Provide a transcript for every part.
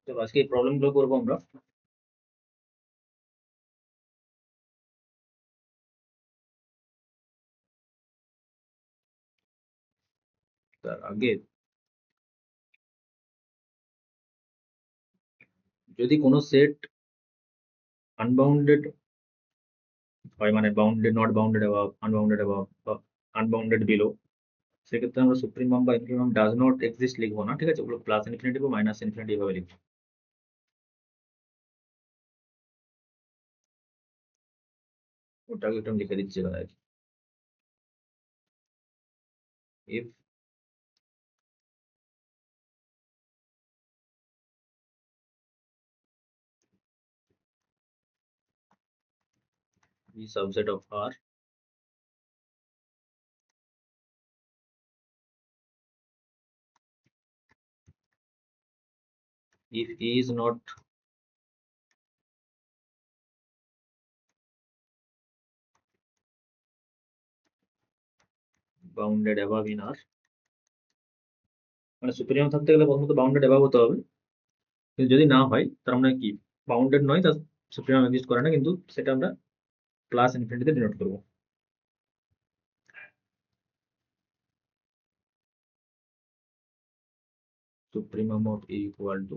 তো আজকে এই প্রবলেমগুলো করবো আমরা। তার আগে যদি কোনো সেট আনবাউন্ডেড হয়, মানে bounded, not bounded above, unbounded above বা আনবাউন্ডেড বিলো, সেক্ষেত্রে আমরা সুপ্রিমাম বা ইনফিমাম ডাজ নট এক্সিস্ট লিখবো না, ঠিক আছে? ওগুলো প্লাস ইনফিনিটি বা মাইনাস ইনফিনিটি এভাবে লিখবো। ওটাকে একটু আমি লিখে দিচ্ছি এবার আর কি। If B subset of R, if E is not bounded above in R, মানে সুপ্রিমাম থাকতে গেলে প্রথমত বাউন্ডেড অ্যাবাভ হতে হবে। কিন্তু যদি না হয় তার মানে কি, বাউন্ডেড নয়, তার সুপ্রিমাম এক্সিস্ট করে না, কিন্তু সেটা আমরা প্লাস ইনফিনিটিতে ডিনোট করবো। Supremum of E equal to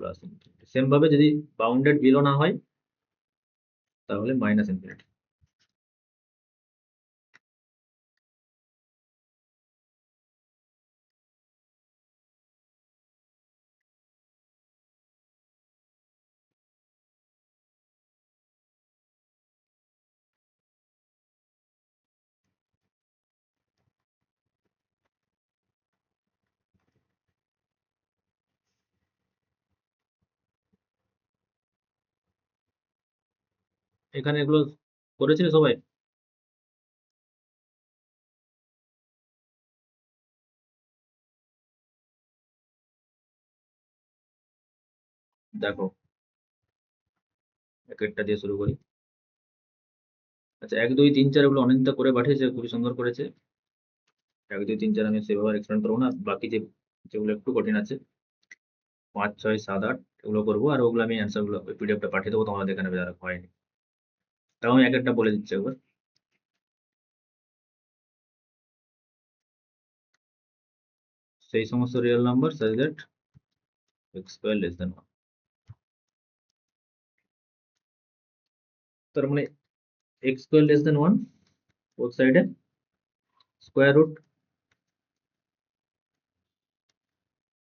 plus infinity. Same ভাবে যদি বাউন্ডেড বিলো না হয় তাহলে মাইনাস ইনফিনিটি। এখানে এগুলো করেছিলে সবাই? দেখো, এক একটা দিয়ে শুরু করি। আচ্ছা, 1 2 3 4 এগুলো অনিন্দিতা করে পাঠিয়েছে, খুবই সুন্দর করেছে। 1 2 3 4 আমি সেভাবে এক্সপ্লেন করবো না, বাকি যেগুলো একটু কঠিন আছে 5 6 7 8 এগুলো করবো, আর ওগুলো আমি অ্যান্সার গুলো পিডিএফটা পাঠিয়ে দেবো, তোমরা দেখে নেবে যারা হয়নি। তাও আমি এক একটা বলে দিচ্ছি একবার। সেই সমস্ত real number such that x square less than 1, তার মানে x square less than 1 both সাইডে স্কোয়ার রুট,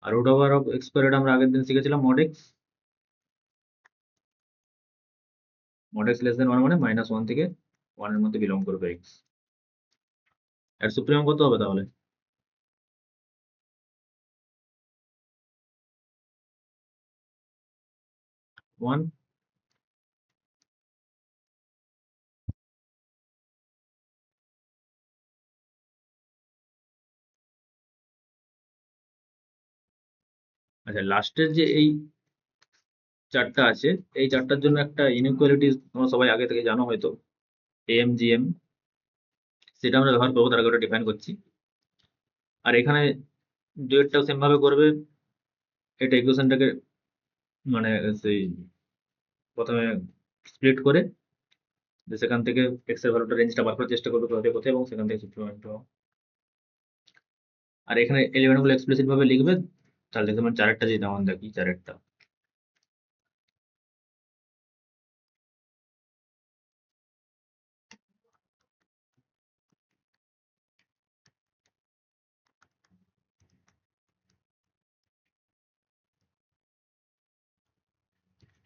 আর root over of x square আমরা আগের দিন শিখেছিলাম mod x লেস দেন 1 মানে -1 থেকে 1 এর মধ্যে বিলং করবে এক্স। এর সুপ্রিমাম কত হবে তাহলে? 1। আচ্ছা, লাস্টের যে এই চারটা আছে, এই চারটার জন্য একটা ইনইকুয়ালিটি তোমরা সবাই আগে থেকে জানো হয়তো, এম জি এম, সেটা আমরা ব্যবহার করবো, তার আগে ওটা ডিফাইন করছি। আর এখানে ডুয়েটটাও সেম ভাবে করবে। এটা ইকুয়েশনটাকে মানে সেই প্রথমে স্প্লিট করে যে সেখান থেকে এক্স এর ভ্যালুটা রেঞ্জটা বার করার চেষ্টা করবে কোথায় কোথায়, এবং সেখান থেকে সুপ্রিমেন্ট। আর এখানে এলিমেন্ট গুলো এক্সপ্লিসিট ভাবে লিখবে, তাহলে দেখতে পাবেন চারেরটা যেটা আমাদের কি চারেরটা।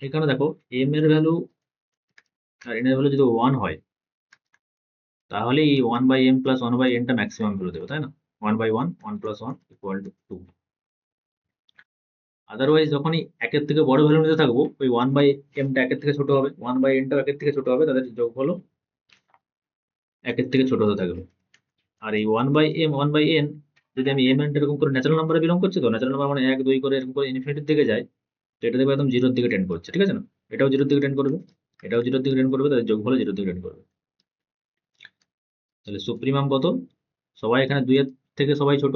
এখানে দেখো, এম এর ভ্যালু আর এন এর ভ্যালু যদি 1 হয়, তাহলে এই 1/m প্লাস 1/n টা ম্যাক্সিমাম ভ্যালু দেবে, তাই না? 1/1 1 প্লাস 1 ইকুয়াল টু 2। আদারওয়াইজ যখনই একের থেকে বড় ভ্যালু নিতে থাকবো, ওই 1/m টা একের থেকে ছোট হবে, 1/n টাও একের থেকে ছোট হবে, তাদের যোগ হলো একের থেকে ছোট হতে থাকবে। আর এই 1/m 1/n, যদি আমি m এর এরকম করে ন্যাচারাল নাম্বারে বিলং করছি, তো ন্যাচারাল নাম্বার মানে 1 2 করে এরকম করে ইনফিনিটির দিকে যায়, তো এটা দেখবে একদম জিরোর দিকে টেন্ড করছে, ঠিক আছে না? এটাও জিরোর দিকে টেন্ড করবে, এটাও জিরোর দিকে টেন্ড করবে, তাদের যোগ হলে জিরোর দিকে টেন্ড করবে। তাহলে সুপ্রিমাম কত? সবাই এখানে 2 এর থেকে সবাই ছোট,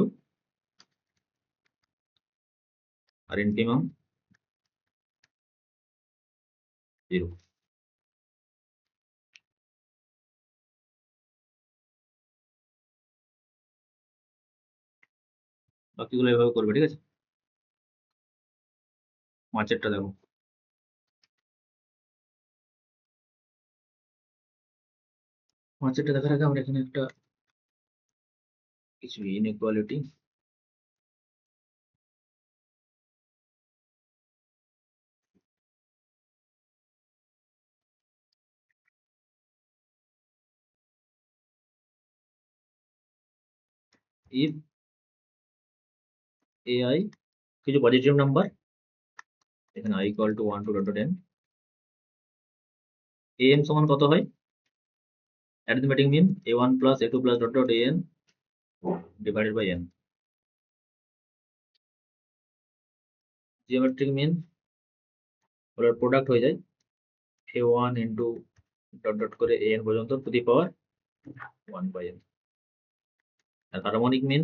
আর ইনফিমাম 0। বাকিগুলো এভাবে করবে, ঠিক আছে। মাঝেরটা দেখো, মাঝেরটা দেখার আগে আমরা এখানে একটা কিছু ইনইকুয়ালিটি if ai কিছু পজিটিভ নাম্বার, এখানে i equal to 1 to dot n, am সমান কত হয়, arithmetic mean a1 plus a2 plus dot dot an divided by n, geometric mean ওটার প্রোডাক্ট হয়ে যায় a1 into ডট ডট করে an পর্যন্ত to the power 1 by n, আর harmonic mean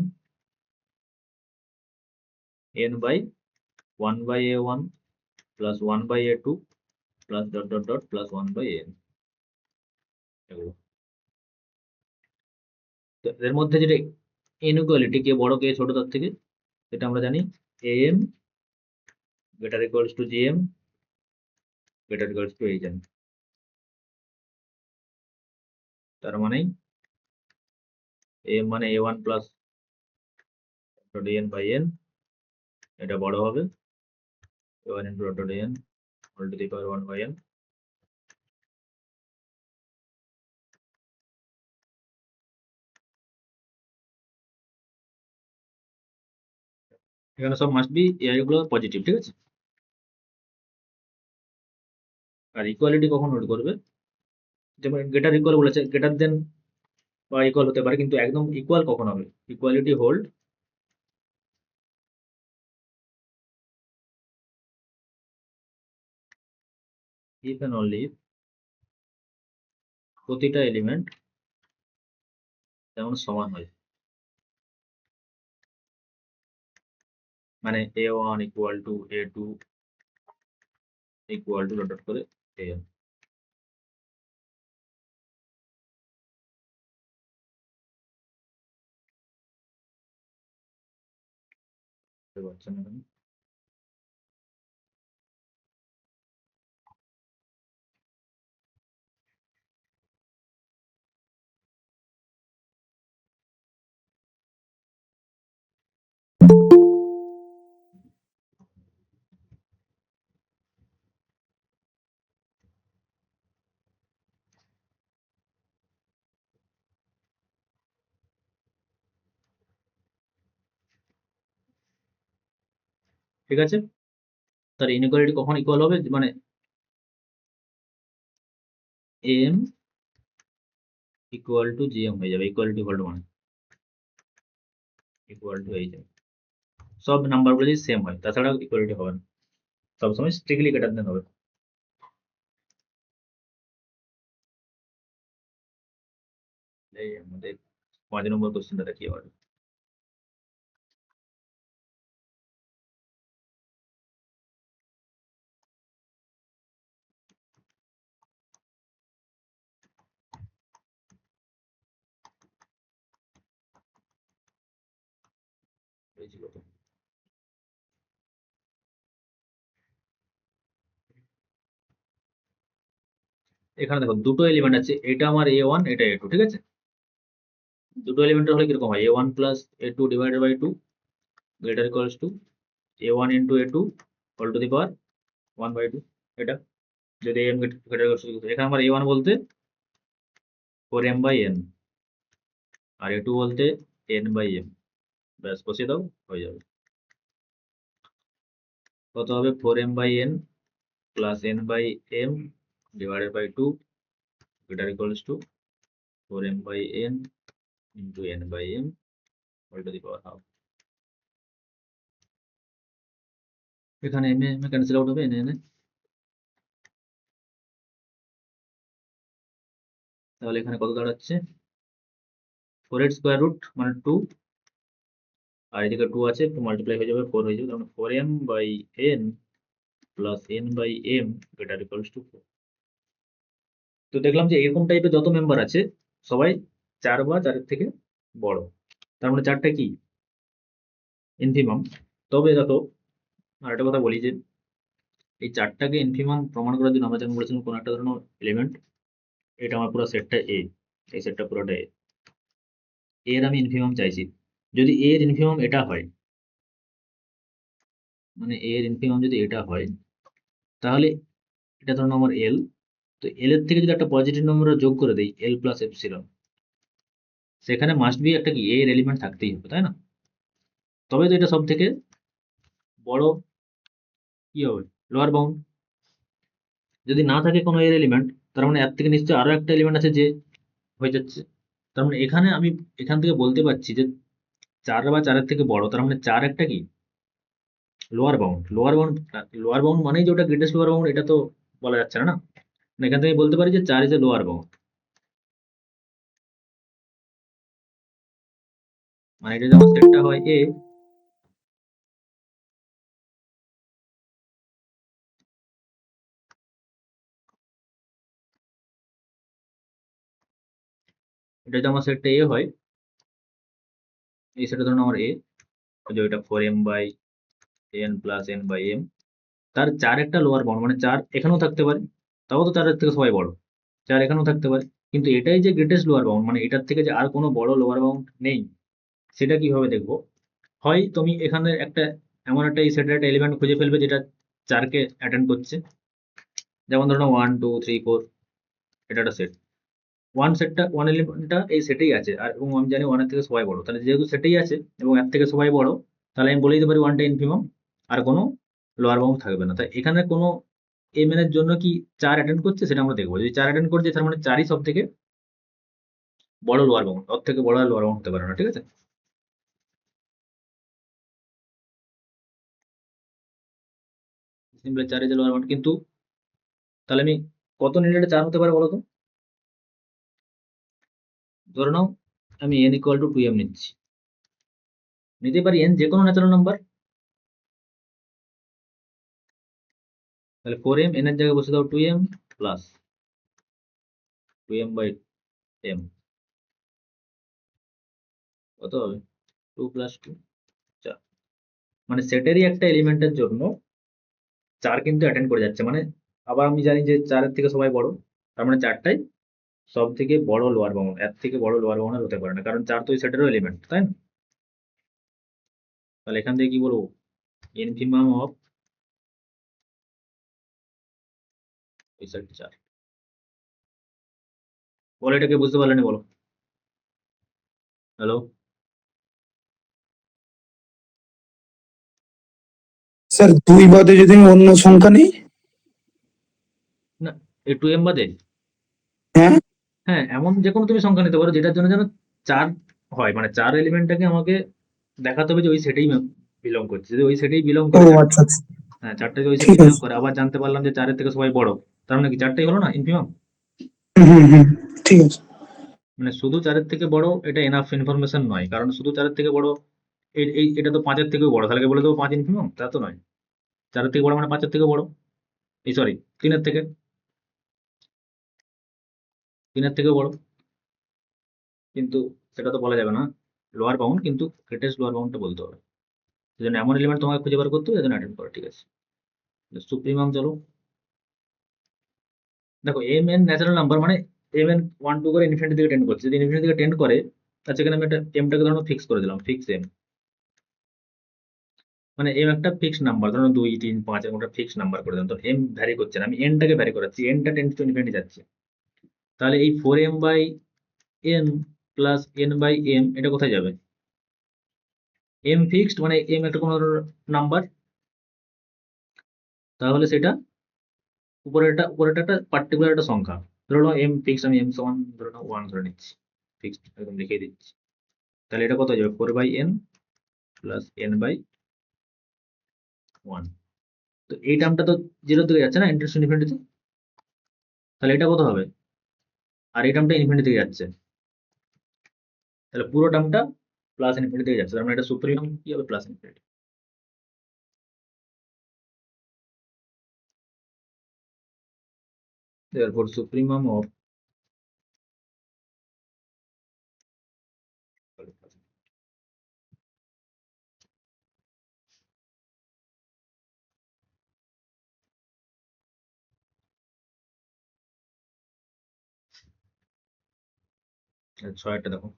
n by 1 by a1 plus 1 by a2 plus dot dot dot plus 1 by n, এগুলো। তো এর মধ্যে যেটা ইনইকুয়ালিটি, কে বড় কে ছোট তার থেকে, এটা আমরা জানি am greater equals to gm greater equals to hn, তার মানে am মানে a1 plus dot n by n, এটা বড় হবে a1 into dot dot n all to the power 1 by n। এখানে সব মাস্ট বি এআই গুলো পজিটিভ, ঠিক আছে। আর ইকুয়ালিটি কখন হোল্ড করবে, যেমন গ্রেটার ইকুয়াল বলেছে, গ্রেটার দেন বা ইকুয়াল হতে পারে, কিন্তু একদম ইকুয়াল কখন হবে, equality hold if and only if প্রতিটা এলিমেন্ট যেমন সমান হয়, মানে a1 equal to a2 equal to dot করে an। বুঝতে পারছেন এখানে? ঠিক আছে, তার ইনইকুয়ালিটি কখন ইকুয়াল হবে, মানে am ইকুয়াল টু gm হয়ে যাবে, ইকুয়ালিটি হোল্ড মানে ইকুয়াল টু হয়ে যাবে, সব নাম্বার গুলো যদি সেম হয়, তাছাড়া ইকুয়ালিটি হবে না, সবসময় স্ট্রিক্টলি গ্রেটার দেন হবে। এই আমাদের 5 নম্বর কোশ্চেনটা দেখি আবার। হয়েছিল তো। এখানে দেখো দুটো এলিমেন্ট আছে, এটা আমার a1 এটা a2, ঠিক আছে। দুটো এলিমেন্টের হলে কিরকম হয়, a1 plus a2 divided by 2 greater equals to a1 into a2 whole to the power 1 by 2, এটা যদি m গ্রেটার ইকুয়ালস টু, এখানে আমার a1 বলতে 4m by n R a2 বলতে n বাই m, ব্যাস বসিয়ে দাও হয়ে যাবে। কত হবে, 4m by n plus n by m divided by 2 greater equals to 4m by n into n by m whole to the power half. এখানে m m cancel out হবে, n n, তাহলে এখানে কত দাঁড়াচ্ছে, 4 এর স্কোয়ার রুট মানে 2, আর এদিকে 2 আছে, 2 মাল্টিপ্লাই হয়ে যাবে 4 হয়ে যাবে, তার মানে 4m by n plus n by m greater equals to 4। তো দেখলাম যে এরকম টাইপের যত মেম্বার আছে সবাই 4 বা 4-এর থেকে বড়। তার মানে 4টা কি ইনফিমাম। তবে দেখো আরেকটা কথা বলি যে এই 4টাকে ইনফিমাম প্রমাণ করার জন্য আমরা যেমন বলেছিলাম কোনো একটা ধরনের এলিমেন্ট, এটা আমার পুরো সেটটা এ, এই সেটটা পুরোটা এ, এর আমি ইনফিমাম চাইছি। যদি এর ইনফিমাম এটা হয়, মানে এর ইনফিমাম যদি এটা হয়, তাহলে এটা ধরুন আমার এল, তো এল এর থেকে যদি একটা পজিটিভ নম্বর যোগ করে দেই এল প্লাস এপসিলন, সেখানে মাস্ট বি একটা কি এর এলিমেন্ট থাকতেই হবে, তাই না? তবে তো এটা সব থেকে বড় কি হবে, লোয়ার বাউন্ড। যদি না থাকে কোনো এর এলিমেন্ট, তার মানে এর থেকে নিশ্চয়ই আরো একটা এলিমেন্ট আছে যে হয়ে যাচ্ছে। তার মানে এখানে আমি এখান থেকে বলতে পারছি যে 4 বা 4-এর থেকে বড়, তার মানে 4 একটা কি লোয়ার বাউন্ড। লোয়ার বাউন্ড মানেই যে ওটা গ্রেটেস্ট লোয়ার বাউন্ড এটা তো বলা যাচ্ছে না, না? মানে এখান থেকে বলতে পারি যে 4 ইজ এ লোয়ার বাউন্ড, মানে এটা যদি আমার সেটটা হয় এ, এটা যদি আমার সেটটা এ হয়, এই সেটটা ধরুন আমার এ, যে ওইটা 4m by n plus n by m, তার 4 একটা লোয়ার বাউন্ড, মানে 4 এখানেও থাকতে পারে, তাও তো 4-এর থেকে সবাই বড়। 4 এখানেও থাকতে পারে, কিন্তু এটাই যে গ্রেটেস্ট লোয়ার বাউন্ড, মানে এটার থেকে যে আর কোনো বড় লোয়ার বাউন্ড নেই, সেটা কিভাবে দেখবো? হয় তুমি এখানে একটা এমন একটা এই সেটের একটা এলিমেন্ট খুঁজে ফেলবে যেটা 4কে অ্যাটেন্ড করছে, যেমন ধরো 1 2 3 4, এটা একটা সেট। ওয়ান এলিমেন্টটা এই সেটেই আছে, আর এবং আমি জানি 1-এর থেকে সবাই বড়, তাহলে যেহেতু সেটেই আছে এবং এর থেকে সবাই বড়, তাহলে আমি বলে দিতে পারি 1টা ইনফিমাম, আর কোনো লোয়ার বাউন্ড থাকবে না। তাই এখানে কোনো এম এর জন্য কি 4 অ্যাটেন্ড করছে সেটা আমরা দেখবো। যদি 4 অ্যাটেন্ড করছে তার মানে 4ই সব থেকে বড় লোয়ার বাউন্ড, ওর থেকে বড় আর লোয়ার বাউন্ড হতে পারে না, ঠিক আছে? সিম্পলি 4 ইজ লোয়ার বাউন্ড, কিন্তু তাহলে আমি কত নিলে এটা 4 হতে পারে বলো তো? ধরে নাও আমি n ইকুয়াল টু 2m নিচ্ছি, নিতে পারি n যে কোনো ন্যাচারাল নাম্বার, তাহলে 4m, n এর জায়গায় বসে দাও 2m plus 2m by m, কত হবে 2 প্লাস 2 4। মানে সেটেরই একটা এলিমেন্টের জন্য 4 কিন্তু অ্যাটেন্ড করে যাচ্ছে, মানে আবার আমি জানি যে 4-এর থেকে সবাই বড়, তার মানে 4টাই সব থেকে বড় লোয়ার বাউন্ড, এর থেকে বড় লোয়ার বাউন্ড হতে পারে না, কারণ 4 তো ওই সেটেরও এলিমেন্ট, তাই না? তাহলে এখান থেকে কি বলবো, ইনফিমাম অফ ওই সেট 4। বলো এটাকে বুঝতে পারলেনি বলো, হ্যালো? স্যার 2 বাদে যদি আমি অন্য সংখ্যা নিই? না, এই 2m বাদে, হ্যাঁ। হ্যাঁ এমন যে কোনো তুমি সংখ্যা নিতে পারো যেটার জন্য যেন 4 হয়, মানে 4 এলিমেন্টটাকে আমাকে দেখাতে হবে যে ওই সেটেই বিলং করছে। যদি ওই সেটেই বিলং ও করে 4টা, আচ্ছা আচ্ছা, হ্যাঁ 4টা যদি ওই ঠিক সেটেই বিলং আছে। করে, আবার জানতে পারলাম যে 4-এর থেকে সবাই বড়, তার মানে কি 4টাই হলো না ইনফিমাম? হুম, ঠিক আছে। মানে শুধু 4-এর থেকে বড় এটা এনাফ ইনফরমেশন নয়, কারণ শুধু 4-এর থেকে বড় এটা তো 5-এর থেকেও বড়, তাহলে কি বলে দেবো 5 ইনফিমাম? তা তো নয়। 4-এর থেকে বড় মানে 5-এর থেকেও বড়, এই সরি 3-এর থেকে, 3-এর থেকেও বড়, কিন্তু সেটা তো বলা যাবে না লোয়ার বাউন্ড, কিন্তু গ্রেটেস্ট লোয়ার বাউন্ডটা বলতে হবে। সেজন্য এমন এলিমেন্ট তোমাকে খুঁজে বার করতে হবে যেন অ্যাটেন্ড করে, ঠিক আছে? সুপ্রিমাম চলো, দেখো এম এন ন্যাচারাল নাম্বার, মানে এম এন 1 2 করে ইনফিনিটি থেকে টেন্ড করছে, যদি ইনফিনিটি থেকে টেন্ড করে, তার সেখানে আমি একটা এমটাকে ধরো ফিক্স করে দিলাম, ফিক্স এম, মানে এম একটা ফিক্স নাম্বার, ধরো 2 3 5 এরকম একটা ফিক্স নাম্বার করে দিলাম, তো এম ভ্যারি করছে না, আমি এনটাকে ভ্যারি করাচ্ছি, এনটা টেন্ড টু ইনফিনিটি যাচ্ছে। তাহলে এই 4m by n plus n by m এটা কোথায় যাবে? এম ফিক্সড, মানে এম একটা কোনো নাম্বার, তাহলে সেটা উপরেরটা একটা পার্টিকুলার একটা সংখ্যা, ধরো নাও এম ফিক্সড, আমি এম সমান ধরো নাও 1 ধরে নিচ্ছি, ফিক্সড একদম লিখে দিচ্ছি। তাহলে এটা কত যাবে 4 by n plus n by 1। তো এই টার্মটা তো 0 দিকে যাচ্ছে না, ইন্টারেস্ট ইনফিনিটিতে, তাহলে এটা কত হবে? আর এই টার্মটা ইনফিনিটি দিকে যাচ্ছে, তাহলে পুরো টার্মটা প্লাস ইনফিনিটি দিকে যাচ্ছে, তার মানে এটা সুপ্রিম কি হবে, plus infinity. therefore supremum of ছয়েরটা দেখো,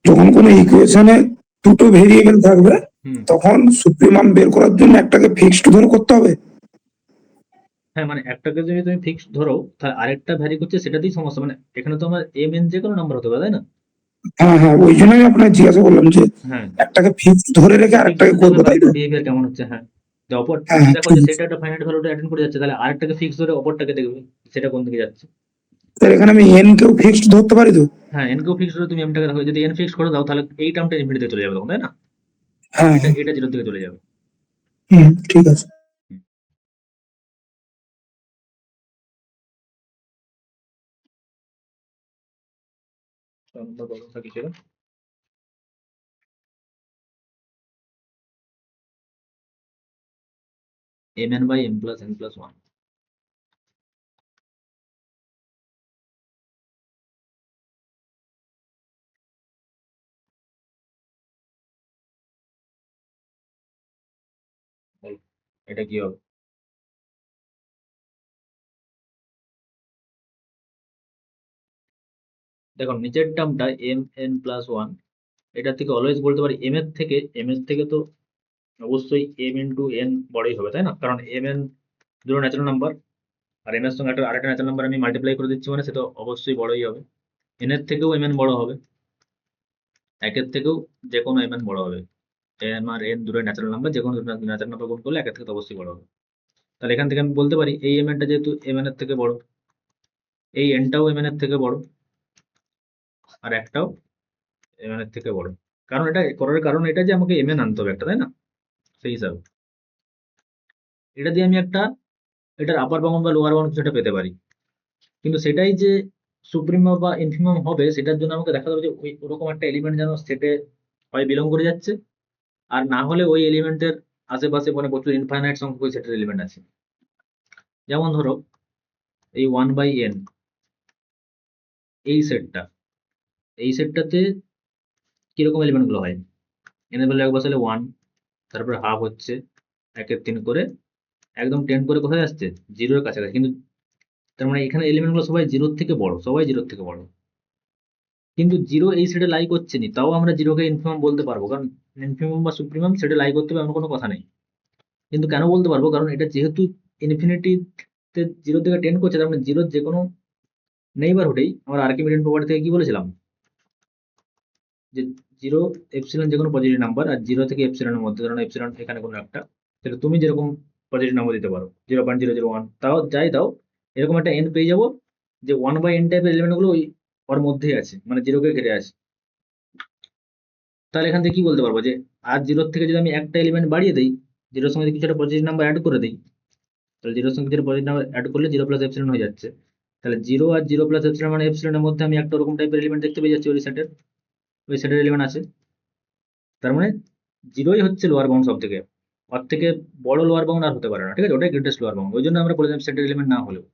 যখন কোনো ইকুয়েশনে দুটো ভেরিয়েবল থাকবে হুম, তখন সুপ্রিমাম বের করার জন্য একটাকে ফিক্সড ধরে করতে হবে। হ্যাঁ মানে একটাকে যদি তুমি ফিক্স ধরো তাহলে আরেকটা ভ্যারি করছে সেটাতেই সমস্যা, মানে এখানে তো আমার এম এন যে কোনো নাম্বার হতে পারে তাই না? হ্যাঁ হ্যাঁ, ওই জন্যই আপনাকে জিজ্ঞাসা করলাম যে হ্যাঁ, একটাকে ফিক্সড ধরে রেখে ফিক্স আরেকটাকে ধরে দেখবে করবো, তাই বাকিটা তো? বিহেভিয়ার কেমন হচ্ছে। হ্যাঁ, যে অপর হ্যাঁ যদি হ্যাঁ, দেখো ঠিক যে আছে। সেটা একটা ফাইনাইট ভ্যালুটা অ্যাটেন্ড করে যাচ্ছে তাহলে আরেকটাকে ফিক্স ধরে অপরটাকে দেখবে সেটা কোন দিকে যাচ্ছে। তাহলে এখানে আমি এন কেও ফিক্সড ধরতে পারি তো? হ্যাঁ, এন কেও ফিক্স ধরে তুমি এমটাকে রাখো, যদি এন ফিক্স করে দাও তাহলে এই টার্মটা ইনফিনিটিতে চলে যাবে তখন, তাই না? হ্যাঁ এটা হ্যাঁ। এটা জিরোর দিকে চলে যাবে। হুম, ঠিক আছে। হুম, নম্বর প্রবলেমটা কি ছিল? M n by m plus n plus one. এটা কি হবে? দেখো নিচের টার্মটা এম এন প্লাস ওয়ান, এটা থেকে অলওয়েজ বলতে পারি এম এর থেকে তো অবশ্যই এম ইন্টু এন বড়ই হবে তাই না, কারণ এম এন দুটো ন্যাচারাল নাম্বার, আর এম এর সঙ্গে একটা আরেকটা ন্যাচারাল নাম্বার আমি মাল্টিপ্লাই করে দিচ্ছি মানে সে তো অবশ্যই বড়ই হবে। এন এর থেকেও এম এন বড় হবে, একের থেকেও যে কোনো এম এন বড় হবে। এম আর এন দুটো ন্যাচারাল নাম্বার, যে কোনো দুটো ন্যাচারাল নাম্বার গুণ করলে একের থেকে তো অবশ্যই বড় হবে। তাহলে এখান থেকে আমি বলতে পারি এই এম এনটা যেহেতু এম এন এর থেকে বড়, এই এনটাও এম এন এর থেকে বড়, আর একটাও এম এন এর থেকে বড়। কারণ এটা করার কারণ এটা যে আমাকে এম এন আনতে হবে একটা, তাই না? সেই হিসাবে এটা দিয়ে আমি একটা এটার আপার বাউন্ড বা লোয়ার বাউন্ড সেটা পেতে পারি, কিন্তু সেটাই যে সুপ্রিমাম বা ইনফিমাম হবে সেটার জন্য আমাকে দেখাতে হবে যে ওই ওরকম একটা এলিমেন্ট যেন সেটে হয় বিলং করে যাচ্ছে, আর না হলে ওই এলিমেন্টের আশেপাশে মানে প্রচুর ইনফাইনাইট সংখ্যক ওই সেটের এলিমেন্ট আছে। যেমন ধরো এই ওয়ান বাই এন, এই সেটটা, এই সেটটাতে কিরকম এলিমেন্ট গুলো হয়? এন এর ভ্যালু এক বসালে ওয়ান, তারপরে হাফ হচ্ছে একের তিন করে একদম টেন করে কোথায় আসছে? জিরোর কাছাকাছি। কিন্তু তার মানে এখানে এলিমেন্ট গুলো সবাই জিরোর থেকে বড়, সবাই জিরোর থেকে বড়, কিন্তু জিরো এই সেটে লাই করছে নি, তাও আমরা জিরোকে ইনফিমাম বলতে পারবো, কারণ ইনফিমাম বা সুপ্রিমাম সেটে লাই করতে হবে এমন কোনো কথা নেই। কিন্তু কেন বলতে পারবো? কারণ এটা যেহেতু ইনফিনিটিতে জিরো থেকে টেন করছে, তার মানে জিরোর যে কোনো নেইবারহুডেই আমরা আর্কিমিডিয়ান প্রপার্টি থেকে কি বলেছিলাম যে জিরো এপসিলন যে কোনো পজিটিভ নাম্বার, আর জিরো থেকে এপসিলনের মধ্যে, ধরুন এপসিলন এখানে কোনো একটা, সেটা তুমি যেরকম পজিটিভ নাম্বার দিতে পারো 0.001, তাও যাই দাও এরকম একটা এন পেয়ে যাবো যে ওয়ান বাই এন টাইপের এলিমেন্ট গুলো ওই ওর মধ্যেই আছে, মানে জিরোকে ঘিরে আছে। তাহলে এখান থেকে কি বলতে পারবো যে আর জিরোর থেকে যদি আমি একটা এলিমেন্ট বাড়িয়ে দিই, জিরোর সঙ্গে যদি কিছু একটা পজিটিভ নাম্বার অ্যাড করে দিই, তাহলে জিরোর সঙ্গে কিছু পজিটিভ নাম্বার অ্যাড করলে জিরো প্লাস এপসিলন হয়ে যাচ্ছে। তাহলে জিরো আর জিরো প্লাস এপসিলন মানে এপসিলনের মধ্যে আমি একটা ওরকম টাইপের এলিমেন্ট দেখতে পেয়ে যাচ্ছি, ওই সেটের এলিমেন্ট আছে। তার মানে জিরোই হচ্ছে লোয়ার বাউন্ড সব থেকে, ওর থেকে বড় লোয়ার বাউন্ড আর হতে পারে না, ঠিক আছে? ওটাই গ্রেটেস্ট লোয়ার বাউন্ড, ওই জন্য আমরা বলেছিলাম সেটের এলিমেন্ট না হলেও।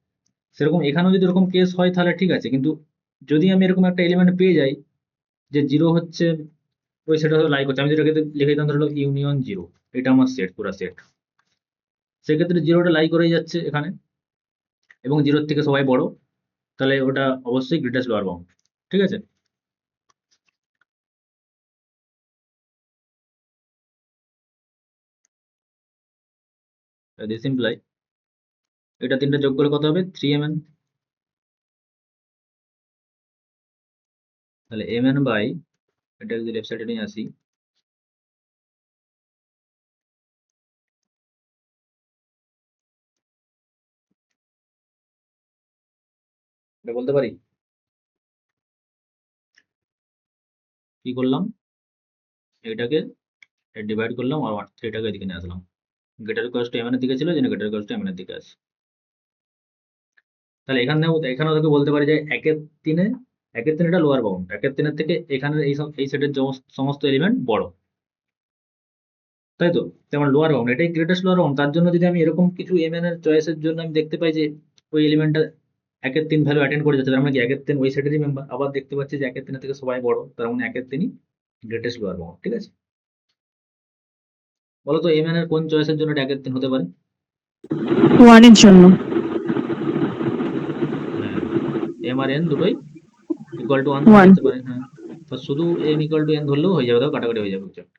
সেরকম এখানেও যদি এরকম কেস হয় তাহলে ঠিক আছে, কিন্তু যদি আমি এরকম একটা এলিমেন্ট পেয়ে যাই যে জিরো হচ্ছে ওই সেটা লাই করছে, আমি যেটাকে লিখে দিতাম ধরো ইউনিয়ন জিরো, এটা আমার সেট, পুরো সেট, সেক্ষেত্রে জিরোটা লাই করেই যাচ্ছে এখানে এবং জিরোর থেকে সবাই বড়, তাহলে ওটা অবশ্যই গ্রেটেস্ট লোয়ার বাউন্ড, ঠিক আছে? দিস ইমপ্লাই এটা তিনটা যোগ করলে কত হবে? 3mn। তাহলে mn বাই, এটা যদি লেফট সাইডে নিয়ে আসি, এটা বলতে পারি কি করলাম, এটাকে ডিভাইড করলাম আর 3টাকে এদিকে নিয়ে আসলাম, গ্রেটার কস্ট mn এর দিকে ছিল, যেন গ্রেটার কস্ট mn এর দিকে আছে। তাহলে এখানেও তোকে বলতে পারি যে একের তিন এটা লোয়ার বাউন্ড, একের তিনের থেকে এখানে এই সেটের সমস্ত এলিমেন্ট বড়, তাই তো? যেমন লোয়ার বাউন্ড এটাই গ্রেটেস্ট লোয়ার বাউন্ড, তার জন্য যদি আমি এরকম কিছু mn এর চয়েসের জন্য আমি দেখতে পাই যে ওই এলিমেন্টটা একের তিন ভ্যালু অ্যাটেন্ড করে যাচ্ছে, তার মানে কি একের তিন ওই সেটেরই মেম্বার, আবার দেখতে পাচ্ছি যে একের তিনের থেকে সবাই বড়, তার মানে একের তিনই গ্রেটেস্ট লোয়ার বাউন্ড, ঠিক আছে? বলো তো mn এর কোন চয়েসের জন্য এটা 1 এর 3 হতে পারে? 1 এর জন্য। হ্যাঁ, m আর n দুটোই ইকুয়াল টু 1 ধরে 1। নিতে পারে। হ্যাঁ, বা শুধু m ইকুয়াল টু n ধরলেও হয়ে যাবে, তাও কাটাকাটি হয়ে যাবে কিছু একটা।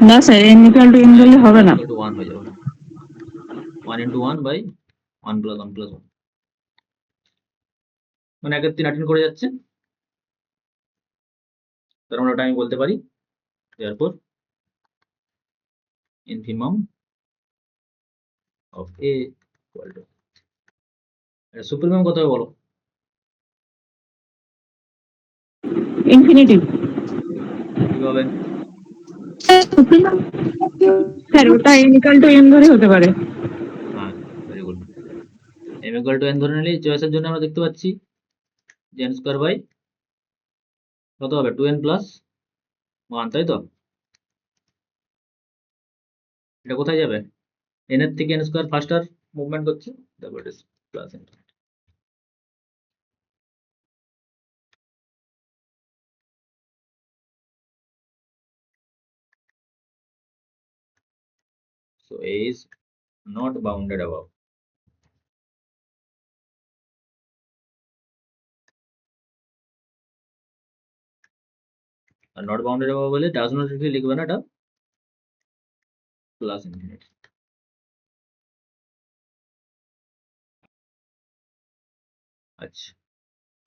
না sir, n equal to n হ্যাঁ, ধরলে n হবে না। ইকুয়াল টু 1 হয়ে যাবে। 1 into 1 by 1 plus 1 plus 1, মানে 1 এর 3 18 করে যাচ্ছে। তার মানে ওটা আমি বলতে পারি therefore infimum of a equal to, supremum কত হবে বলো? ইনফিনিটিভ। কিভাবে? স্যার ওটা n equal to n ধরে হতে পারে। হ্যাঁ, very good. m equal to n ধরে নিলে চয়েসের জন্য আমরা দেখতে পাচ্ছি যে n স্কোয়ার বাই কত হবে 2n প্লাস 1, তাই তো? এটা কোথায় যাবে? n এর থেকে n স্কোয়ার ফাস্টার মুভমেন্ট করছে, তারপর এটা plus n। So a is not bounded above. Are not bounded above বলে ডাজ নট লিখবে না, এটা প্লাস ইনফিনিটি। আচ্ছা,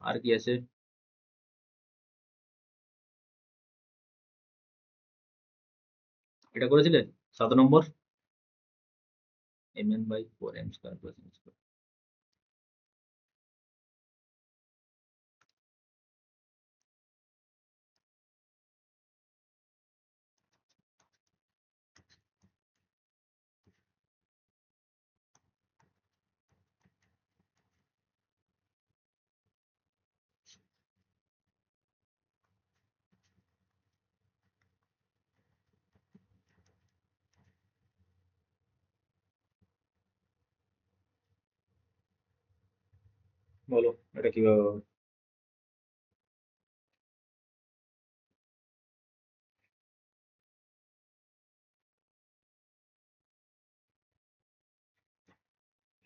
আর কি আছে? এটা করেছিলে 7 নম্বর, mn by 4m square plus n square। বলো এটা কিভাবে হবে?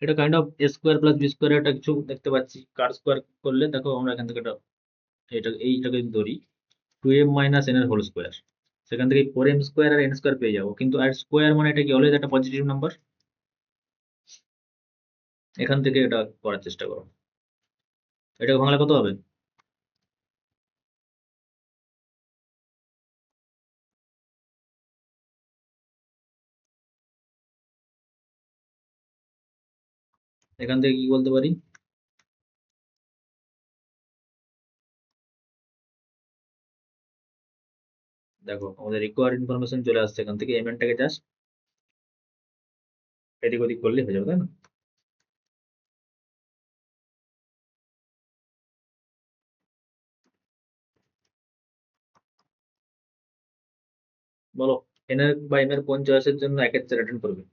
এটা kind of a square plus b square একটা কিছু দেখতে পাচ্ছি। কার স্কোয়ার করলে দেখো আমরা এখান থেকে এটা এইটাকে যদি ধরি 2m মাইনাস n এর হোল স্কোয়ার, সেখান থেকে 4m স্কোয়ার আর n স্কোয়ার পেয়ে যাবো। কিন্তু আর স্কোয়ার মানে এটা কি অলওয়েজ একটা পজিটিভ নাম্বার। এখান থেকে এটা করার চেষ্টা করো। এটাকে ভাঙলে কত হবে? এখান থেকে কি বলতে পারি? দেখো আমাদের রিকোয়ার্ড ইনফরমেশন চলে আসছে এখান থেকে, mn টাকে জাস্ট এদিক ওদিক করলে হয়ে যাবে, তাই না? বলো n এর বা m এর কোন চয়েসের জন্য 1 এর 4 অ্যাটেন্ড করবে?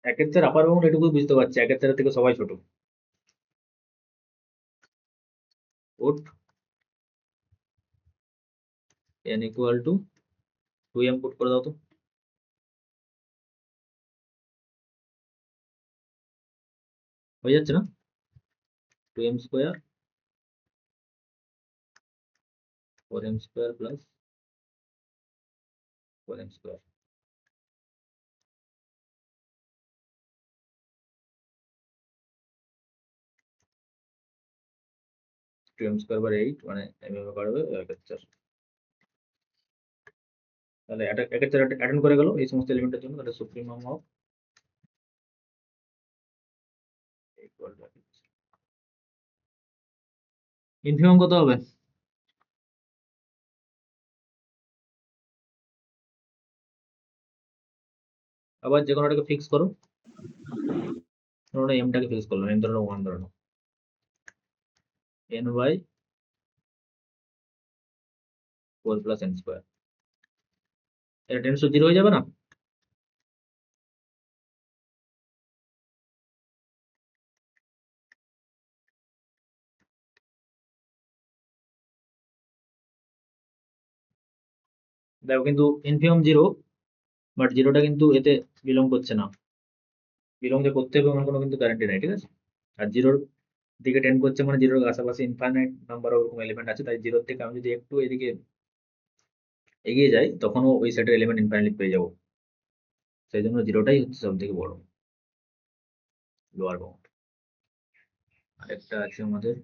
1 এর 4 আপার বাউন্ড এটুকু বুঝতে পারছি, 1 এর 4 থেকে সবাই ছোট। Put n equal to 2m put করে দাও তো। হয়ে যাচ্ছে না? 2m square 4m square plus 4m square. 2m square by 8 মানে m এ বাড়বে 1 এর 4। তাহলে 1 এর 4 অ্যাটেন্ড করে গেল এই সমস্ত এলিমেন্টের জন্য, তাহলে supremum of equal to infimum কত হবে? আবার যে কোনোটাকে ফিক্স করো। ধরো m টাকে ফিক্স করলাম, m ধরো 1 ধরো, n by 4 plus n square. এটা টেন্স টু 0 হয়ে যাবে না? দেখো কিন্তু ইনফিমাম 0, বাট 0টা কিন্তু এতে বিলং করছে না। বিলং যে করতে হবে এমন কোনো কিন্তু গ্যারান্টি নাই, ঠিক আছে? আর 0র দিকে টেন্ড করছে মানে 0র আশেপাশে ইনফাইনাইট নাম্বার ওরকম এলিমেন্ট আছে, তাই 0 থেকে আমি যদি একটু এদিকে এগিয়ে যাই তখনও ওই সেটের এলিমেন্ট ইনফাইনাইটলি পেয়ে যাবো। সেই জন্য 0টাই হচ্ছে সব থেকে বড় লোয়ার বাউন্ড। আরেকটা আছে আমাদের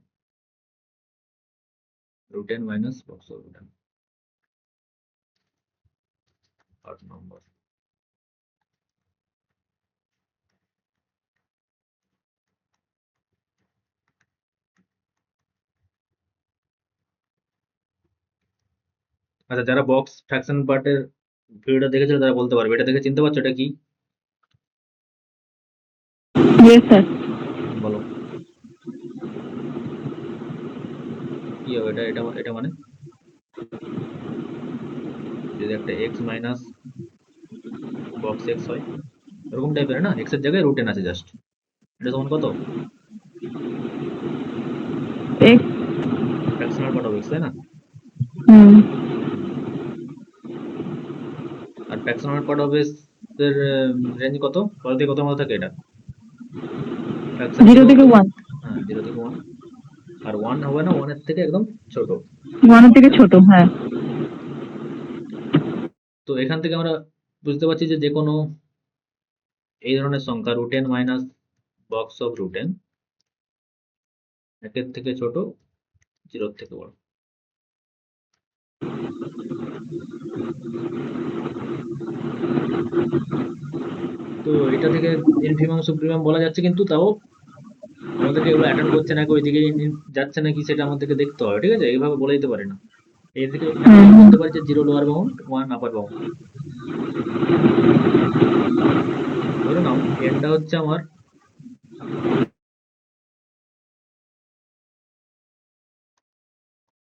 root n minus box of root n, 8 নম্বর। আচ্ছা, যারা বক্স ফ্র্যাকশন পার্টের ভিডিওটা দেখেছিল তারা বলতে পারবে, এটা দেখে চিনতে পারছো এটা কি? Yes sir. বলো কি হবে এটা? এটা মানে যদি একটা x মাইনাস বক্স x হয় এরকম টাইপের না, x এর জায়গায় রুট n আছে জাস্ট, এটা তখন কত? X. Fractional part of x, তাই না? হুম। আর ফ্র্যাকশনাল পার্ট অফ x এর রেঞ্জ কত? কত থেকে কত মধ্যে থাকে এটা? ফ্র্যাকশন 0 থেকে 1। হ্যাঁ 0 থেকে 1। আর 1 হবে না, 1 এর থেকে একদম ছোট। 1 এর থেকে ছোট, হ্যাঁ। তো এখান থেকে আমরা বুঝতে পারছি যে যে কোনো এই ধরনের সংখ্যা root n minus box of root n একের থেকে ছোট, 0 থেকে বড়। তো এটা থেকে ইনফিমাম সুপ্রিমাম বলা যাচ্ছে, কিন্তু তাও আমাদেরকে এগুলো অ্যাটেন্ড করছে নাকি ওইদিকে যাচ্ছে নাকি সেটা আমাদেরকে দেখতে হবে, ঠিক আছে? এইভাবে বলে দিতে পারি না। এই থেকে হুম। বলতে পারি যে 0 লোয়ার বাউন্ড, 1 আপার বাউন্ড। ধরে নাও এনটা হচ্ছে আমার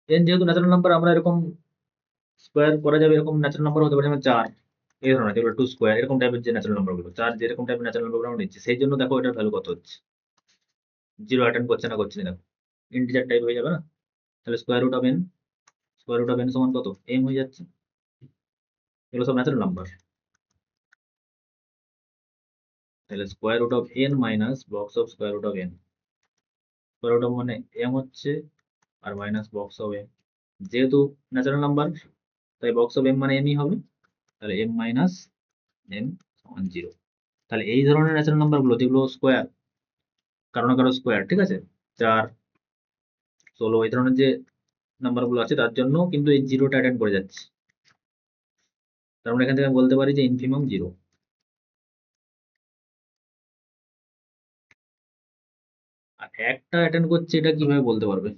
এন, যেহেতু ন্যাচারাল নাম্বার আমরা এরকম স্কোয়ার করা যাবে, এরকম ন্যাচারাল নাম্বার হতে পারে যেমন 4 এই ধরনের, যেগুলো 2 স্কোয়ার এরকম টাইপের যে ন্যাচারাল নাম্বার গুলো, 4 যেরকম টাইপের ন্যাচারাল নাম্বার আমরা নিচ্ছি, সেই জন্য দেখো এটার ভ্যালু কত হচ্ছে। 0 অ্যাটেন্ড করছে না, করছে না, দেখো ইন্টিজার টাইপ হয়ে যাবে না? তাহলে square root of n, square root of n সমান কত? এম হয়ে যাচ্ছে। এগুলো সব ন্যাচারাল নাম্বার। তাহলে square root of n minus box of square root of n, square root of মানে এম হচ্ছে, আর মাইনাস বক্স অফ এম, যেহেতু ন্যাচারাল নাম্বার তাই বক্স অফ এম মানে এমই হবে। তাহলে এম মাইনাস এম সমান 0। তাহলে এই ধরনের ন্যাচারাল নাম্বার গুলো যেগুলো স্কোয়ার, কারো না কারো স্কোয়ার, ঠিক আছে, 4, 16 এই ধরনের যে নাম্বার গুলো আছে তার জন্য কিন্তু এই 0টা অ্যাটেন্ড করে যাচ্ছে। তার মানে এখান থেকে আমি বলতে পারি যে ইনফিমাম 0। আর একটা অ্যাটেন্ড করছে, এটা কিভাবে বলতে পারবে?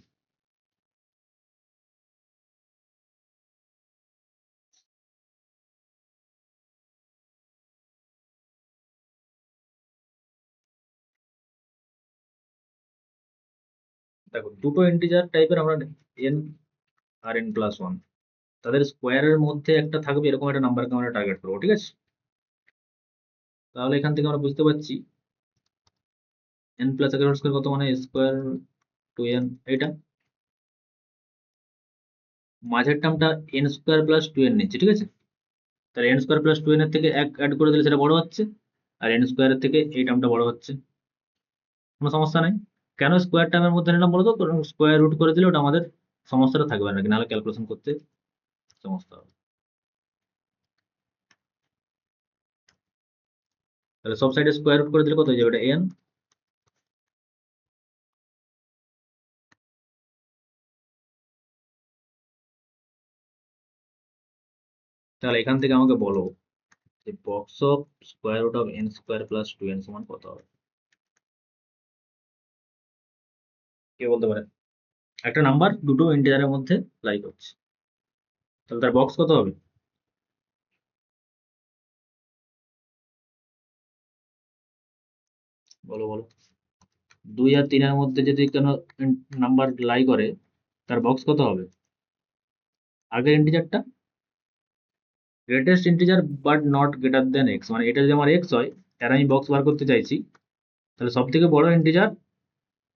দেখো দুটো ইন্টিজার টাইপের আমরা এন আর এন প্লাস 1, তাদের স্কোয়ারের মধ্যে একটা থাকবে এরকম একটা নাম্বারকে আমরা টার্গেট করবো, ঠিক আছে? তাহলে এখান থেকে আমরা বুঝতে পারছি এন প্লাস এর স্কোয়ার কত, মানে স্কোয়ার টু এন, এটা মাঝের টার্মটা n square plus two n নিচ্ছে, ঠিক আছে? তাহলে n square plus two n এর থেকে এক অ্যাড করে দিলে সেটা বড় হচ্ছে, আর এন স্কোয়ারের থেকে এই টার্মটা বড় হচ্ছে, কোনো সমস্যা নাই। কেন স্কোয়ার টার্মের মধ্যে নিলাম বলতো? কারণ স্কোয়ার রুট করে দিলে ওটা আমাদের সমস্যাটা থাকবে না, নাহলে ক্যালকুলেশন করতে সমস্যা হবে। তাহলে সব সাইডে স্কোয়ার রুট করে দিলে কত হয়ে যাবে? এটা এন, তাহলে এখান থেকে আমাকে বলো যে box of square root of n square plus two n সমান কত হবে? কে বলতে পারে? একটা নাম্বার দুটো ইন্টিজারের মধ্যে লাই করছে, তাহলে তার বক্স কত হবে? বলো বলো। 2 আর 3 এর মধ্যে যদি কোনো নাম্বার লাই করে তার বক্স কত হবে? আগের ইন্টিজারটা greatest integer but not greater than x, মানে এটা যদি আমার এক্স হয়, এর আমি বক্স বার করতে চাইছি, তাহলে সব থেকে বড় ইন্টিজার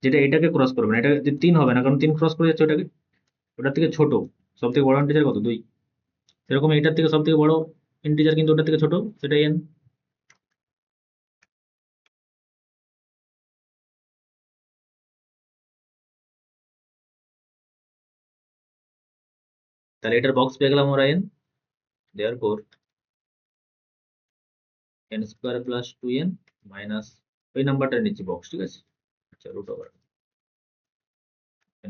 যেটা এটাকে ক্রস করবে না, এটা যদি 3 হবে না, কারণ 3 ক্রস করে যাচ্ছে ওটাকে, ওটার থেকে ছোট সব থেকে বড় ইন্টিজার কত? 2। এরকম এটার থেকে সব থেকে বড় ইন্টিজার কিন্তু ওটার থেকে ছোট, সেটা n। তাহলে এটার বক্স পেয়ে গেলাম আমরা n, therefore n square plus 2n minus ওই নাম্বারটা নিচ্ছি বক্স, ঠিক আছে। আচ্ছা, root over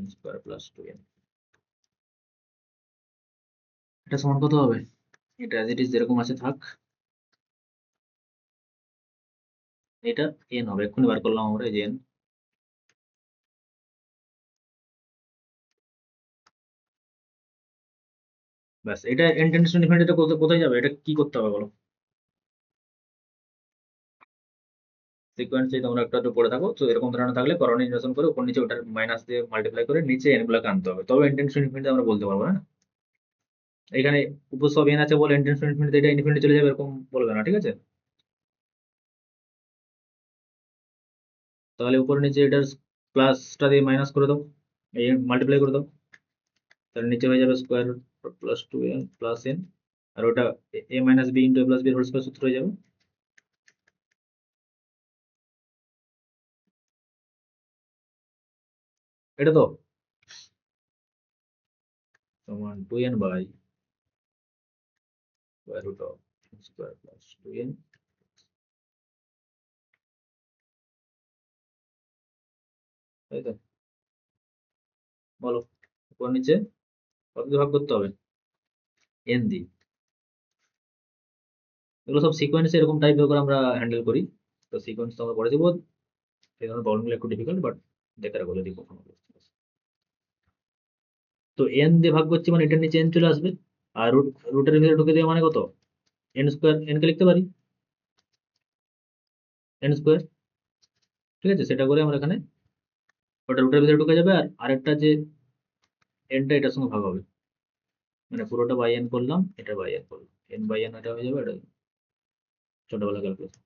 n square plus 2n, এটা সমান কত হবে? এটা অ্যাজ ইট ইজ যেরকম আছে থাক, এটা n হবে, এক্ষুনি বার করলাম আমরা, এই যে n। ব্যাস, এটা n টেন্ডস টু ইনফিনিটি কোথায় যাবে? এটা কি করতে হবে বলো? সিকোয়েন্সে তোমরা একটা তো পড়ে থাকো, তো এরকম ধরনের থাকলে করণীয় নির্বাচন করে উপর নিচে ওটার মাইনাস দিয়ে মাল্টিপ্লাই করে নিচে n গুলোকে আনতে হবে, তবে n টেন্ডস টু ইনফিনিটি আমরা বলতে পারবো না। এখানে উপর সব n আছে বলে n টেন্ডস টু ইনফিনিটি, এটা ইনফিনিটি চলে যাবে এরকম বলবে না, ঠিক আছে। তাহলে উপর নিচে এটার প্লাসটা দিয়ে মাইনাস করে দাও, এই মাল্টিপ্লাই করে দাও, তাহলে নিচে হয়ে যাবে square plus 2n plus n, আর ওটা a minus b into a plus b whole square সূত্র হয়ে যাবে। এটা তো সমান 2n by square root of square plus 2n, তাই তো? বলো, উপর নিচে কত দিয়ে ভাগ করতে হবে? n দিয়ে। এগুলো সব সিকোয়েন্স এরকম টাইপ করে আমরা হ্যান্ডেল করি, তো সিকোয়েন্স তো আমরা পরে দেবো, এই ধরনের প্রবলেমগুলো একটু ডিফিকাল্ট, বাট দেখে রাখো যদি কখনো। তো n দিয়ে ভাগ করছি মানে এটার নিচে n চলে আসবে, আর রুটের ভিতরে ঢুকে দেওয়া মানে কত? n স্কোয়ার, n কে লিখতে পারি n স্কোয়ার, ঠিক আছে। সেটা করে আমরা এখানে ওটা রুটের ভিতরে ঢুকে যাবে, আর আরেকটা যে nটা এটার সঙ্গে ভাগ হবে, মানে পুরোটা বাই n করলাম, এটা বাই n করলাম, n বাই n এটা হয়ে যাবে, এটা ছোটবেলা ক্যালকুলেশন।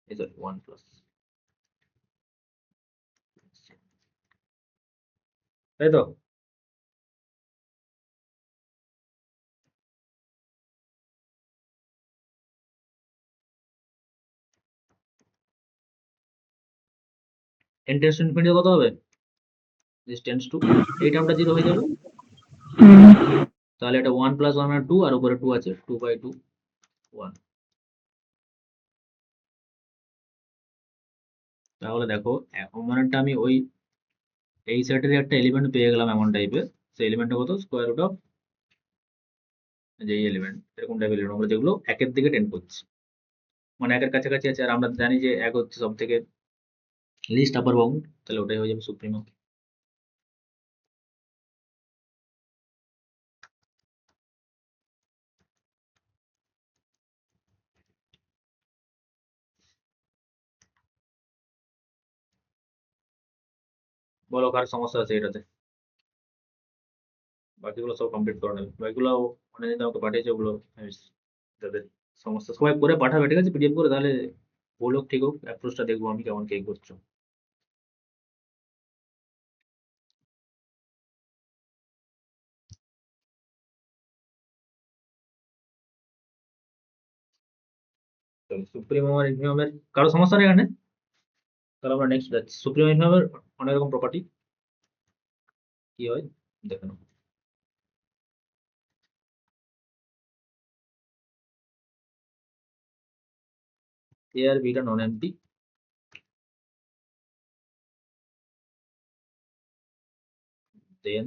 এই সরি 1 প্লাস, তাই তো? n টেন্ডস টু ইনফিনিটি কত হবে? দিস টেন্ডস টু, এই টার্মটা 0 হয়ে যাবে, হুম। তাহলে এটা 1 প্লাস 1 আর 2, আর উপরে 2 আছে, 2 বাই 2 1। তাহলে দেখো এখন মানেটা আমি ওই এই সেটের একটা এলিমেন্ট পেয়ে গেলাম এমন টাইপের, সেই এলিমেন্টটা কত? স্কোয়ার রুট অফ যে এলিমেন্ট, এরকম টাইপের এলিমেন্ট আমরা যেগুলো একের দিকে টেন্ড করছি, মানে একের কাছাকাছি আছে, আর আমরা জানি যে এক হচ্ছে সব থেকে লিস্ট আপার বাউন্ড, তাহলে ওটাই হয়ে যাবে সুপ্রিমো। বলো কার সমস্যা আছে এটাতে? বাকিগুলো সব কমপ্লিট করে নেবে, বাকিগুলো মানে যদি আমাকে পাঠিয়েছে ওগুলো যাদের সমস্যা সবাই করে পাঠাবে, ঠিক আছে, পিডিএফ করে, তাহলে ভুল হোক ঠিক হোক অ্যাপ্রোচটা দেখবো আমি কেমন কে করছো। সুপ্রিমো আর ইনফিমামের কারো সমস্যা নেই এখানে, তাহলে আমরা নেক্সট যাচ্ছি। সুপ্রিমো ইনফিমামের অনেক রকম প্রপার্টি কি হয় দেখে নাও। এ আর বিটা নন এমটি, দেন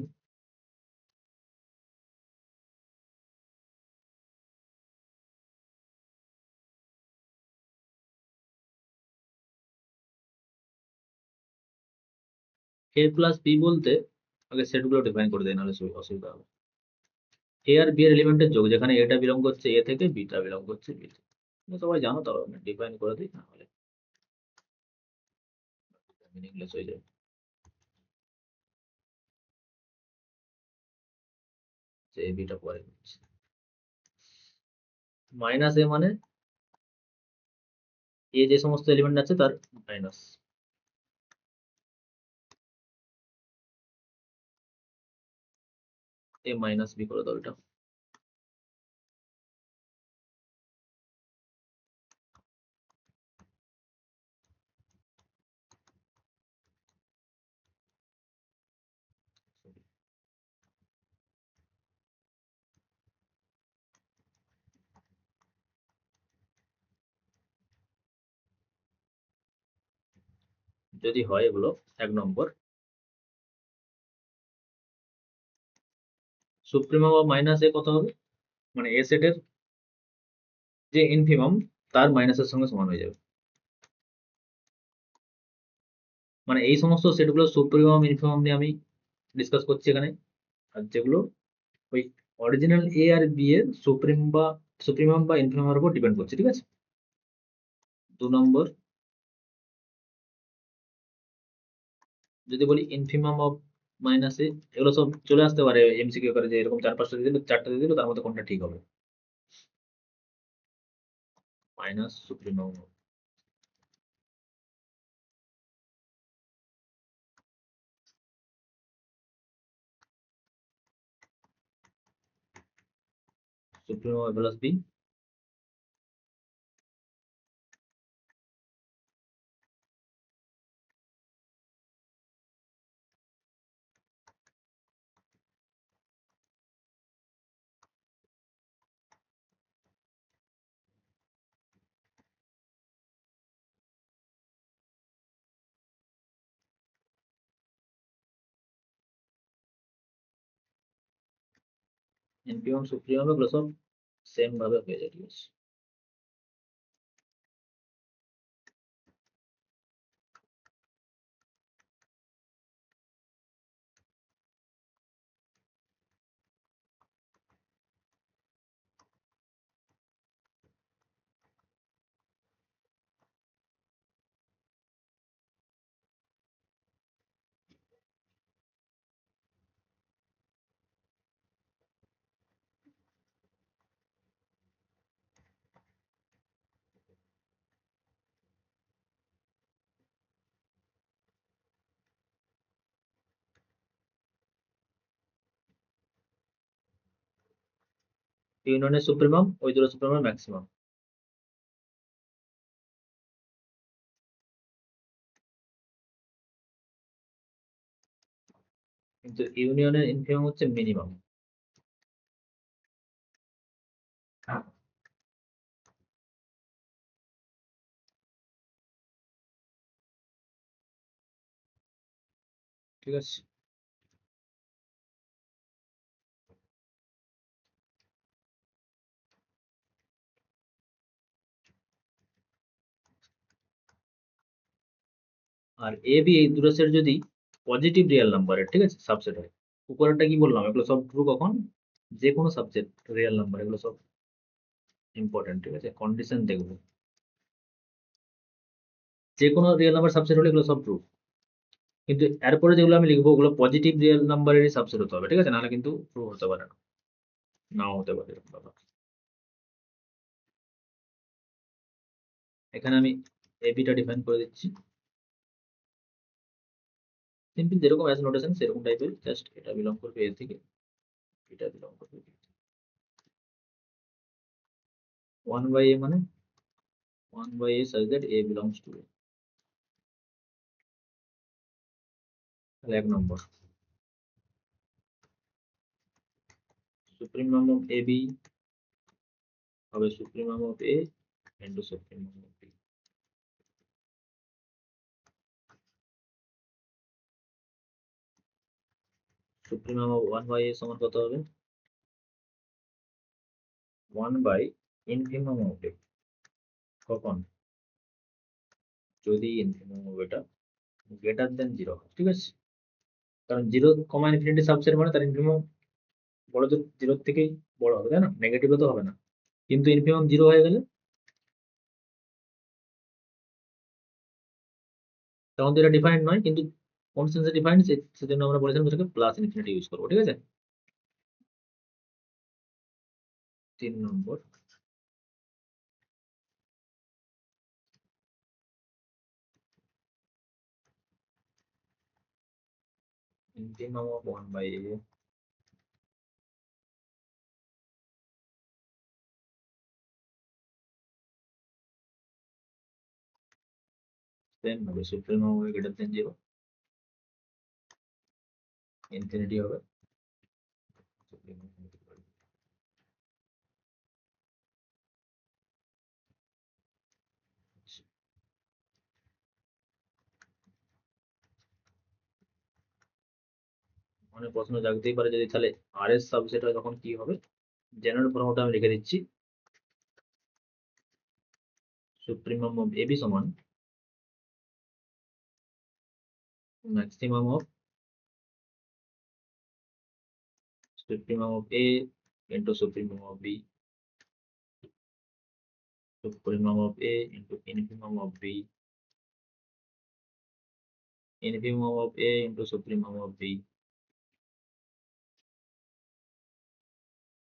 এ প্লাস বি বলতে আগে সেটগুলো ডিফাইন করে দেয়, নাহলে অসুবিধা হবে। এ আর বি এর এলিমেন্টের যোগ, যেখানে এটা বিলং করছে এ থেকে, বিটা বিলং করছে বি থেকে। তোমরা সবাই জানো, তবে আমি ডিফাইন করে দিই, নাহলে মিনিংলেস হয়ে যায়। যে এ বিটা পরে মাইনাস এ মানে এ যে সমস্ত এলিমেন্ট আছে তার মাইনাস, এ মাইনাস বি করে দাও এটা। যদি হয় এগুলো 1 নম্বর, সুপ্রিমাম অফ মাইনাস এ কত হবে, মানে এ সেটের যে ইনফিমাম তার মাইনাসের সঙ্গে সমান হয়ে যাবে। মানে এই সমস্ত সেটগুলো সুপ্রিমাম ইনফিমাম নিয়ে আমি ডিসকাস করছি এখানে, আর যেগুলো ওই অরিজিনাল এ আর বি এর সুপ্রিমাম বা ইনফিমামের উপর ডিপেন্ড করছে, ঠিক আছে। 2 নম্বর, যদি বলি ইনফিমাম অফ মাইনাস এ, এগুলো সব চলে আসতে পারে এমসিকিউ করে, যে এরকম 4-5টা দিয়ে দিল, 4টা দিয়ে দিল, তার মধ্যে কোনটা ঠিক হবে। Minus supremum plus b, infimum supremum এগুলো সব সেম ভাবে হয়ে যায়, ঠিক আছে। ইউনিয়নের সুপ্রিমাম ওই দুটো সুপ্রিমাম ম্যাক্সিমাম। কিন্তু ইউনিয়নের ইনফিমাম হচ্ছে মিনিমাম। ঠিক আছে। আর এ বি এই দুটো সেট যদি পজিটিভ রিয়েল নাম্বারের, ঠিক আছে, সাবসেট হয়। উপরেরটা কি বললাম, এগুলো সব ট্রু কখন, যে কোনো সাবসেট রিয়েল নাম্বার, এগুলো সব ইম্পর্টেন্ট, ঠিক আছে, কন্ডিশন দেখবো। যে কোনো রিয়েল নাম্বার সাবসেট হলে এগুলো সব ট্রু, কিন্তু এরপরে যেগুলো আমি লিখবো ওগুলো পজিটিভ রিয়েল নাম্বারেরই সাবসেট হতে হবে, ঠিক আছে, নাহলে কিন্তু ট্রু হতে পারে না, নাও হতে পারে এরকম ব্যাপার। এখানে আমি এ বিটা ডিফাইন করে দিচ্ছি, সিম্পল যেরকম অ্যাজ নোটেশন সেরকম টাইপের, জাস্ট এটা বিলং করবে এ থেকে, এটা বিলং করবে B থেকে। 1 by a মানে 1 by a such that a belongs to a, তাহলে 1 নম্বর, সুপ্রিমাম অফ এ বি হবে supremum of A into supremum of B. Supremum of 1 by a সমান কত হবে, 1 by ইনফিমাম অফ এ, কখন, যদি ইনফিমাম অফ এটা গ্রেটার দেন 0, ঠিক আছে, কারণ 0, ইনফিনিটি সাবসেট মানে তার ইনফিমাম বড়, 0 থেকেই বড় হবে, তাই না, নেগেটিভে তো হবে না। কিন্তু ইনফিমাম 0 হয়ে গেলে তখন তো এটা ডিফাইন্ড নয়, কিন্তু কোন সেন্সে ডিফাইন্ড, সেজন্য আমরা বলেছিলাম এটাকে প্লাস ইনফিনিটি ইউজ করবো, ঠিক আছে। 3 নম্বর, ইনফিমাম অফ 1 by a দেন হবে সুপ্রিমো হবে গ্রেটার দেন 0, ইনফিনিটি হবে supremum হবে equal to মানে প্রশ্ন জাগতেই পারে যদি তাহলে আর এস সাবসেট হয় তখন কি হবে। জেনারেল ফর্মটা আমি লিখে দিচ্ছি, সুপ্রিমাম অফ এবি সমান maximum of supremum of A into supremum of B, supremum of A into infimum of B, infimum of A into supremum of B,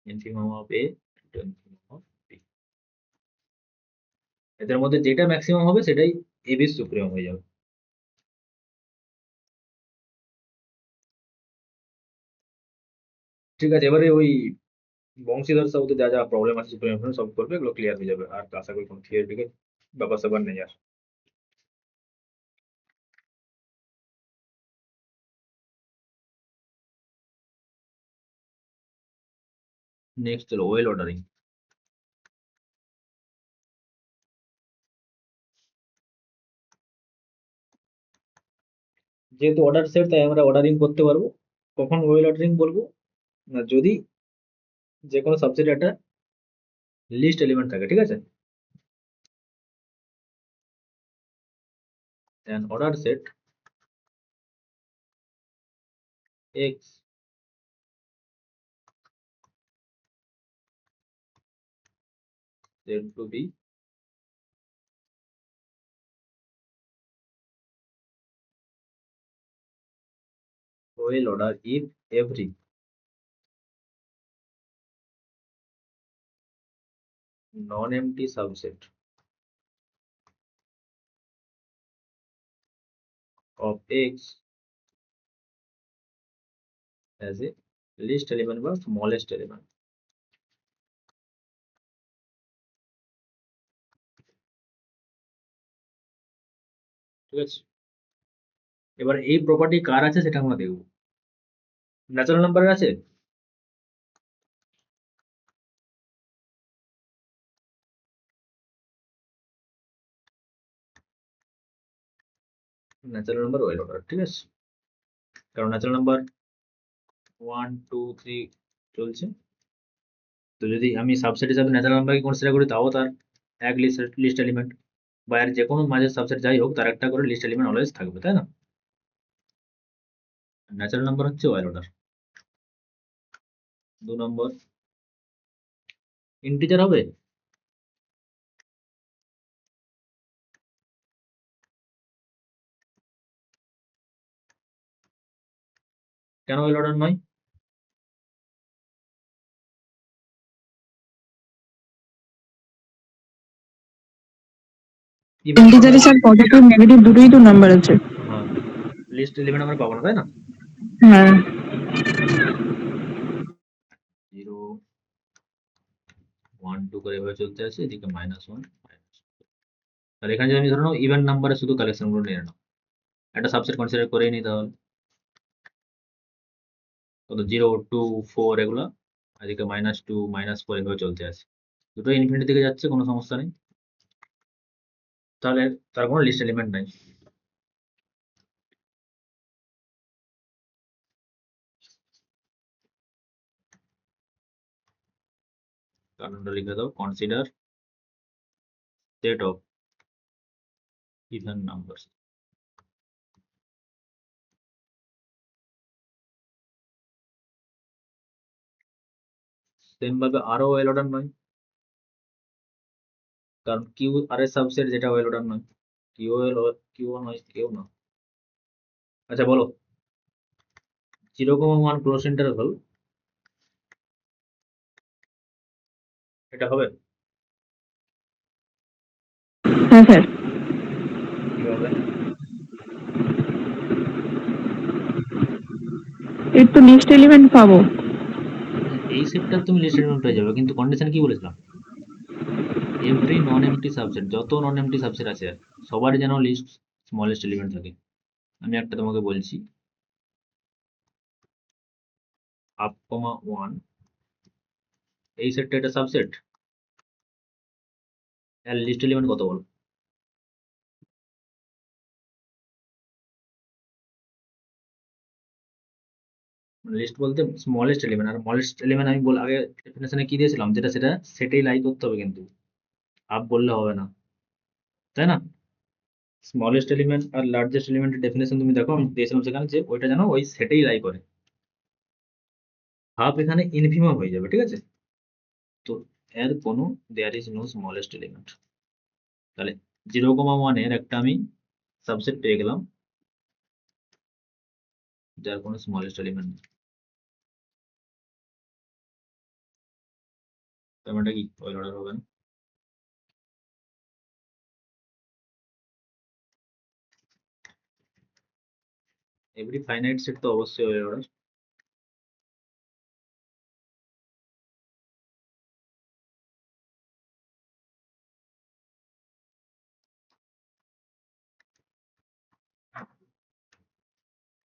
infimum of A into infimum of B. এদের মধ্যে যেটা maximum হবে সেটাই AB supremum হয়ে যাবে। ঠিক আছে, এবারে ওই বংশীধর সাথে যা যা প্রবলেম আছে সুপ্রিমাম সলভ করবে, এগুলো ক্লিয়ার হয়ে যাবে। আর আশা করি কোনো থিওরিটিক্যাল ব্যাপার স্যাপার নেই আর। নেক্সট চলো ওয়েল অর্ডারিং। যেহেতু অর্ডার সেট তাই আমরা অর্ডারিং করতে পারবো। কখন ওয়েল অর্ডারিং বলবো না, যদি যে কোনো সাবজেক্ট একটা লিস্ট এলিমেন্ট থাকে, ঠিক আছে। an order set x said to be well order if every non-empty subset of x as a least element বা smallest element। ঠিক আছে, এবার এই প্রপার্টি কার আছে সেটা আমরা দেখব। ন্যাচারাল নাম্বারের আছে, ন্যাচারাল নাম্বার ওয়েল অর্ডার, ঠিক আছে। কারণ ন্যাচারাল নাম্বার 1 2 3 চলছে, তো যদি আমি সাবসেট হিসাবে ন্যাচারাল নাম্বারকে কনসিডার করি তাও তার এক লিস্ট এলিমেন্ট বা এর যে কোনো মাঝের সাবসেট যাই হোক তার একটা করে লিস্ট এলিমেন্ট অলওয়েজ থাকবে, তাই না। ন্যাচারাল নাম্বার হচ্ছে ওয়েল অর্ডার। 2 নম্বর ইন্টিজার হবে, কেন ওয়েল অর্ডার নয়। ইন্টিজারে স্যার পজিটিভ নেগেটিভ দুটোই তো নাম্বার আছে। হ্যাঁ, লিস্ট এলিমেন্ট আমরা পাবো না, তাই না। হ্যাঁ 0 1 2 করে এভাবে চলতে আছে, এদিকে -1 তাহলে এখানে যদি আমি ধরে নাও ইভেন নাম্বারে শুধু কালেকশন গুলো নিয়ে নাও, একটা সাবসেট কনসিডার করেই নি, তাহলে কত 0 2 4 এগুলো, এদিকে -2 -4 এভাবে চলতে আছে, দুটো ইনফিনিটি দিকে যাচ্ছে, কোনো সমস্যা নেই, তাহলে তার কোনো লিস্ট এলিমেন্ট নাই। কারণটা লিখে দাও, consider set of even numbers. Same ভাবে আরো ওয়েল অর্ডার নয়, কারণ কিউ আর এর সাবসেট যেটা ওয়েল অর্ডার নয়, কিউ নয়, কেউ না। আচ্ছা বলো 0,1 ক্লোজ ইন্টারভ্যাল এটা হবে হ্যাঁ স্যার, কিভাবে। এর তো লিস্ট এলিমেন্ট পাবো। এই সেটটা তুমি লিস্ট এলিমেন্ট পেয়ে যাবে, কিন্তু কন্ডিশন কি বলেছিলাম, এভরি নন এমটি সাবসেট, যত নন এমটি সাবসেট আছে সবারই যেন লিস্ট স্মলেস্ট এলিমেন্ট থাকে। আমি একটা তোমাকে বলছি, আপ কমা 1 এই সেটটা এটা সাবসেট, এর লিস্ট এলিমেন্ট কত বলো? লিস্ট বলতে স্মলেস্ট এলিমেন্ট, আর স্মলেস্ট এলিমেন্ট আমি আগে ডেফিনেশনে কি দিয়েছিলাম, যেটা সেটা সেটাই লাই করতে হবে, কিন্তু আপ বললে হবে না, তাই না? স্মলেস্ট এলিমেন্ট আর লার্জেস্ট এলিমেন্টের ডেফিনেশন তুমি দেখো, আমি দিয়েছিলাম সেখানে যে ওইটা যেন ওই সেটেই লাই করে। হাফ এখানে ইনফিমাম হয়ে যাবে, ঠিক আছে? তো এর কোনো there is no smallest element, তাহলে 0,1 এর একটা আমি সাবসেট পেয়ে গেলাম যার কোনো স্মলেস্ট এলিমেন্ট নেই। তার মানে কি ওয়েল অর্ডার হবে না? এভরি ফাইনাইট সেট তো অবশ্যই ওয়েল অর্ডার।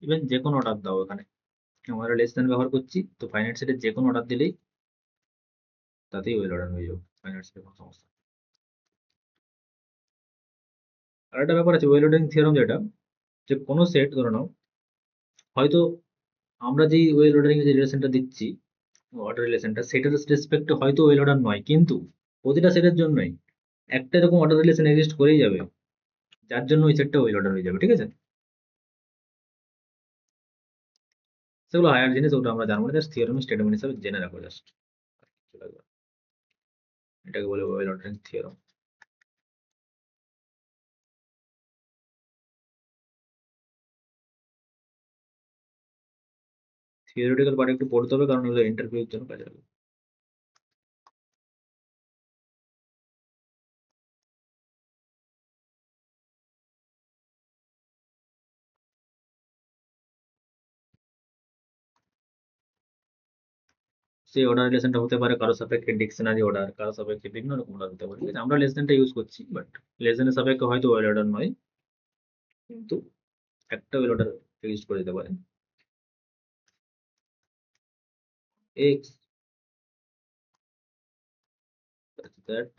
ইভেন যে কোনো অর্ডার দাও, এখানে আমরা লেস দেন ব্যবহার করছি, তো ফাইনাইট সেটের যে কোনো অর্ডার দিলেই তাতেই ওয়েল অর্ডার হয়ে যাবে, ফাইনাইট সেটের কোনো সমস্যা নেই। আর একটা ব্যাপার আছে ওয়েল অর্ডারিং থিওরাম, যেটা যে কোনো সেট ধরে নাও, হয়তো আমরা যেই ওয়েল অর্ডারিং যে রিলেশনটা দিচ্ছি, অর্ডার রিলেশনটা, সেটার রেসপেক্টে হয়তো ওয়েল অর্ডার নয়, কিন্তু প্রতিটা সেটের জন্যই একটা এরকম অর্ডার রিলেশন এক্সিস্ট করেই যাবে, যার জন্য ওই সেটটা ওয়েল অর্ডার হয়ে যাবে, ঠিক আছে? সেগুলো হায়ার জিনিস, ওটা আমরা জানবো না, জাস্ট থিওরাম স্টেটমেন্ট হিসাবে জেনে রাখো জাস্ট, এটাকে বলে well ordering theorem. Theoretical part একটু পড়তে হবে, কারণ ওগুলো ইন্টারভিউর জন্য কাজে লাগবে। সেই অর্ডার রিলেশনটা হতে পারে কারো সাপেক্ষে ডিকশনারি অর্ডার, কারো সাপেক্ষে বিভিন্ন রকম অর্ডার হতে পারে, ঠিক আছে? আমরা লেস দেনটা ইউজ করছি, বাট লেস দেনের সাপেক্ষে হয়তো ওয়েল অর্ডার নয়, কিন্তু একটা ওয়েল অর্ডার ইউজ করে দিতে পারে। এক্স দ্যাট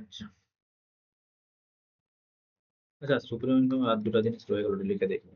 আচ্ছা আচ্ছা, সুপ্রিম ইনকাম আর দুটো জিনিস রয়ে গেল, লিখে দেখবো।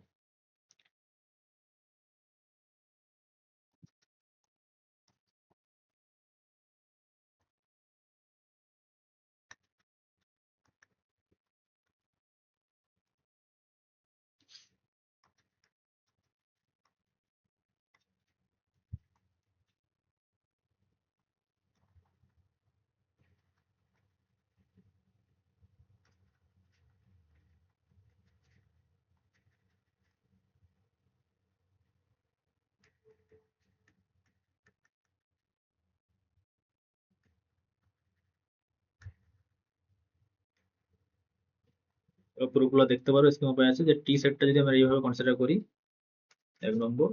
এবার পুরোগুলো দেখতে পারো, স্কিম উপায় আছে যে টি সেটটা যদি আমরা এইভাবে কনসিডার করি, 1 নম্বর,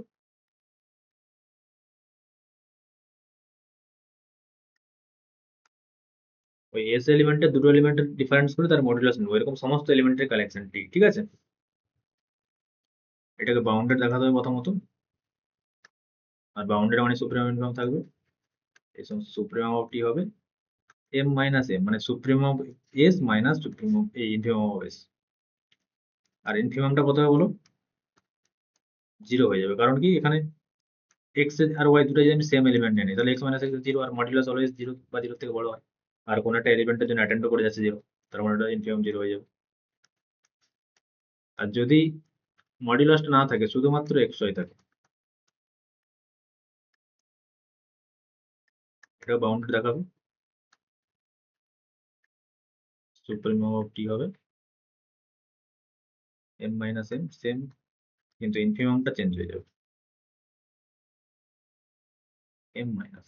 ওই এস এলিমেন্টের দুটো এলিমেন্টের ডিফারেন্স করে তার মডুলাস নেবো, এরকম সমস্ত এলিমেন্টের কালেকশন টি, ঠিক আছে? এটাকে বাউন্ডেড দেখাতে হবে প্রথমত, আর বাউন্ডেড মানে সুপ্রিম ইনকাম থাকবে, এই সমস্ত সুপ্রিম অফ টি হবে এম মাইনাস এম, মানে supreme of S minus supreme of এই ইনফিমাম অফ এস। আর ইনফিমামটা কত হবে বলো? 0 হয়ে যাবে, কারণ কি এখানে এক্স আর ওয়াই দুটোই যদি আমি সেম এলিমেন্ট নিয়ে নিই, তাহলে এক্স মাইনাস এক্স 0, আর মডুলাস অলওয়েজ 0 বা 0 থেকে বড় হয়, আর কোনো একটা এলিমেন্টের জন্য অ্যাটেন্ড করে যাচ্ছে 0, তার মানে ওটা ইনফিমাম 0 হয়ে যাবে। আর যদি মডুলাসটা না থাকে, শুধুমাত্র এক্স ওয়াই থাকে, এটা বাউন্ডেড দেখাবে, সুপ্রিম অফ টি হবে এম মাইনাস এম, সেম কিন্তু ইনফিমামটা চেঞ্জ হয়ে যাবে, m minus.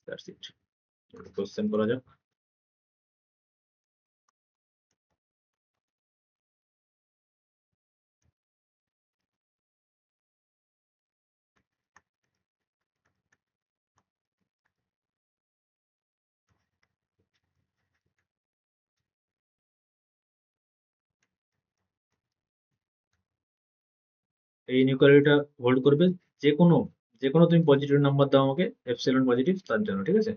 That's it. Question করা যাক। এই ইনইকুয়ালিটিটা হোল্ড করবে যে কোনো তুমি পজিটিভ নাম্বার দাও আমাকে, এপসিলন পজিটিভ তার জন্য, ঠিক আছে?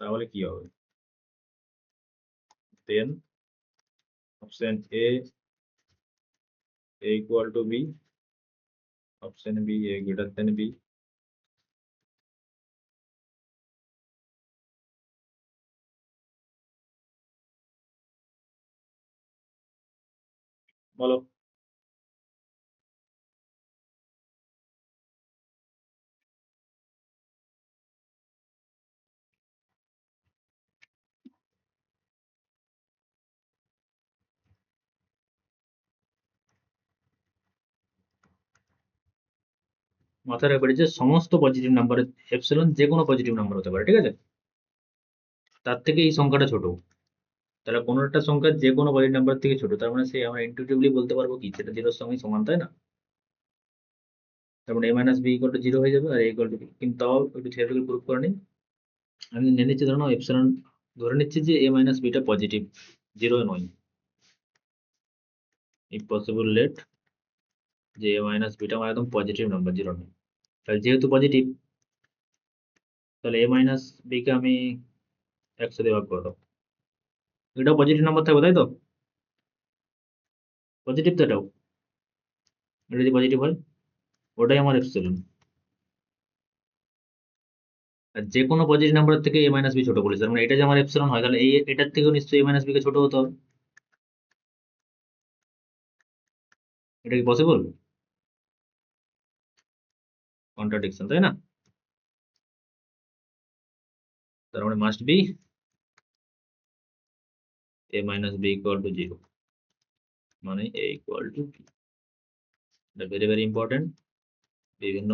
তাহলে কি হবে? Then option A equal to B, option B A greater than B. বলো। মাথায় রাখবে যে সমস্ত পজিটিভ নাম্বারের এপসিলন যে কোনো পজিটিভ নাম্বার হতে পারে, ঠিক আছে? তার থেকে এই সংখ্যাটা ছোট। তাহলে কোনো একটা সংখ্যা যে কোনো পজিটিভ নাম্বার থেকে ছোট, তার মানে সেই আমরা ইনটুইটিভলি বলতে পারবো কি সেটা জিরোর সঙ্গে সমান, তাই না? তার মানে a minus b equal to zero হয়ে যাবে, আর a ইকুয়াল টু বি। কিন্তু তাও একটু থিওরিটিক্যাল প্রুফ করে নিই। আমি নিয়ে নিচ্ছি, ধরো এপসিলন, ধরে নিচ্ছি যে a minus beta positive, zero নয়। ইফ পসিবল লেট যে a মাইনাস বিটা আমার একদম পজিটিভ নাম্বার, জিরো নয়। তাহলে যেহেতু পজিটিভ, তাহলে a মাইনাস বি কে আমি 100 দিয়ে ভাগ করে দেবো। এটাও পজিটিভ নাম্বার থাকবে, তাই তো? পজিটিভ তো এটাও, এটা যদি পজিটিভ হয় ওটাই আমার এপসিলন। আর যে কোনো পজিটিভ নাম্বার থেকে a মাইনাস বি ছোট বলেছে, তার মানে এটা যে আমার এপসিলন হয়, তাহলে এই এটার থেকেও নিশ্চয়ই a মাইনাস বি কে ছোট হতে হবে। এটা কি পসিবল? কন্ট্রাডিকশন, তাই না? তার মানে must be a minus b equal to zero, মানে a ইকুয়াল টু বি। এটা ভেরি ভেরি ইম্পর্টেন্ট, বিভিন্ন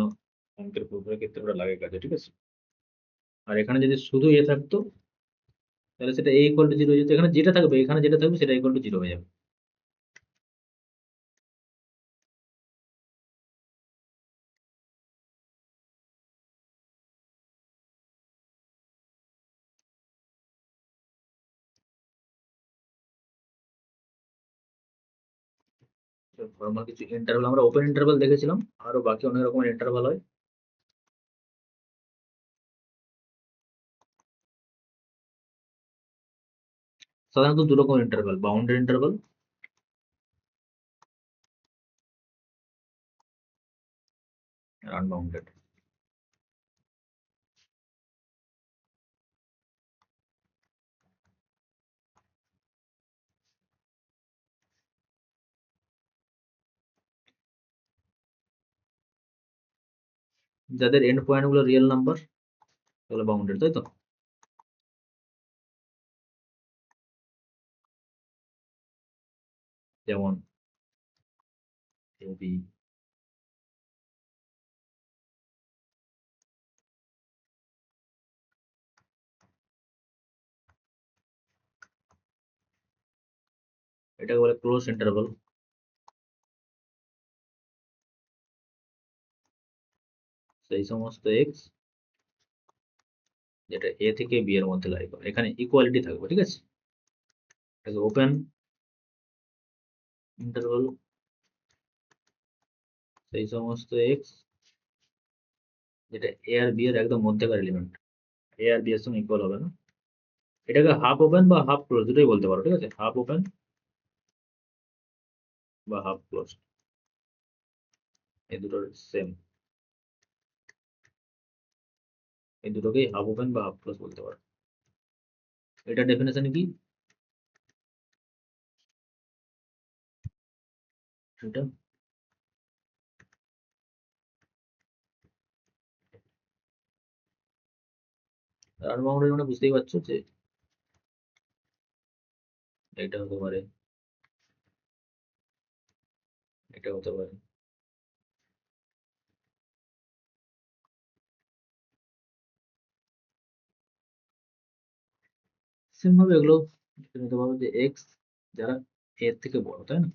অঙ্কের প্রুফের ক্ষেত্রে ওটা লাগে কাজে, ঠিক আছে? আর এখানে যদি শুধু এ থাকতো তাহলে সেটা a ইকুয়াল টু জিরো হয়ে যেত। এখানে যেটা থাকবে, এখানে যেটা থাকবে সেটা ইকুয়াল টু জিরো হয়ে যাবে। নরমাল কিছু ইন্টারভাল, আমরা ওপেন ইন্টারভাল দেখেছিলাম, আরো বাকি অনেক রকমের ইন্টারভাল হয়। সাধারণত দু রকমের ইন্টারভাল, বাউন্ডেড ইন্টারভাল আর আনবাউন্ডেড। যাদের এন্ড পয়েন্ট গুলো রিয়েল নাম্বার এগুলো বাউন্ডেড, তাই তো? যেমন এবি, এটাকে বলে ক্লোজ ইন্টারভাল। সেই সমস্ত এক্স যেটা এ থেকে বি এর মধ্যে লাই করে, এখানে ইকুয়ালিটি থাকবে, ঠিক আছে? এটাকে ওপেন ইন্টারভাল। সেই সমস্ত এক্স যেটা এ আর বি এর একদম মধ্যেকার এলিমেন্ট, এ আর বি এর সঙ্গে ইকুয়াল হবে না। এটাকে হাফ ওপেন বা হাফ ক্লোজ দুটোই বলতে পারো, ঠিক আছে? হাফ ওপেন বা হাফ ক্লোজ, এই দুটোর সেম, এই দুটোকেই হাফ ওপেন বা হাফ ক্লোজ বলতে পারো। এটা ডেফিনেশন কি? এটা আনবাউন্ডেড মানে বুঝতেই পারছো যে এটা হতে পারে এটা হতে পারে। সেম ভাবে এগুলো নিতে পারো যে এক্স যারা এর থেকে বড়, তাই না?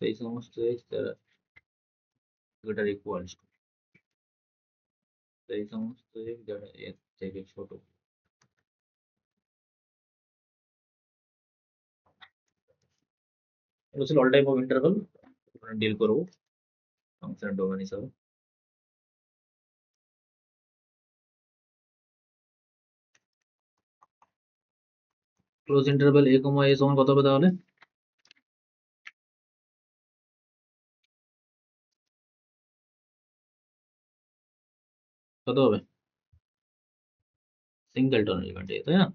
সেই সমস্ত এক্স যারা গ্রেটার ইকুয়ালস টু, সেই সমস্ত এক্স যারা এর থেকে ছোট। এগুলো ছিল all type of interval deal করবো ফাংশন ডোমেন হিসাবে। Close interval a comma a সমান কত হবে তাহলে? কত হবে? সিঙ্গেলটন এলিমেন্ট তাই না?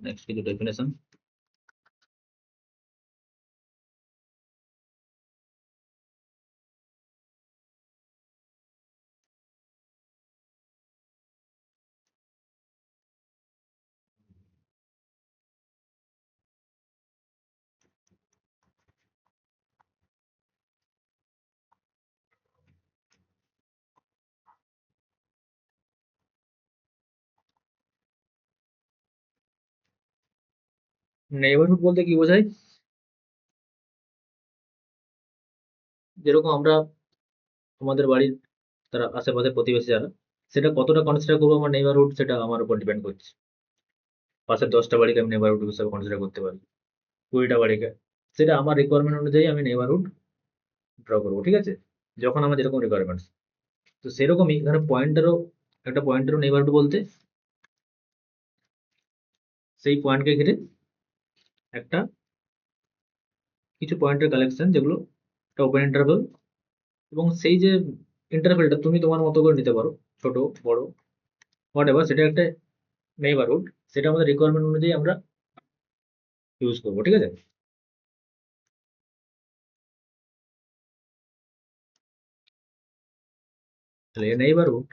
নেক্সট কিছু ডেফিনেশন। নেইবারহুড বলতে কি বোঝায়? যেরকম আমরা তোমাদের বাড়ির তারা আশেপাশে প্রতিবেশী যারা, সেটা কতটা কনসিডার করবো আমার নেইবারহুড সেটা আমার উপর ডিপেন্ড করছে। পাশের 10টা বাড়িকে আমি নেইবারহুড হিসাবে কনসিডার করতে পারি, 20টা বাড়িকে, সেটা আমার রিকোয়ারমেন্ট অনুযায়ী আমি নেইবারহুড ড্র করবো, ঠিক আছে? যখন আমার যেরকম রিকোয়ারমেন্টস। তো সেরকমই এখানে পয়েন্টেরও, একটা পয়েন্টেরও নেইবারহুড বলতে সেই পয়েন্টকে ঘিরে একটা কিছু পয়েন্টের কালেকশন যেগুলো একটা ওপেন ইন্টারভেল, এবং সেই যে ইন্টারভেলটা তুমি তোমার মতো করে নিতে পারো, ছোট বড় হোয়াট এভার, সেটা একটা নেইবারহুড, সেটা আমাদের রিকোয়ারমেন্ট অনুযায়ী আমরা ইউজ করবো, ঠিক আছে? তাহলে a neighbourhood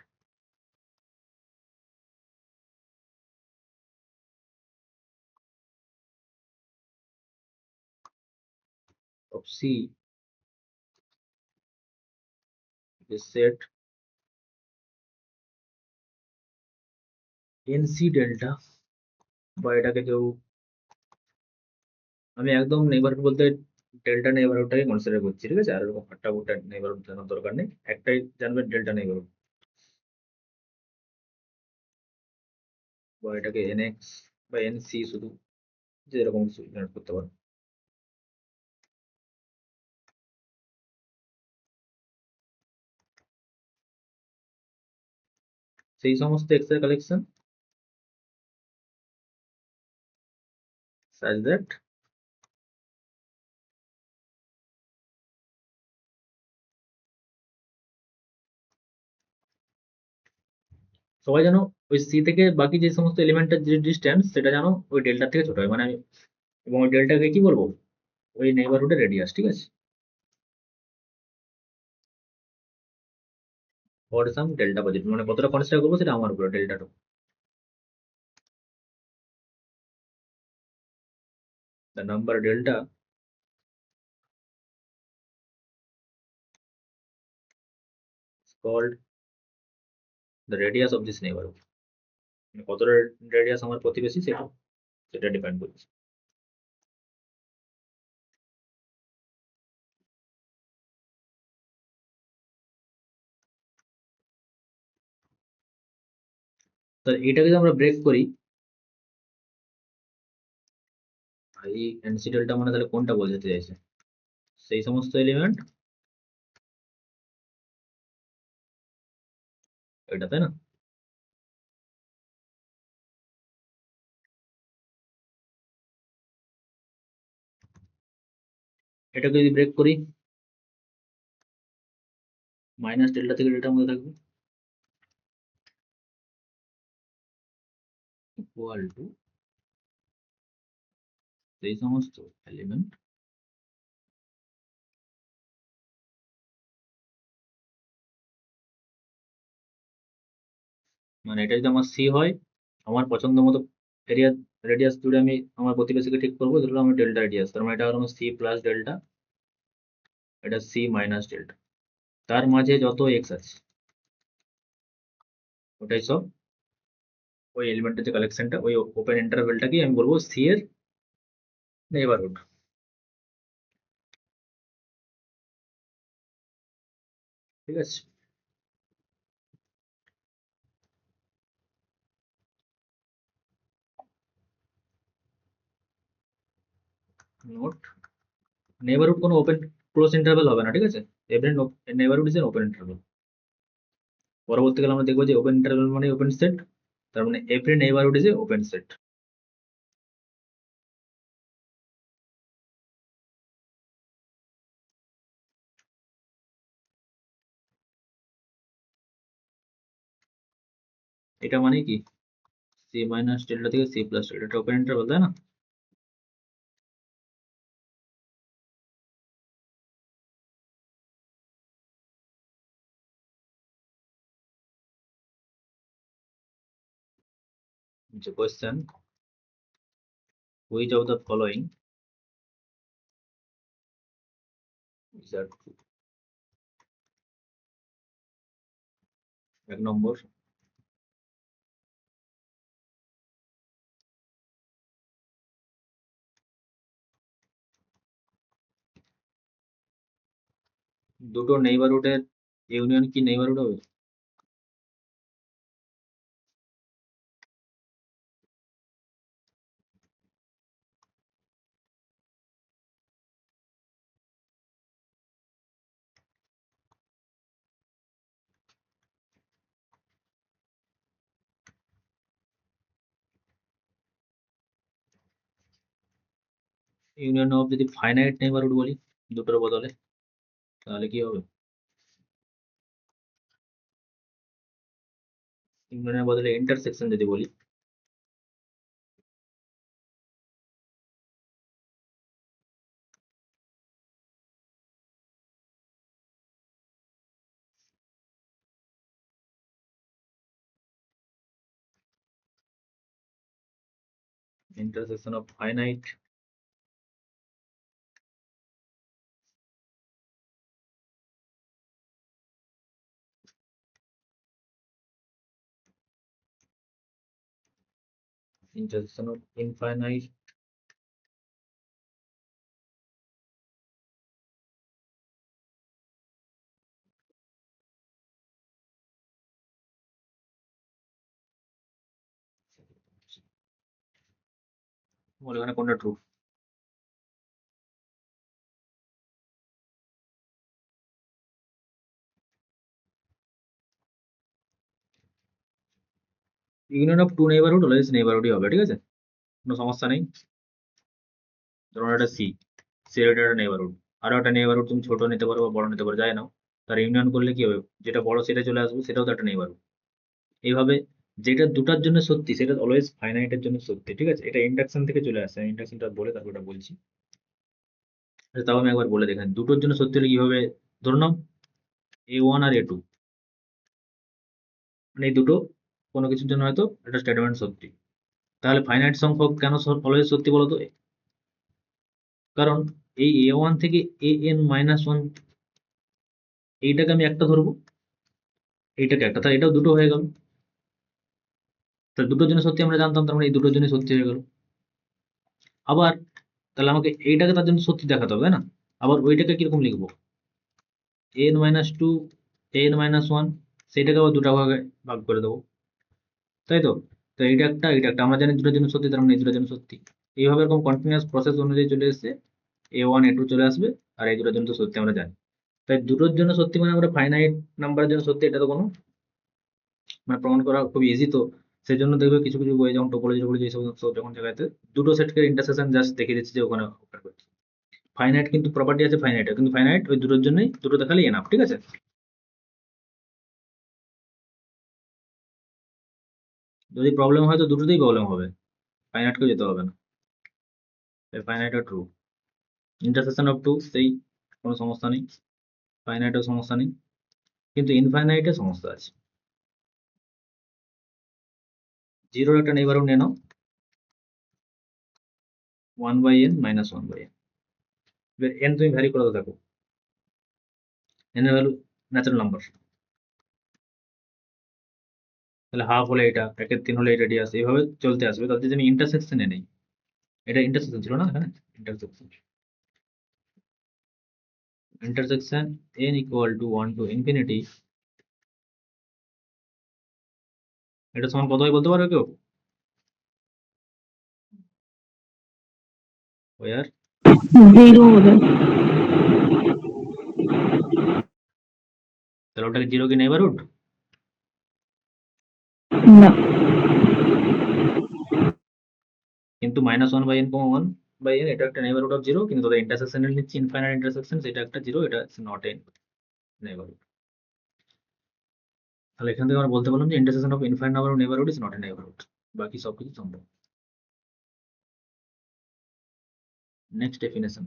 of C is set NC delta, বা এটাকে কেউ, আমি একদম নেইবারহুড বলতে ডেল্টা নেইবারহুডটাকে কনসিডার করছি, ঠিক আছে? আর এরকম একটা গোটা নেইবারহুড জানার দরকার নেই, একটাই জানবেন ডেল্টা নেইবারহুড, বা এটাকে NX বা NC শুধু, যে এরকম কিছু জেনারেট করতে পারো। সেই সমস্ত এক্স এর কালেকশন such that সবাই যেন ওই সি থেকে বাকি যে সমস্ত এলিমেন্টের যে ডিস্টেন্স সেটা যেন ওই ডেল্টা থেকে ছোট হয়, মানে আমি, এবং ওই ডেল্টাকে কি বলবো, ওই নেইবারহুডের রেডিয়াস, ঠিক আছে? ফর সাম ডেল্টা বাজেট, মানে কতটা কনসিডার করবো সেটা আমার উপরে, ডেল্টাটা the number delta is called the radius of this neighborhood, মানে কতটা রেডিয়াস আমার প্রতিবেশী সেটা সেটা ডিপেন্ড করছে। তাহলে এটাকে যদি আমরা ব্রেক করি, এই এনসি ডেল্টা মানে তাহলে কোনটা বোঝাতে চাইছে? সেই সমস্ত এলিমেন্ট, এটা তাই না? এটাকে যদি ব্রেক করি, মাইনাস ডেল্টা থেকে ডেল্টার মধ্যে থাকবে, ইকুয়াল টু সেই সমস্ত এলিমেন্ট মানে এটা যদি আমার সি হয়, আমার পছন্দ মতো এরিয়া রেডিয়াস জুড়ে আমি আমার প্রতিবেশীকে ঠিক করবো, ধরো আমার ডেল্টা রেডিয়াস, তার মানে এটা হলো আমার সি প্লাস ডেল্টা, এটা সি মাইনাস ডেল্টা, তার মাঝে যত এক্স আছে ওটাই সব ওই এলিমেন্টের যে কালেকশনটা, ওই ওপেন ইন্টারভেলটাকেই আমি বলবো সি এর নেইবারহুড। ঠিক আছে, নোট, নেইবারহুড কোনো ওপেন ক্লোজ ইন্টারভেল হবে না, ঠিক আছে, every neighbourhood is an open interval. পরবর্তীকালে আমরা দেখবো যে ওপেন ইন্টারভেল মানে ওপেন সেট, তার মানে every neighbourhood is a open set. এটা মানে কি, সি মাইনাস ডেল্টা থেকে সি প্লাস ডেল্টা, এটা ওপেন ইন্টারভেল, তাই না? যে question, which of the following is are true? 1 নম্বর, দুটো নেইবারহুডের ইউনিয়ন কি নেইবারহুড হবে? ইউনিয়ন অফ যদি ফাইনাইট নেইবারহুড বলি দুটোর বদলে, তাহলে কি হবে? ইউনিয়নের বদলে ইন্টারসেকশন যদি বলি, intersection of finite intersection of infinite বলে, এখানে কোনটা true? Union of two neighbourhood always নেইবারহুডই হবে, ঠিক আছে, কোনো সমস্যা নেই। ধরুন এটা সি, সি এর একটা নেইবারহুড, আরো একটা নেইবারহুড তুমি ছোট নিতে পারো বা বড় নিতে পারো, যায় না, তার ইউনিয়ন করলে কি হবে, যেটা বড় সেটা চলে আসবে, সেটাও তো একটা নেইবারহুড। এইভাবে যেটা দুটার জন্য সত্যি সেটা অলওয়েজ ফাইনাইটের জন্য সত্যি, ঠিক আছে, এটা ইন্ডাকশন থেকে চলে আসে, ইন্ডাকশনটা বলে তারপর এটা বলছি। আচ্ছা, তাও আমি একবার বলে দেখেন দুটোর জন্য সত্যি হলে কি হবে। ধরুন নাও A1 আর A2, মানে এই দুটো কোনো কিছুর জন্য হয়তো একটা স্টেটমেন্ট সত্যি, তাহলে ফাইনাইট সংখ্যক কেন অলওয়েজ সত্যি বলতো? কারণ এই A1 থেকে AN-1 এইটাকে আমি একটা ধরবো, এইটাকে একটা, তাহলে এটাও দুটো হয়ে গেল, তাহলে দুটোর জন্য সত্যি আমরা জানতাম, তার মানে এই দুটোর জন্য সত্যি হয়ে গেল। আবার তাহলে আমাকে এইটাকে তার জন্য সত্যি দেখাতে হবে, তাই না? আবার ওইটাকে কিরকম লিখবো, AN-2 AN-1, সেটাকে আবার দুটা ভাগে ভাগ করে দেবো, তাই তো? তো এইটা একটা, এটা একটা, আমরা জানি দুটোর জন্য সত্যি, তার মানে এই দুটোর জন্য সত্যি। এইভাবে এরকম কন্টিনিউয়াস প্রসেস অনুযায়ী চলে এসে A1 A2 চলে আসবে, আর এই দুটোর জন্য তো সত্যি আমরা জানি। তাই দুটোর জন্য সত্যি মানে আমরা ফাইনাইট নাম্বারের জন্য সত্যি, এটা তো কোনো মানে প্রমাণ করা খুব ইজি। তো সেই জন্য দেখবে কিছু কিছু বই যেমন টোপোলজি টোপোলজি এই সমস্ত যখন জায়গাতে দুটো সেটকে ইন্টারসেকশন জাস্ট দেখিয়ে দিচ্ছে যে ওখানে occur করছে। ফাইনাইট কিন্তু প্রপার্টি আছে ফাইনাইট, কিন্তু ফাইনাইট ওই দুটোর জন্যই, দুটো দেখালেই এনাফ, ঠিক আছে। যদি প্রবলেম হয় তো দুটোতেই প্রবলেম হবে, ফাইনাইটকেও যেতে হবে না। ফাইনাইট আর ট্রু, ইন্টারসেকশন অফ টু সেই কোনো সমস্যা নেই, ফাইনাইটেও সমস্যা নেই, কিন্তু ইনফাইনাইটে সমস্যা আছে। জিরোর একটা নেইবারহুড নিয়ে নাও 1/n - 1/n। এবার n তুমি ভ্যারি করতে থাকো, n এর ভ্যালু ন্যাচারাল নাম্বার, তাহলে হাফ হলে এটা, 1/3 হলে এই রেডিয়াস, এইভাবে চলতে আসবে। তার যদি আমি ইন্টারসেকশনে নেই, এটা ইন্টারসেকশন ছিল না এখানে, intersection intersection n equal to 1 to infinity, এটা সমান কত হয় বলতে পারবে কেউ? ওয়ার 0 বোধহয়। তাহলে ওটাকে জিরো কি নেইবারহুড? না, কিন্তু -1/n, 1/n এটা একটা নেইবারহুড অফ জিরো, কিন্তু তাদের ইন্টারসেকশনের নিচ্ছে ইনফাইনাইট ইন্টারসেকশন, সেটা একটা জিরো, এটা নট এ নেইবারহুড। তাহলে এখান থেকে আমরা বলতে পারলাম যে intersection of infinite number of neighbourhood is not a neighbourhood. বাকি সবকিছু সম্ভব। Next definition,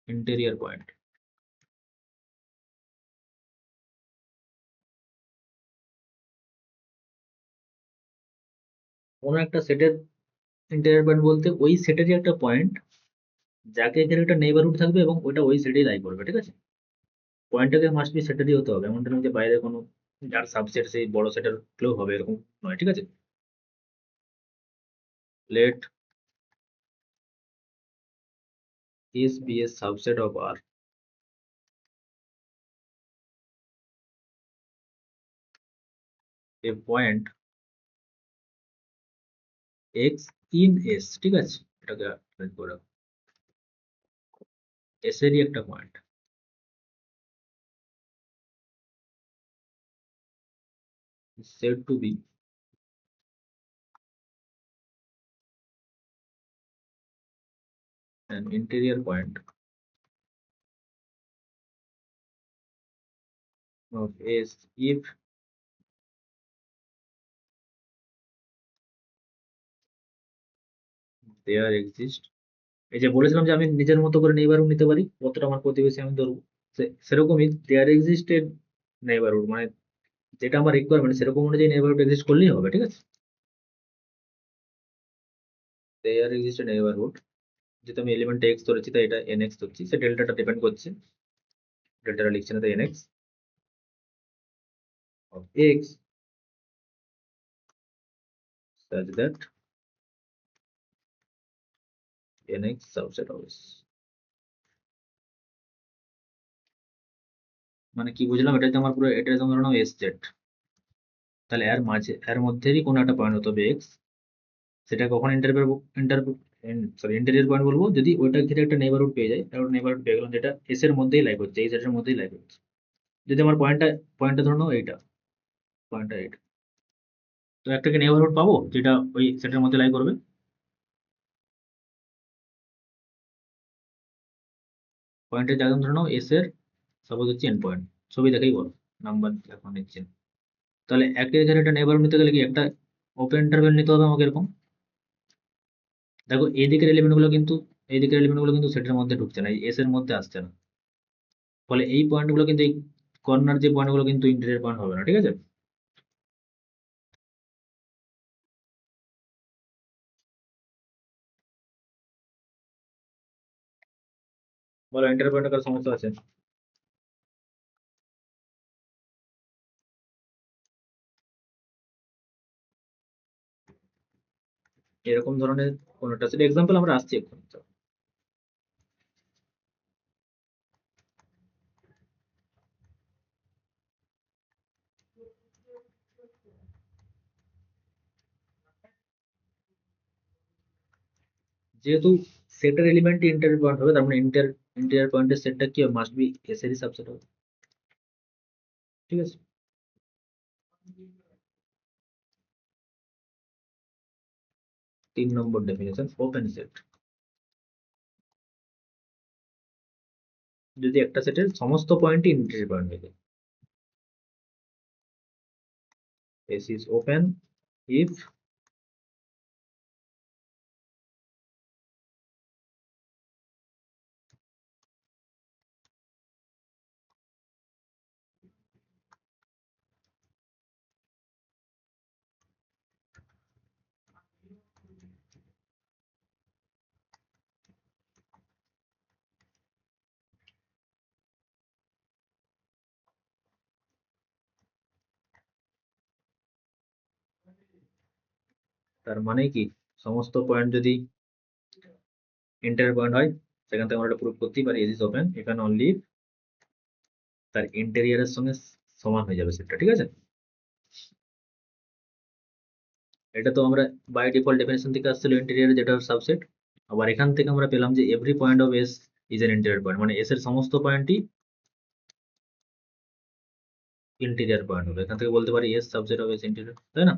interior point. কোনো একটা সেটের ইন্টেরিয়র পয়েন্ট বলতে ওই সেটেরই একটা পয়েন্ট যাকে এখানে একটা নেইবারহুড থাকবে এবং ওটা ওই সেটেই লাই করবে, ঠিক আছে? পয়েন্টটাকে মাস্ট বি সেটেরই হতে হবে, এমনটা নয় যে বাইরে কোনো যার সাবসেট সেই বড় সেটের কেউ হবে, এরকম নয়, ঠিক আছে? Let is be a subset of R, a point x in S, ঠিক আছে? এটাকে write করে রাখো। S এরই একটা point is said to be an interior point of S if there exist, এই যে বলেছিলাম যে আমি নিজের মতো করে নেইবারহুড নিতে পারি, কতটা আমার প্রতিবেশী আমি ধরবো, সেরকমই দেয়ার এক্সিস্টেড নেইবারহুড, মানে যেটা আমার রিকোয়ারমেন্ট সেরকম অনুযায়ী নেইবারহুড এক্সিস্ট করলেই হবে, ঠিক আছে? দেয়ার এক্সিস্টেড নেইবারহুড, যেহেতু আমি এলিমেন্ট এক্স ধরেছি তাই এটা nx ধরছি, সে ডেল্টাটা ডিপেন্ড করছে, ডেল্টাটা লিখছি না, তাই nx of x such that nx subset of S। মানে কি বুঝলাম, এটাতে আমার পুরো, এটা ধরে নাও এস জেড, তাহলে এর মাঝে এর মধ্যেরই কোনো একটা পয়েন্ট হতে হবে এক্স, সেটা কখন ইন্টেরিয়র পয়েন্ট বলবো যদি ওইটা ঘিরে একটা নেইবারহুড পেয়ে যায়, একটা নেইবারহুড পেয়ে গেলাম যেটা এস এর মধ্যেই লাই করছে, এই সেটের মধ্যেই লাই করছে। যদি আমার পয়েন্টটা ধরে নাও এইটা, পয়েন্টটা এইটা, তো একটাকে নেইবারহুড পাবো যেটা ওই সেটের মধ্যে লাই করবে। পয়েন্টের জায়গা ধরে নাও এস এর, সাপোজ হচ্ছে এন পয়েন্ট, ছবি দেখেই বলো, নাম্বার এখন নিচ্ছেন। তাহলে একের ঘেরে একটা নেইবারহুড নিতে গেলে কি একটা ওপেন ইন্টারভেল নিতে হবে আমাকে এরকম। দেখো এইদিকের এলিমেন্ট গুলো কিন্তু সেটের মধ্যে ঢুকছে না, এই এস এর মধ্যে আসছে না, ফলে এই পয়েন্ট গুলো কিন্তু, এই কর্নার যে পয়েন্ট গুলো কিন্তু ইন্টেরিয়র পয়েন্ট হবে না, ঠিক আছে? বলো ইন্টারিয়র পয়েন্ট কার সমস্যা আছে? এরকম ধরনের কোনটা সেটা এক্সাম্পল আমরা আসছি এখন। যেহেতু সেটের এলিমেন্ট ইন্টারিয়র পয়েন্ট হবে, তার মানে ইন্টারিয়র পয়েন্টের সেটটা কি মাস্ট বি এস এরই সাবসেট হবে, ঠিক আছে? 3 নম্বর ডেফিনেশন, ওপেন সেট, যদি একটা সেটের সমস্ত পয়েন্টই ইন্টারিয়র পয়েন্ট হয়ে যায়। S is open if তার মানে কি সমস্ত পয়েন্ট যদি ইন্টারিয়র পয়েন্ট হয় সেখান থেকে আমরা এটা প্রুভ করতেই পারি এজ ইজ ওপেন এখানে অনলি তার ইন্টেরিয়রের সঙ্গে সমান হয়ে যাবে সেটা, ঠিক আছে। এটা তো আমরা বাই ডিফল্ট ডেফিনেশন থেকে আসছিল ইন্টেরিয়র যেটা সাবসেট। আবার এখান থেকে আমরা পেলাম যে every point of S is an interior point, মানে এস এর সমস্ত পয়েন্টই ইন্টেরিয়র পয়েন্ট হবে। এখান থেকে বলতে পারি S subset of S interior, তাই না?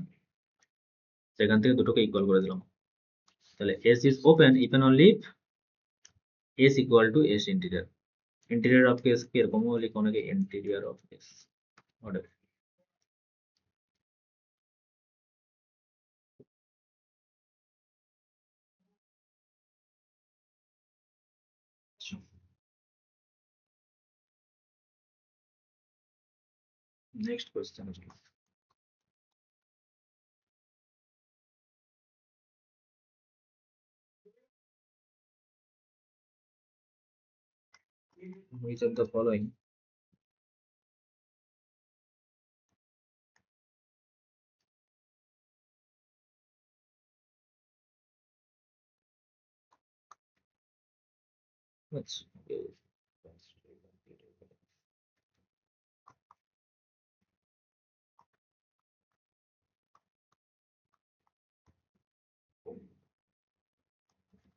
সেখান থেকে দুটোকে ইকুয়াল করে দিলাম। তাহলে S is open even only S equal to S interior. Interior of case কি এরকমও লিখো নাকি interior of case order. Next question আসলে which of the following আচ্ছা,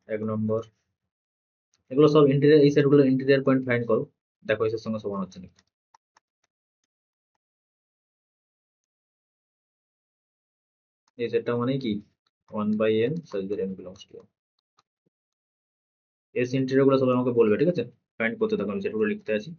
এক নম্বর এগুলো সব ইন্টেরিয়র, এই সেটগুলো ইন্টেরিয়র পয়েন্ট ফাইন্ড করো, দেখো এসের সঙ্গে সমান হচ্ছে নাকি। এই সেটটা মানে কি 1/n such that n belongs to n। S interior গুলো সবাই আমাকে বলবে, ঠিক আছে, ফাইন্ড করতে থাকো, আমি সেটগুলো লিখতে আছি।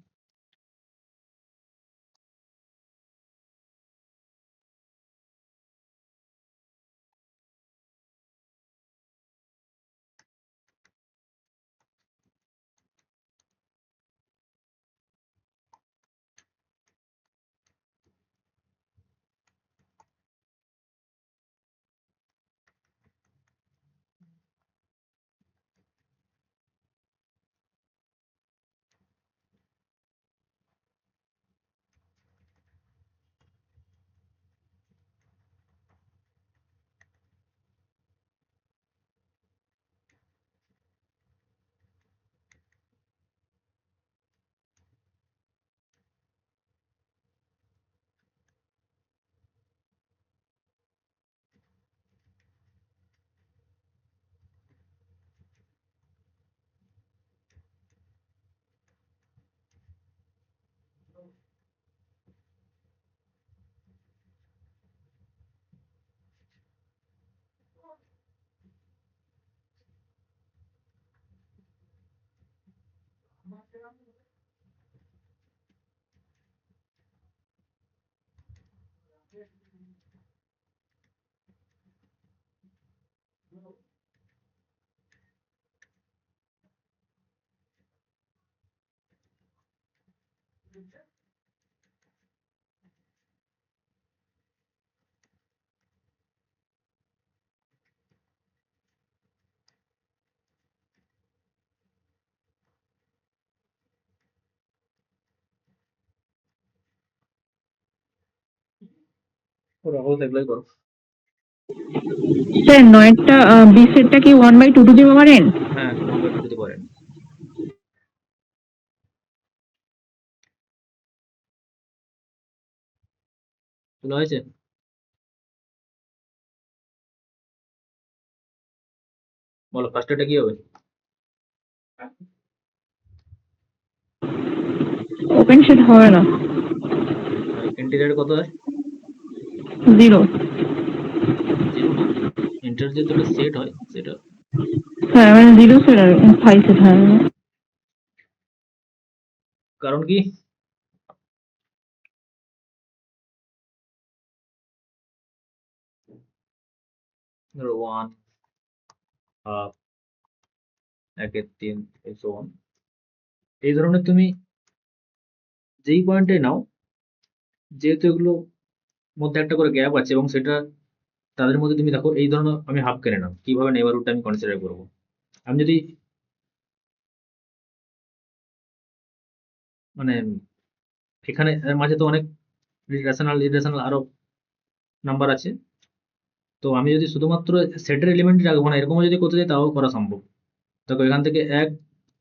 রাহুল এগুলোই করো। স্যার নয়েরটা বি সেটটা কি 1/2 টু দি পাওয়ার n? হ্যাঁ 1/2 যদি করেন তোলা হয়েছে। বলো ফার্স্টটা কি হবে? ওপেন সেট হবে না, ইন্টেরিয়র কত হয়? 0। 0 না, ইন্টার যে দুটো সেট হয় সেটা। স্যার মানে 0 সেট আর 5 সেট হয় না। কারণ কি? ধরো 1 হাফ 1/3 so on, এই ধরনের তুমি যেই পয়েন্টে নাও, যেহেতু এগুলো মধ্যে একটা করে গ্যাপ আছে এবং সেটা তাদের মধ্যে তুমি দেখো এই ধরনের আমি হাফ কেনে নাও, কিভাবে নেইবারহুডটা আমি কনসিডার করবো। আমি যদি মানে এখানে এর মাঝে তো অনেক রেশনাল ইরেশনাল আরো নাম্বার আছে, তো আমি যদি শুধুমাত্র সেটের এলিমেন্টই রাখবো না, এরকমও যদি করতে চাই তাও করা সম্ভব। দেখো এখান থেকে 1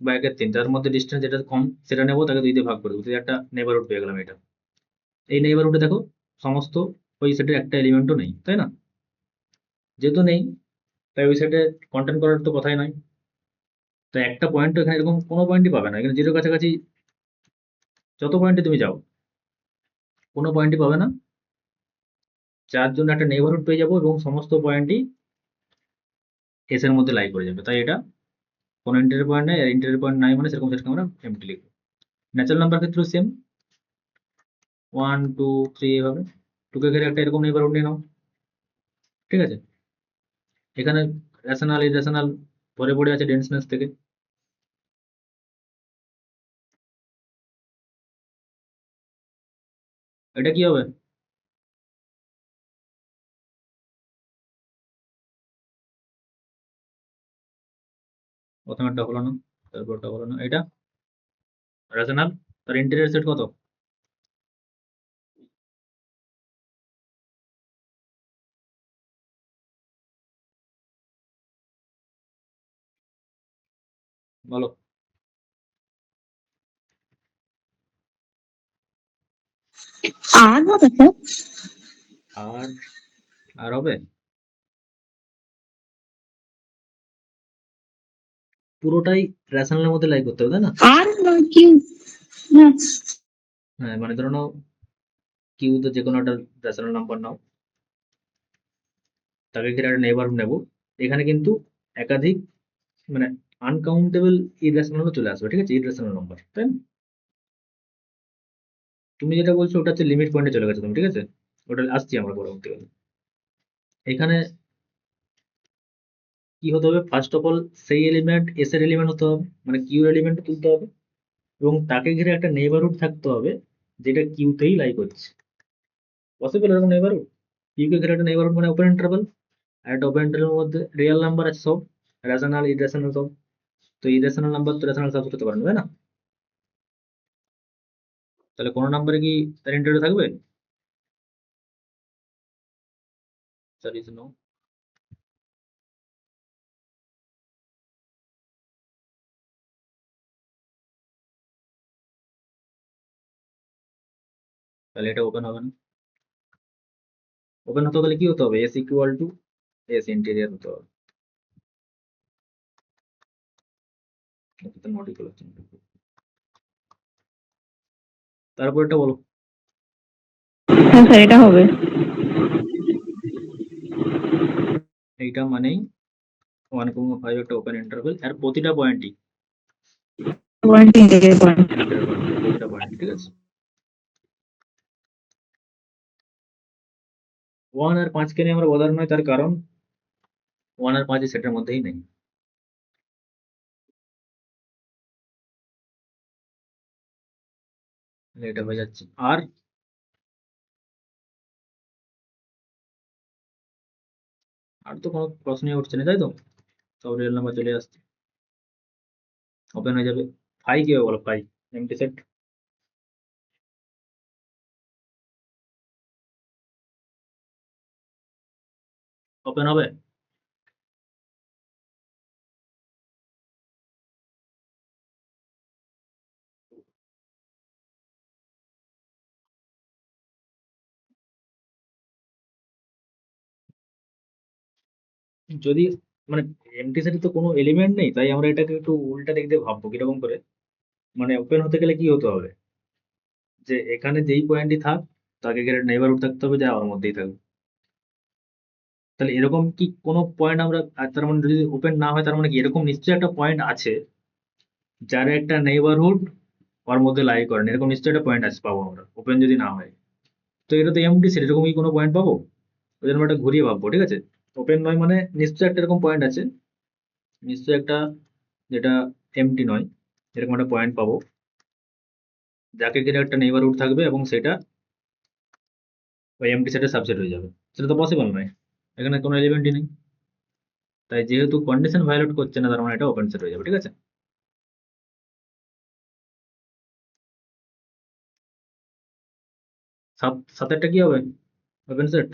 বা 1-3 তার মধ্যে ডিস্টেন্স যেটা কম সেটা নেবো, তাকে 2 দিয়ে ভাগ করে দেবো, তো একটা নেইবারহুড পেয়ে গেলাম। এটা এই নেইবারহুডে দেখো সমস্ত ওই সেটের একটা এলিমেন্টও নেই, তাই না? যেহেতু নেই তাই ওই সেটে কন্টেন্ট করার তো কথাই নয়। তো একটা পয়েন্ট এখানে এরকম কোনো পয়েন্টই পাবে না, এখানে জিরোর কাছাকাছি যত পয়েন্টে তুমি যাও কোনো পয়েন্টই পাবে না, যার জন্য একটা নেইবারহুড পেয়ে যাবো এবং সমস্ত পয়েন্টই এস এর মধ্যে লাই করে যাবে। তাই এটা কোনো ইন্টারের পয়েন্ট নাই, আর ইন্টারের পয়েন্ট নাই মানে সেরকম সেটকে আমরা এমটি লিখবো। ন্যাচারাল নাম্বার ক্ষেত্রেও সেম, 1 2 3 এভাবে টুকে ঘিরে একটা এরকম নেইবারহুড নিয়ে নাও, ঠিক আছে? এখানে রেশনাল ইরেশনাল ভরে পড়ে আছে ডেন্সনেস থেকে। এটা কি হবে? প্রথমেরটা হলো না, তারপরটা হলো না, এটা রেশনাল, তার ইন্টেরিয়র সেট কত? বলো। আর হবে স্যার? আর আর হবে? পুরোটাই রেশনালের মধ্যে লাই করতে হবে, তাই না? আর নয় কি? হ্যাঁ। হ্যাঁ, মানে ধরে নাও কিউ তো যে কোনো একটা রেশনাল নাম্বার নাও, তাকে ঘিরে একটা নেইবারহুড নেবো। এখানে কিন্তু একাধিক মানে আনকাউন্টেবল ইরেশনালও চলে আসবে, ঠিক আছে? ইরেশনাল নাম্বার, তাই না? তুমি যেটা বলছো ওটা হচ্ছে লিমিট পয়েন্টে চলে গেছে তুমি, ঠিক আছে? ওটা আসছি আমরা পরবর্তীকালে। এখানে কি হতে হবে, ফার্স্ট অফ অল সেই এলিমেন্ট এস এর এলিমেন্ট হতে হবে, মানে কিউ এলিমেন্ট তুলতে হবে, এবং তাকে ঘিরে একটা নেইবারহুড থাকতে হবে যেটা কিউতেই লাই করছে। পসিবল এরকম নেইবারহুড? কিউ কে ঘিরে একটা নেইবারহুড মানে ওপেন ইন্টারভাল, আর একটা ওপেন ইন্টারভালের মধ্যে রিয়েল নাম্বার আছে সব, রেশনাল ইরেশনাল সব। তো ইরেশনাল নাম্বার তো রেশনাল সাবসেট হতে পারে না, তাই না? তাহলে কোনো নাম্বারে কি তার ইন্টারভ্যাল থাকবে? Sir is no. তাহলে এটা ওপেন হবে না। ওপেন হতে গেলে কি হতে হবে, S equal to S interior হতে হবে। এটা তো নট ইকুয়াল হচ্ছে না। তারপর এটা বলো। হ্যাঁ স্যার, এটা হবে। এইটা মানেই 1,5 একটা ওপেন ইন্টারভেল, আর প্রতিটা পয়েন্টই point integrate point. Inter point, প্রতিটা পয়েন্ট, ঠিক আছে? 1 আর 5 কে নিয়ে আমরা বদার নয়, তার কারণ 1 আর 5 সেটের মধ্যেই নেই। তাহলে এটা হয়ে যাচ্ছে। আর তো কোনো প্রশ্নই উঠছে না, তাই তো? সব রিয়েল নাম্বার চলে আসছে, ওপেন হয়ে যাবে। ফাই কি হবে বলো, ফাই এমটি সেট ওপেন হবে? যদি মানে এমটি সেটে তো কোনো এলিমেন্ট নেই, তাই আমরা এটাকে একটু উল্টা দিক দিয়ে ভাববো কিরকম করে। মানে ওপেন হতে গেলে কি হতে হবে, যে এখানে যেই পয়েন্টই থাক তাকে গেলে নেইবারহুড থাকতে হবে যা ওর মধ্যেই থাকবে। তাহলে এরকম কি কোনো পয়েন্ট আমরা তার মানে যদি ওপেন না হয় তার মানে কি এরকম নিশ্চয়ই একটা পয়েন্ট আছে যার একটা নেইবারহুড ওর মধ্যে লাই করেন, এরকম নিশ্চয়ই একটা পয়েন্ট আছে পাবো আমরা ওপেন যদি না হয়। তো এটা তো এমটি সেট, এরকম কি কোনো পয়েন্ট পাবো? ওই জন্য আমরা এটা ঘুরিয়ে ভাববো, ঠিক আছে? ওপেন নয় মানে নিশ্চয়ই একটা এরকম পয়েন্ট আছে, নিশ্চয়ই একটা যেটা এমটি নয়, এরকম একটা পয়েন্ট পাবো যাকে ঘিরে একটা নেইবারহুড থাকবে এবং সেটা ওই এমটি সেটের সাবসেট হয়ে যাবে। সেটা তো পসিবল নয়, এখানে কোনো এলিমেন্টই নেই। তাই যেহেতু কন্ডিশন ভায়োলেট করছে না তার মানে এটা ওপেন সেট হয়ে যাবে, ঠিক আছে? সাতেরটা কি হবে, ওপেন সেট?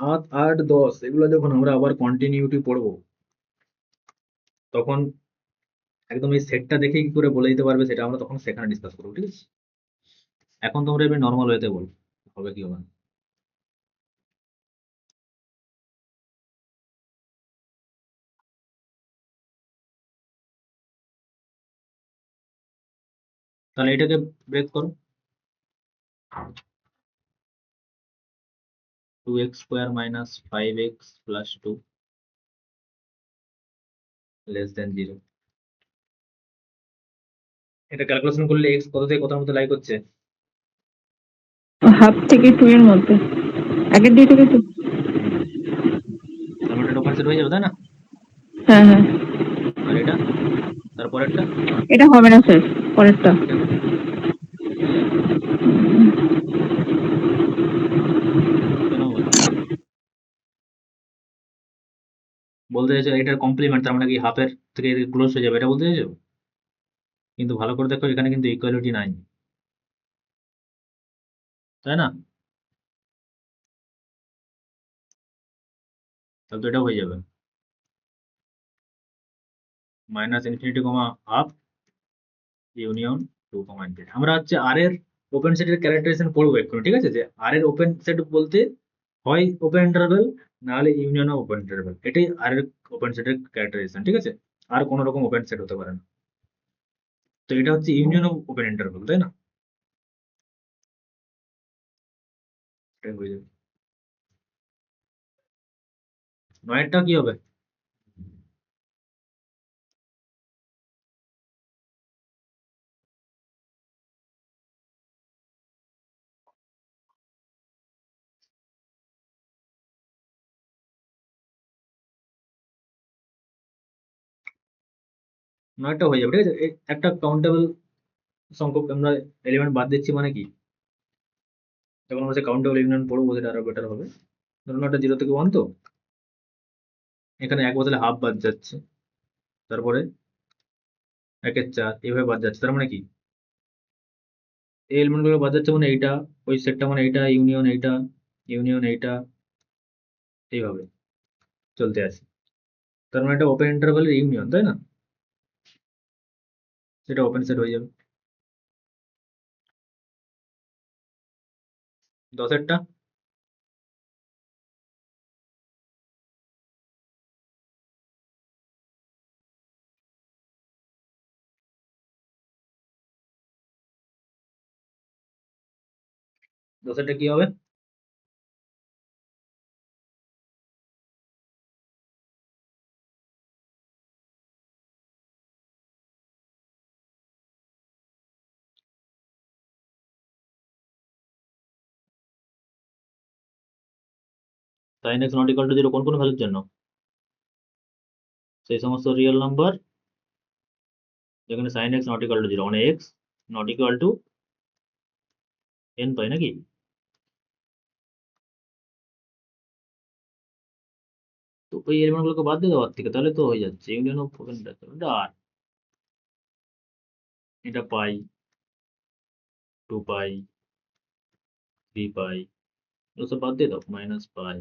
7, 8, 10 এগুলো যখন আমরা আবার কন্টিনিউটি পড়বো তখন একদম এই সেটটা দেখে কি করে বলে দিতে পারবে সেটা আমরা তখন সেখানে ডিসকাস করবো, ঠিক আছে? এখন তোমরা এবার নর্মাল ওয়েতে বল হবে কি হবে না। তাহলে এটাকে ব্রেক করো। 2x square minus 5x plus 2 less than 0। এটা ক্যালকুলেশন করলে x কত থেকে কতর মধ্যে লাই করছে? হাফ থেকে 2 এর মধ্যে, আগের 2 থেকে 2। তার মানে এটা ওপেন সেট হয়ে যাবে, তাই না? হ্যাঁ হ্যাঁ, আর এটা তারপরেরটা এটা হবে না স্যার, পরেরটা। কেন? কেন হবে না? বলতে চাইছো এটার কমপ্লিমেন্ট, তার মানে কি হাফের থেকে ক্লোজ হয়ে যাবে এটা বলতে চাইছো? কিন্তু ভালো করে দেখো এখানে কিন্তু ইকুয়ালিটি নাই, তাই না? তাহলে তো এটা হয়ে যাবে মাইনাস ইনফিনিটি কমা হাফ ইউনিয়ন 2 কমা ইনফিনিটি। আমরা হচ্ছে আর এর ওপেন সেটের ক্যারেক্টারাইজেশন পড়বো এক্ষুনি, ঠিক আছে? যে আর এর ওপেন সেট বলতে হয় ওপেন ইন্টারভেল না হলে ইউনিয়ন অফ ওপেন ইন্টারভেল, এটাই আর এর ওপেন সেটের ক্যারেক্টারাইজেশন, ঠিক আছে? আর কোনো রকম ওপেন সেট হতে পারে না। তো এটা হচ্ছে ইউনিয়ন অফ ওপেন ইন্টারভেল, তাই না? এটাই হয়ে যাবে। নয়েরটা কি হবে? নয়েরটা হয়ে যাবে, ঠিক আছে? একটা কাউন্টেবল সংখ্যক আমরা এলিমেন্ট বাদ দিচ্ছি মানে কি, যখন আমরা কাউন্টেবল এলিমেন্ট পড়বো সেটা আরো বেটার হবে। ধরুন একটা 0 থেকে 1, তো এখানে এক বদলে হাফ বাদ যাচ্ছে, তারপরে 1 এর 4 এইভাবে বাদ যাচ্ছে। তার মানে কি এই এলিমেন্ট গুলো বাদ যাচ্ছে মানে এইটা, ওই সেটটা মানে এইটা ইউনিয়ন এইটা ইউনিয়ন এইটা, এইভাবে চলতে আছে। তার মানে এটা ওপেন ইন্টারভ্যালের ইউনিয়ন, তাই না? সেটা ওপেন সেট হয়ে যাবে। 10 কি হবে? sin x not equal two 0 কোন কোন ভ্যালুর জন্য? সেই সমস্ত রিয়েল নাম্বার যেখানে sin x not equal two 0, মানে x not equal two n পাই নাকি? তো ওই এলিমেন্ট গুলোকে বাদ দিয়ে দেওয়ার থেকে তাহলে তো হয়ে যাচ্ছে ইউনিয়ন অফ ওপেন আর এটা পাই 2 পাই 3 পাই, এগুলো সব বাদ দিয়ে দাও, মাইনাস পাই।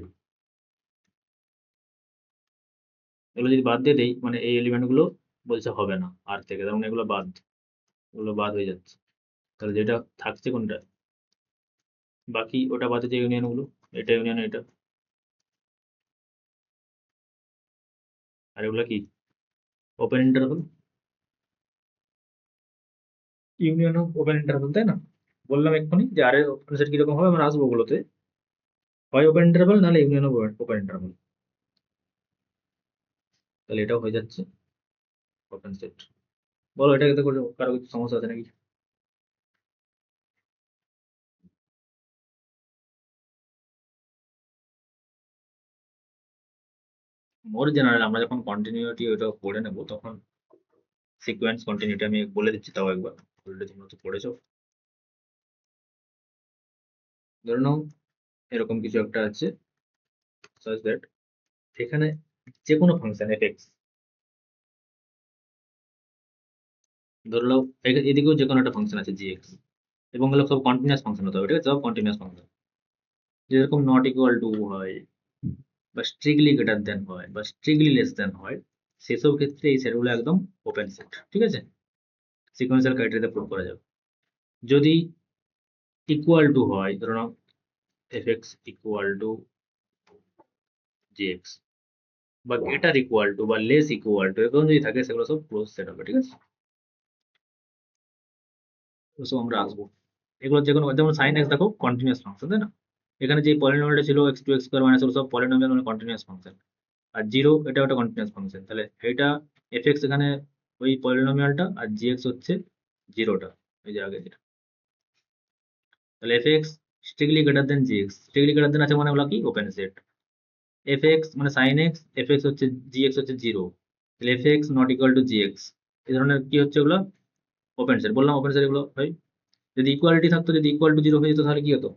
এগুলো যদি বাদ দিয়ে দেই মানে এই এলিমেন্ট গুলো বলছে হবে না আর থেকে, তার মানে এগুলো বাদ হয়ে যাচ্ছে। তাহলে যেটা থাকছে কোনটা, বাকি ওটা বাদে যে ইউনিয়ন গুলো, এটা ইউনিয়ন এটা, আর এগুলো কি open interval, union of open interval, তাই না? বললাম এক্ষুনি যে আর এর ওপেন সেট কিরকম হবে, আমরা আসবো ওগুলোতে। হয় ওপেন ইন্টারভেল নাহলে ইউনিয়ন অফ ওপেন ইন্টারভেল। তাহলে এটাও হয়ে যাচ্ছে ওপেন সেট। বলো এটা এতে করে কারো কিছু সমস্যা আছে নাকি? মোর জেনারেল আমরা যখন কন্টিনিউটি ওটা পড়ে নেব তখন সিকোয়েন্স কন্টিনিউটি আমি বলে দিচ্ছি তাও একবার, অলরেডি তোমরা তো পড়েছো। ধরে নাও এরকম কিছু একটা আছে such that এখানে যে কোনো ফাংশন এফএক্স, ধরে নাও এদিকেও যে কোনো একটা ফাংশন আছে জিএক্স, এবং এগুলো সব কন্টিনিউয়াস ফাংশন হতে হবে, ঠিক আছে? সব কন্টিনিউয়াস ফাংশন যেরকম নট ইকুয়াল টু হয় বা স্ট্রিক্টলি গ্রেটার দেন হয় বা স্ট্রিক্টলি লেস দেন হয়, সেসব ক্ষেত্রে এই সেটগুলো একদম ওপেন সেট। ঠিক আছে, সিকোয়েন্সিয়াল ক্রাইটেরিয়াতে প্রুভ করা যাবে। যদি ইকুয়াল টু হয়, ধরো নাও fx ইকুয়াল টু gx, বা গ্রেটার ইকুয়াল টু বা লেস ইকুয়াল টু, এরকম যদি থাকে সেগুলো সব ক্লোজ সেট হবে। ঠিক আছে, এগুলো সব আমরা আসবো। এগুলো যে কোনো, যেমন সাইন এক্স দেখো কন্টিনিউয়াস ফাংশন, তাই না? এখানে যে পলিনোমিয়ালটা ছিল x to x square minus, সব পলিনোমিয়াল মানে কন্টিনিউয়াস ফাংশন। আর জিরো এটা একটা কন্টিনিউয়াস ফাংশন, তাহলে এটা এফ এক্স এখানে ওই পলিনোমিয়ালটা, আর জি এক্স হচ্ছে জিরোটা, এই যে আগে যেটা। তাহলে F X strictly greater than G X, strictly greater than আছে মানে হলো কি ওপেন সেট। এফ এক্স মানে সাইন এক্স, এফ এক্স হচ্ছে জি এক্স হচ্ছে জিরো, তাহলে F X not equal to G X, এই ধরনের কি হচ্ছে এগুলো ওপেন সেট। বললাম ওপেন সেট এগুলো হয়। যদি ইকুয়ালিটি থাকতো, যদি ইকুয়াল টু জিরো হয়ে যেত তাহলে কি হতো,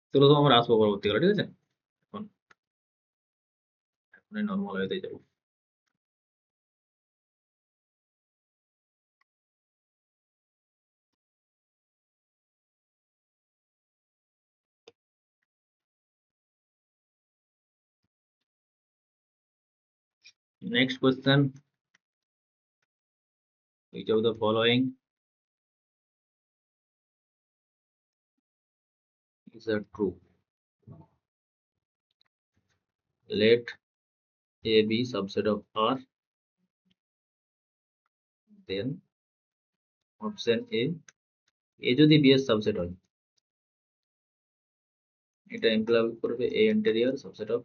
সেগুলো তো আমরা আসবো পরবর্তীকালে। ঠিক আছে, এখন এখন নর্মাল হয়ে যাবো। Next question, which of the following is a true? Let A be subset of R, then option A যদি B এর সাবসেট হয়, এটা ইমপ্লাই করবে A interior subset of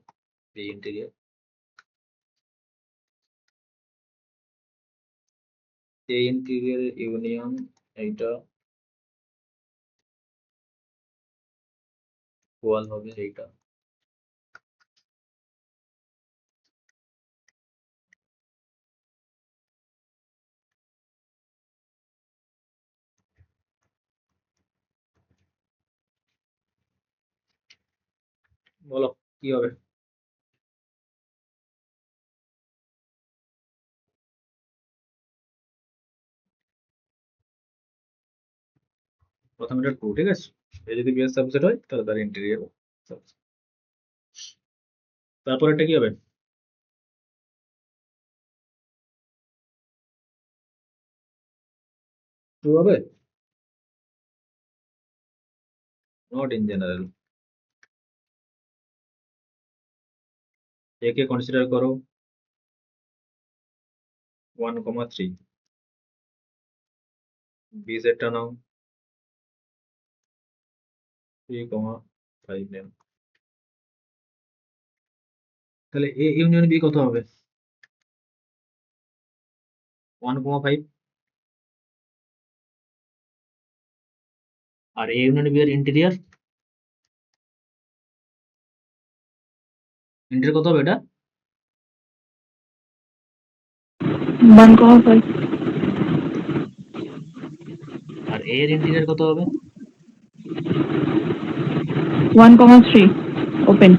B interior. A interior union এইটা ওয়াল হবে এইটা। বলো কি হবে? প্রথম এটা ট্রু, ঠিক আছে। এ যদি বি এর সাবসেট হয় তাহলে তার ইন্টেরিয়র সাবসেট। তারপর এটা কি হবে? ট্রু হবে, নট ইন জেনারেল। একে কনসিডার করো 1,3, বি সেটটা নাও 3,5 নেন। তাহলে এ ইউনিয়ন বি কত হবে? 1,5। আর এ ইউনিয়ন বি এর ইন্টেরিয়র কত হবে এটা? 1,5 আর এ এর ইন্টেরিয়র কত হবে? 1,3 ওপেন।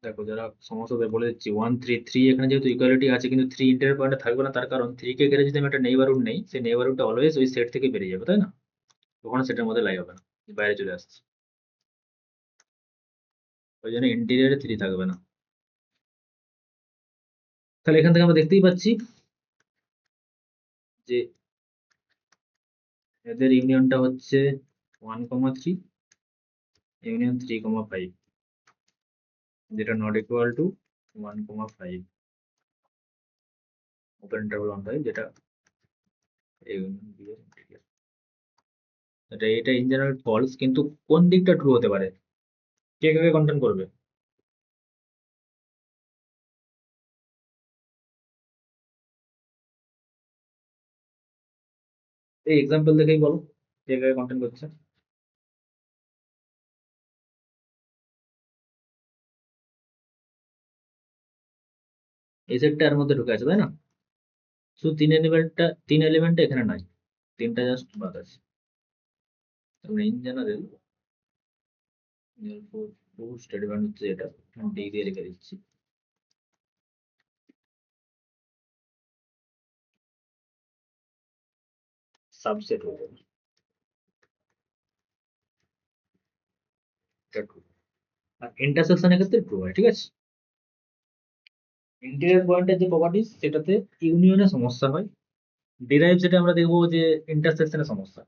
দেখো যারা সমস্যা বলে দিচ্ছি 1,3,3, এখানে যেহেতু ইকুয়ালিটি আছে কিন্তু 3 ইন্টার পয়েন্টে থাকবে না, তার কারণ 3 কে ঘিরে যদি আমি একটা নেইবারহুড নেই, সেই নেইবারহুডটা অলওয়েজ ওই সেট থেকে বেরিয়ে যাবে, তাই না? কখনো সেটার মধ্যে লাই হবে না, বাইরে চলে আসছে। ওই জন্য ইন্টেরিয়রে 3 থাকবে না। তাহলে এখান থেকে আমরা দেখতেই পাচ্ছি যে এদের ইউনিয়নটা হচ্ছে 1,3 ইউনিয়ন 3,5, যেটা not equal two 1,5 open interval 1,5, যেটা ইউনিয়ন বি এর ইন্টেরিয়র। এটা ইন জেনারেল ফলস, কিন্তু কোন দিকটা ট্রু হতে পারে? কে কাকে কন্টেন্ট করবে? এই এক্সাম্পল দেখেই বলো কে কাকে কন্টেন্ট করছে। এই সেটটা এর মধ্যে ঢুকে আছে, তাই না? শুধু তিন এলিমেন্টটা এখানে নাই, তিনটা জাস্ট বাদ আছে। ইন জেনারেল স্টেটমেন্ট হচ্ছে এটা, ডি দিয়ে লিখে দিচ্ছি। সাবসেট হয়ে যাবে। এটা ট্রু। আর ইন্টারসেকশনের ক্ষেত্রে ট্রু হয়, ঠিক আছে। ইন্টিরিয়র পয়েন্টের যে প্রপার্টিস সেটাতে ইউনিয়নে সমস্যা হয়, ডিরাইভ সেটা আমরা দেখবো যে ইন্টারসেকশনের সমস্যা।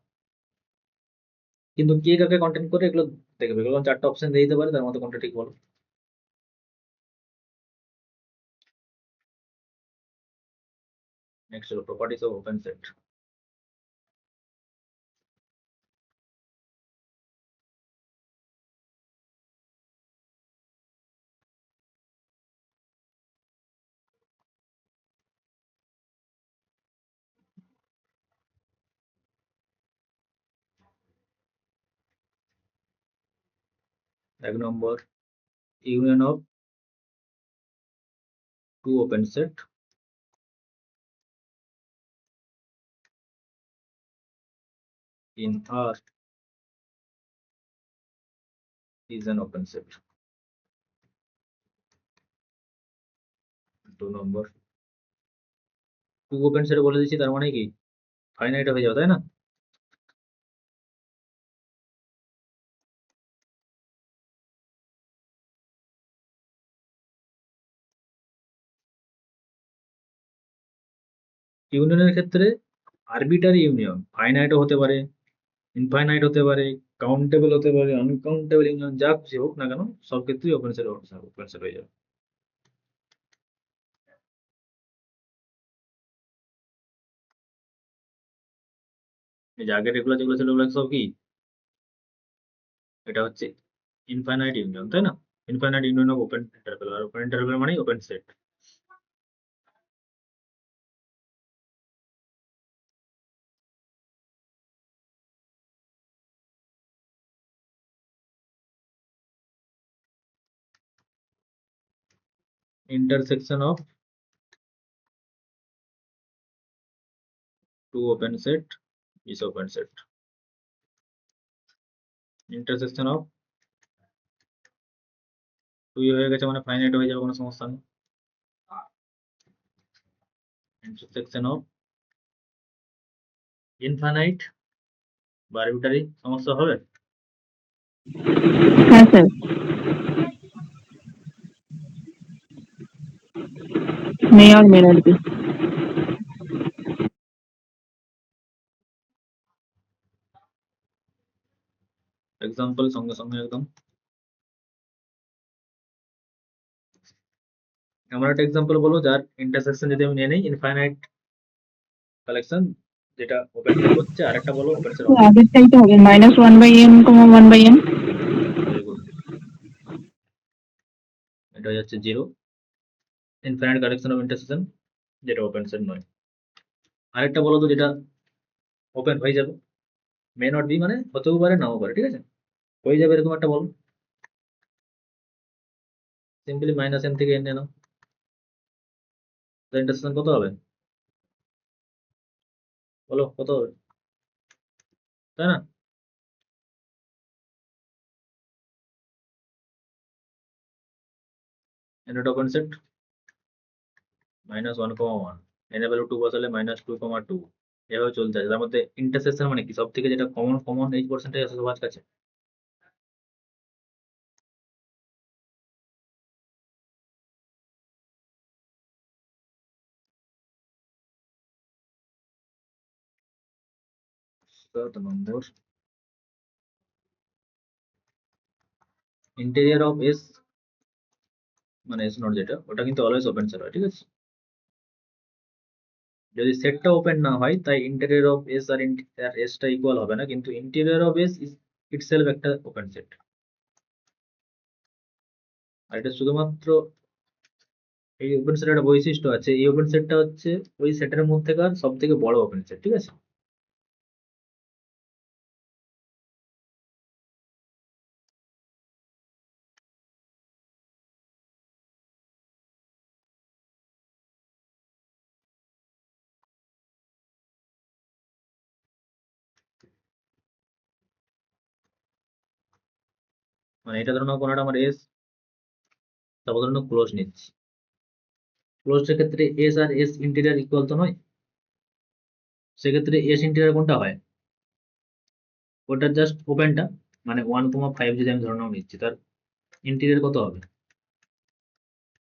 কিন্তু কে কাকে কন্টেন্ট করে এগুলো দেখবে, এগুলো 4টা অপশন দিয়ে দিতে পারে, তার মধ্যে কোনটা ঠিক বলো। নেক্সট হলো প্রপার্টিস অফ ওপেন সেট। এক নম্বর, union of two open set in R is an open set. 2 নম্বর, টু ওপেন সেট বলে দিচ্ছি, তার মানে কি ফাইনাইট হয়ে যাবে, তাই না? ইউনিয়নের ক্ষেত্রে আরবিটারি ইউনিয়ন, ফাইনাইটও হতে পারে, ইনফাইনাইট হতে পারে, কাউন্টেবল হতে পারে, আনকাউন্টেবল ইউনিয়ন, যা খুশি হোক না কেন সব ক্ষেত্রেই ওপেন সেট হয়ে যাবে। এই যে আগের এগুলো যেগুলো ছিল ওগুলো সব কি, এটা হচ্ছে ইনফাইনাইট ইউনিয়ন, তাই না? Infinite union of open interval, আর ওপেন ইন্টারভেল মানে open set. intersection of two open set is open set. intersection of টুই হয়ে গেছে মানে ফাইনাইট হয়ে যাবে, কোনো সমস্যা নেই। intersection of ইনফাইনাইট বা আরবিটারি সমস্যা হবে। হ্যাঁ স্যার, মে আর মে নট বি। এক্সাম্পল সঙ্গে সঙ্গে একদম, এমন একটা এক্সাম্পল বলো যার ইন্টারসেকশন যদি আমি নিয়ে নেই ইনফাইনাইট কালেকশন, যেটা ওপেন সেট হচ্ছে, আরেকটা বলো ওপেন সেট হবে। আগেরটাই তো হবে, -1/m, 1/m। ভেরি গুড, এটা হয়ে যাচ্ছে 0, ইনফাইনাইট কালেকশন অফ ইন্টারসেকশন, যেটা ওপেন সেট নয়। আরেকটা বলো তো যেটা ওপেন হয়ে যাবে, মে নট বি মানে হতেও পারে নাও পারে, ঠিক আছে, হয়ে যাবে এরকম একটা বলো। সিম্পলি -m থেকে n নাও, ইন্টারসেকশন কত হবে বলো, কত হবে, তাই না? n এর ওপেন সেট -1,1, n এর ভ্যালু 2 বসালে -2,2, এভাবে চলতে আছে। তার মধ্যে ইন্টারসেকশন মানে কি, সব থেকে যেটা কমন এই পার্সেন্টেজ আছে সবার কাছে। নম্বর, ইন্টেরিয়র অফ এস মানে এস নট যেটা, ওটা কিন্তু অলওয়েজ ওপেন সেট হয়, ঠিক আছে। যদি সেটটা ওপেন না হয় তাই ইন্টেরিয়র অফ এস আর এসটা ইকুয়াল হবে না, কিন্তু interior of S is itself একটা ওপেন সেট। আর এটা শুধুমাত্র এই ওপেন সেটের একটা বৈশিষ্ট্য আছে, এই ওপেন সেটটা হচ্ছে ওই সেটের মধ্যেকার সব থেকে বড় ওপেন সেট, ঠিক আছে। মানে এটা ধরো না কোনোটা আমার এস, তারপর ধরো ক্লোজ নিচ্ছি, ক্লোজের ক্ষেত্রে এস আর এস ইন্টেরিয়র ইকুয়াল তো নয়, সেক্ষেত্রে এস ইন্টিজার কোনটা হয়? ওটা জাস্ট ওপেনটা, মানে 1,5 যদি আমি ধরে নাও নিচ্ছি, তার ইন্টিরিয়ার কত হবে?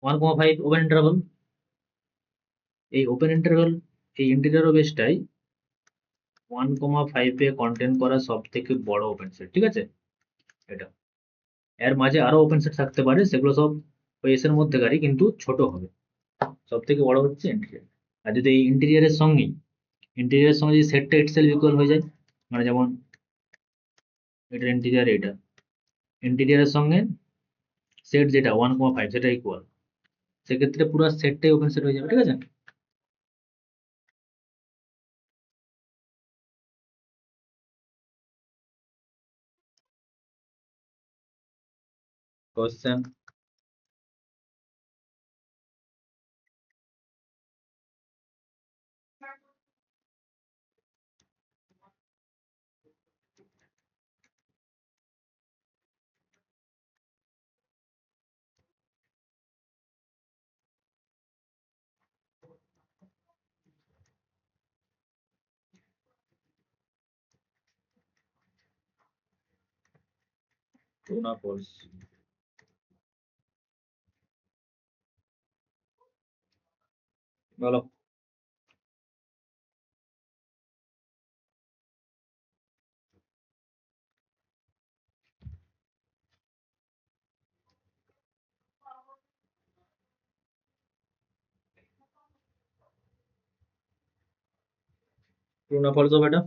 1,5 ওপেন ইন্টারভাল। এই ওপেন ইন্টারভাল, এই ইন্টিরিয়ার বেসটাই 1,5 এ কন্টেন্ট করা সব থেকে বড় ওপেন সেট, ঠিক আছে? এটা এর মাঝে আরো ওপেন সেট থাকতে পারে, সেগুলো সব ওই এস এর মধ্যেকারই, কিন্তু ছোট হবে। সব থেকে বড় হচ্ছে ইন্টিরিয়ার। আর যদি এই ইন্টিরিয়ারের সঙ্গে যদি সেটটা ইটসেলফ ইকুয়াল হয়ে যায়, মানে যেমন এটা ইন্টিরিয়ার, এটা ইন্টিরিয়ারের সঙ্গে সেট যেটা 1,5 সেটা ইকুয়াল, সেক্ষেত্রে পুরো সেটটাই ওপেন সেট হয়ে যাবে, ঠিক আছে? কোশ্চেন? ট্রু না ফলস? বলো। ট্রু না ফলস হবে এটা?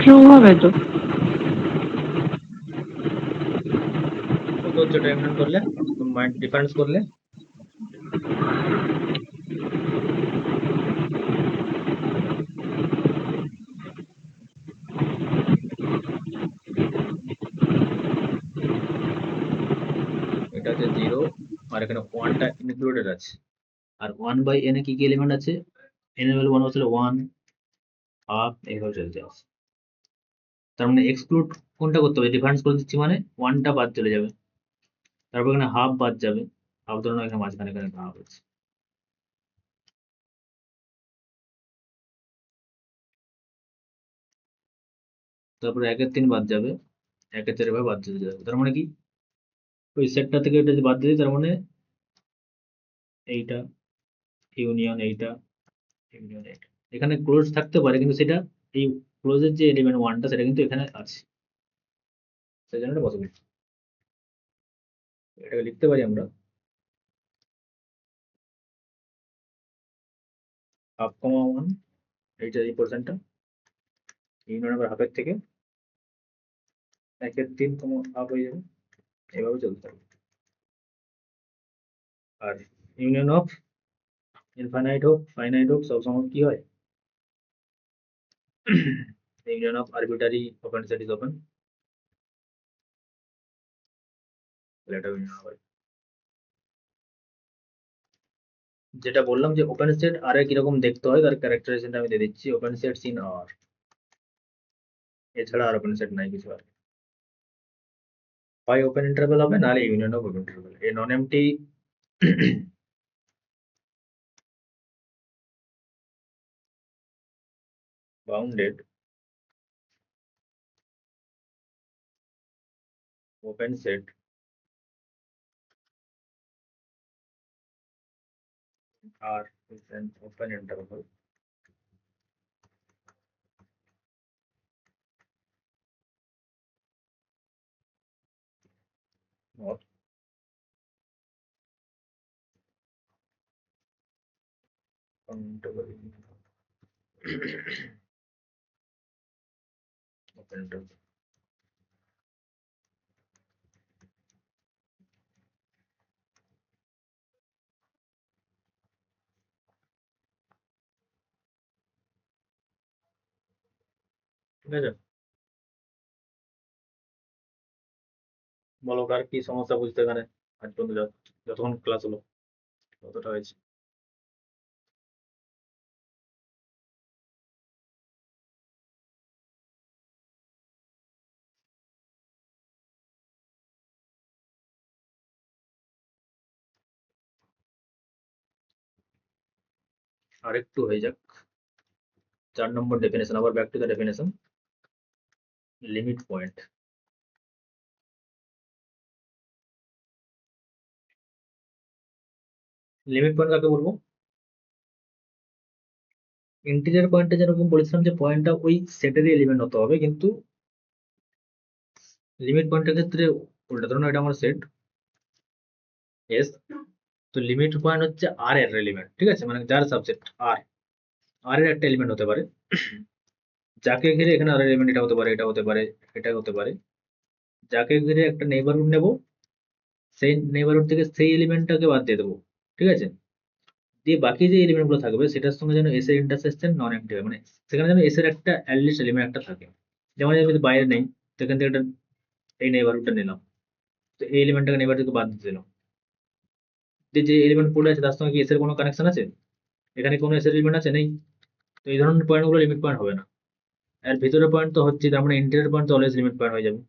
ট্রু হবে তো। কত হচ্ছে এটা ইমপ্লিমেন্ট করলে, মাইন্ড ডিফারেন্স করলে? এটা হচ্ছে 0, আর এখানে 1টা ইনক্লুডেড আছে। আর 1/n এ কি কি এলিমেন্ট আছে? n এর ভ্যালু 1 হচ্ছে 1, হাফ, এইভাবে চলতে আছে। তার মানে এক্সক্লুড কোনটা করতে হবে? ডিফারেন্স করে দিচ্ছি মানে 1টা বাদ চলে যাবে, তারপর এখানে হাফ বাদ যাবে। হাফ ধরো না, এখানে মাঝখানে এখানে হাফ আছে। তারপরে 1/3 বাদ যাবে, 1/4 এভাবে বাদ চলে যাবে। তার মানে কি, ওই সেটটা থেকে এটা যদি বাদ দিয়ে দিই, তার মানে এইটা ইউনিয়ন, এইটা ইউনিয়ন, এইটা এখানে ক্লোজ থাকতে পারে, কিন্তু সেটা এই ক্লোজের যে এলিমেন্ট 1টা সেটা কিন্তু এখানে আছে, সেই জন্য এটা পসিবল। এটাকে লিখতে পারি আমরা হাফ কমা 1, এইটা এই পোর্শনটা ইউনিয়ন আবার হাফের থেকে 1/3 কমা হাফ হয়ে যাবে, এভাবে চলতে থাকবে। আর ইউনিয়ন অফ ইনফাইনাইট হোক ফাইনাইট হোক সবসময় কি হয়? Union of arbitrary open set is open, এটা ইউনিয়ন হয়। যেটা বললাম যে ওপেন সেট আর কিরকম দেখতে হয়, তার ক্যারেক্টারাইজেশনটা আমি দিয়ে দিচ্ছি। ওপেন সেটস ইন আর, এছাড়া আর ওপেন সেট নাই কিছু। আর হয় ওপেন ইন্টারভ্যাল হবে, নাহলে ইউনিয়ন অফ ওপেন ইন্টারভ্যাল। এই non empty bounded open set R is an open interval not countable open interval। ঠিক আছে, বলো কার কি সমস্যা বুঝতে এখানে আজ পর্যন্ত যতক্ষণ ক্লাস হলো ততটা হয়েছে। আরেকটু হয়ে যাক। 4 নম্বর ডেফিনেশন, আবার back to the definition. Limit point. Limit point কাকে বলবো? ইন্টিজার পয়েন্টে যেরকম বলেছিলাম যে পয়েন্টটা ওই সেটেরই এলিমেন্ট হতে হবে, কিন্তু লিমিট পয়েন্টের ক্ষেত্রে উল্টা। ধরুন এটা আমার সেট এস, তো লিমিট পয়েন্ট হচ্ছে আর এর এলিমেন্ট, ঠিক আছে, মানে যার সাবজেক্ট আর, আর এর একটা এলিমেন্ট হতে পারে, যাকে ঘিরে এখানে আর এলিমেন্ট এটা হতে পারে, এটা হতে পারে, এটা হতে পারে। যাকে ঘিরে একটা নেইবারহুড নেব, সেই নেইবারহুড থেকে সেই এলিমেন্টটাকে বাদ দিয়ে দেবো, ঠিক আছে, দিয়ে বাকি যে এলিমেন্ট গুলো থাকবে সেটার সঙ্গে যেন এস এর ইন্টারসেকশন নন এম্পটি হয়, মানে সেখানে যেন এস এর একটা অ্যাটলিস্ট এলিমেন্ট একটা থাকে। যেমন আমি যদি বাইরে নেই, সেখান থেকে একটা এই নেইবারহুডটা নিলাম, তো এই এলিমেন্টটাকে নেইবার থেকে বাদ দিয়ে দিলাম, যে এলিমেন্ট পড়ে আছে তার সঙ্গে কি এস এর কোনো কানেকশন আছে? এখানে কোনো এস এর এলিমেন্ট আছে? নেই। তো এই ধরনের পয়েন্টগুলো লিমিট পয়েন্ট হবে না। আর ভিতরের পয়েন্ট তো হচ্ছে, তার মানে ইন্টেরিয়র পয়েন্ট তো অলওয়েজ লিমিট পয়েন্ট হয়ে যাবে।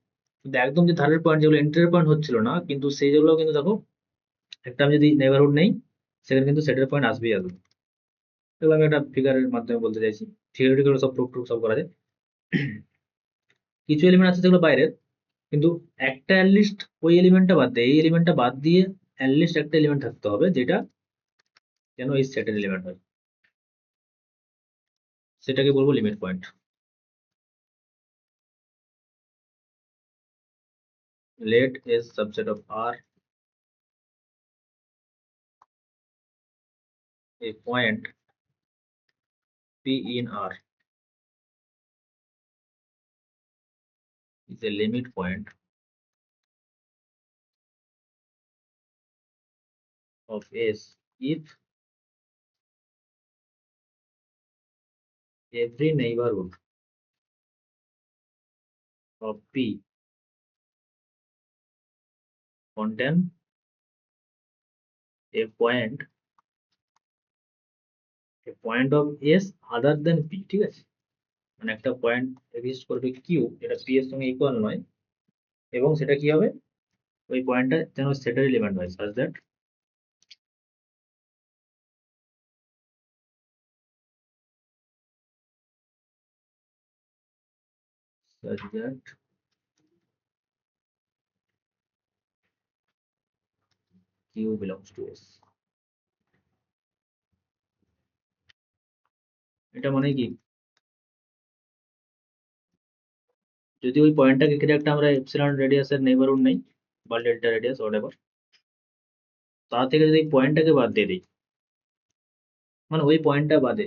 কিন্তু একদম যে ধারের পয়েন্ট যেগুলো ইন্টেরিয়র পয়েন্ট হচ্ছিল না, কিন্তু সেই যেগুলো কিন্তু দেখো, একটা আমি যদি নেইবারহুড নেই, সেখানে কিন্তু সেটের পয়েন্ট আসবেই আসবে। এগুলো আমি একটা ফিগারের মাধ্যমে বলতে চাইছি। থিওরিটিক্যাল সব প্রুফ সব করা যায়। কিছু এলিমেন্ট আছে যেগুলো বাইরের, কিন্তু একটা অ্যাটলিস্ট ওই এলিমেন্টটা বাদ দিয়ে, এই এলিমেন্টটা বাদ দিয়ে অ্যাটলিস্ট একটা এলিমেন্ট থাকতে হবে যেটা যেন এই সেটের এলিমেন্ট হয়, সেটাকে বলবো limit point. Let is subset of R a point P in R is a limit point of S if every neighborhood of P contain a point of S other than P, ঠিক আছে, মানে একটা point exist করবে Q যেটা P এর সঙ্গে equal নয়, এবং সেটা কি হবে, ওই পয়েন্টটা যেন সেটের এলিমেন্ট হয় such that Q belongs to S। এটা মানে কি, যদি ওই পয়েন্টটাকে ঘিরে একটা আমরা এপসিলন রেডিয়াসের নেইবারহুড নেই, বা ডেল্টা রেডিয়াস হোয়াটএভার, তা থেকে যদি পয়েন্টটাকে বাদ দিয়ে দিই, মানে ওই পয়েন্টটা বাদে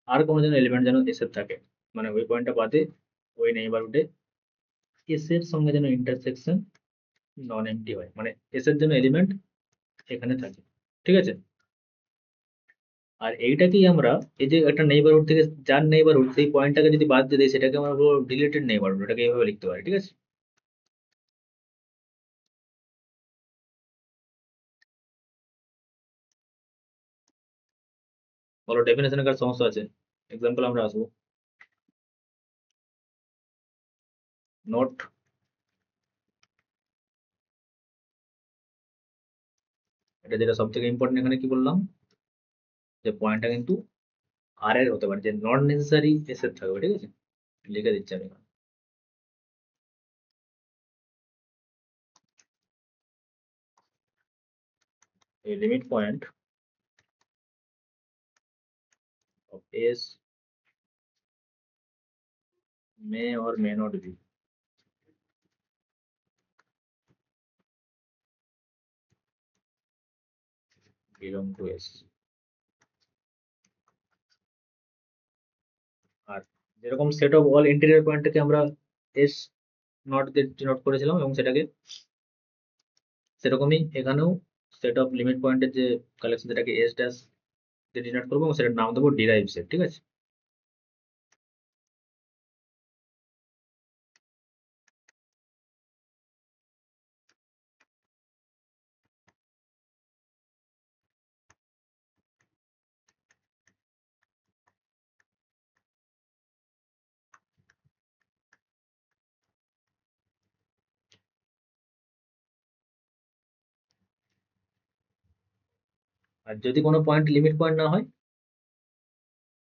আর কোনো যেন এলিমেন্ট যেন এস এর থাকে, মানে ওই পয়েন্টটা বাদে ওই নেইবারহুডে এস এর সঙ্গে যেন ইন্টারসেকশন নন এমটি হয়, মানে এস এর জন্য এলিমেন্ট এখানে থাকে, ঠিক আছে। আর এইটাকেই আমরা, এই যে একটা নেইবারহুড থেকে যার নেইবারহুড সেই পয়েন্টটাকে যদি বাদ দিয়ে দিই, সেটাকে আমরা বলবো ডিলিটেড নেইবারহুড, এটাকে এইভাবে লিখতে পারি, ঠিক আছে। বলো ডেফিনেশনে কার সমস্যা আছে, এক্সাম্পল আমরা আসবো। নোট, এটা যেটা সব থেকে ইম্পর্টেন্ট, এখানে কি বললাম, যে পয়েন্টটা কিন্তু আর এর হতে পারে, যে নট নেসেসারি এস এর থাকবে, ঠিক আছে, লিখে দিচ্ছি আমি এখানে। A limit point of S may or may not belong to S। আর যেরকম সেট অফ অল ইন্টিরিয়র পয়েন্টটাকে আমরা এস নট দিয়ে ডিনোট করেছিলাম, এবং সেটাকে সেরকমই এখানেও সেট অফ লিমিট পয়েন্টের যে কালেকশন, সেটাকে এস ড্যাশ দিয়ে ডিনোট করবো, এবং সেটার নাম দেবো ডিরাইভ সেট, ঠিক আছে। আর যদি কোনো পয়েন্ট লিমিট পয়েন্ট না হয়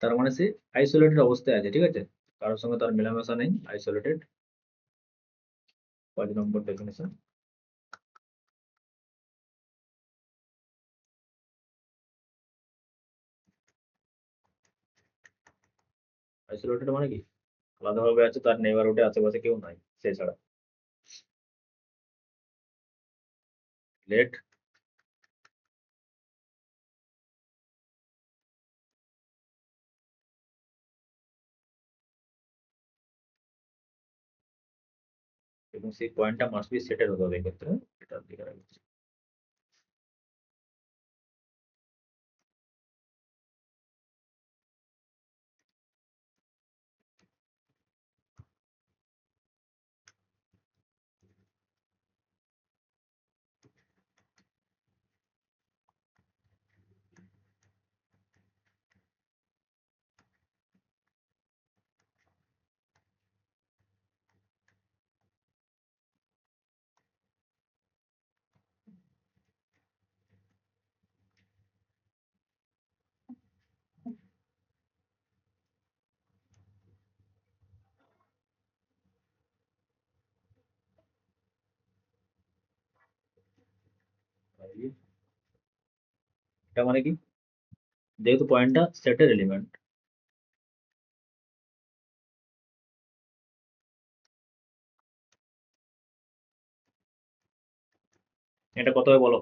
তার মানে সে আইসোলেটেড অবস্থায় আছে, ঠিক আছে, কারোর সঙ্গে তার মেলামেশা নেই, আইসোলেটেড। 5 নম্বর ডেফিনেশন। আইসোলেটেড মানে কি, আলাদাভাবে আছে, তার নেইবারহুডে আশেপাশে কেউ নাই সে ছাড়া। লেট এবং সেই পয়েন্টটা মাস্ট বি সেটেড হতে হবে এক্ষেত্রে, এটার দিকে রাখছি। এটা মানে কি, যেহেতু পয়েন্টটা সেটের এলিমেন্ট, এটা কত হবে বলো?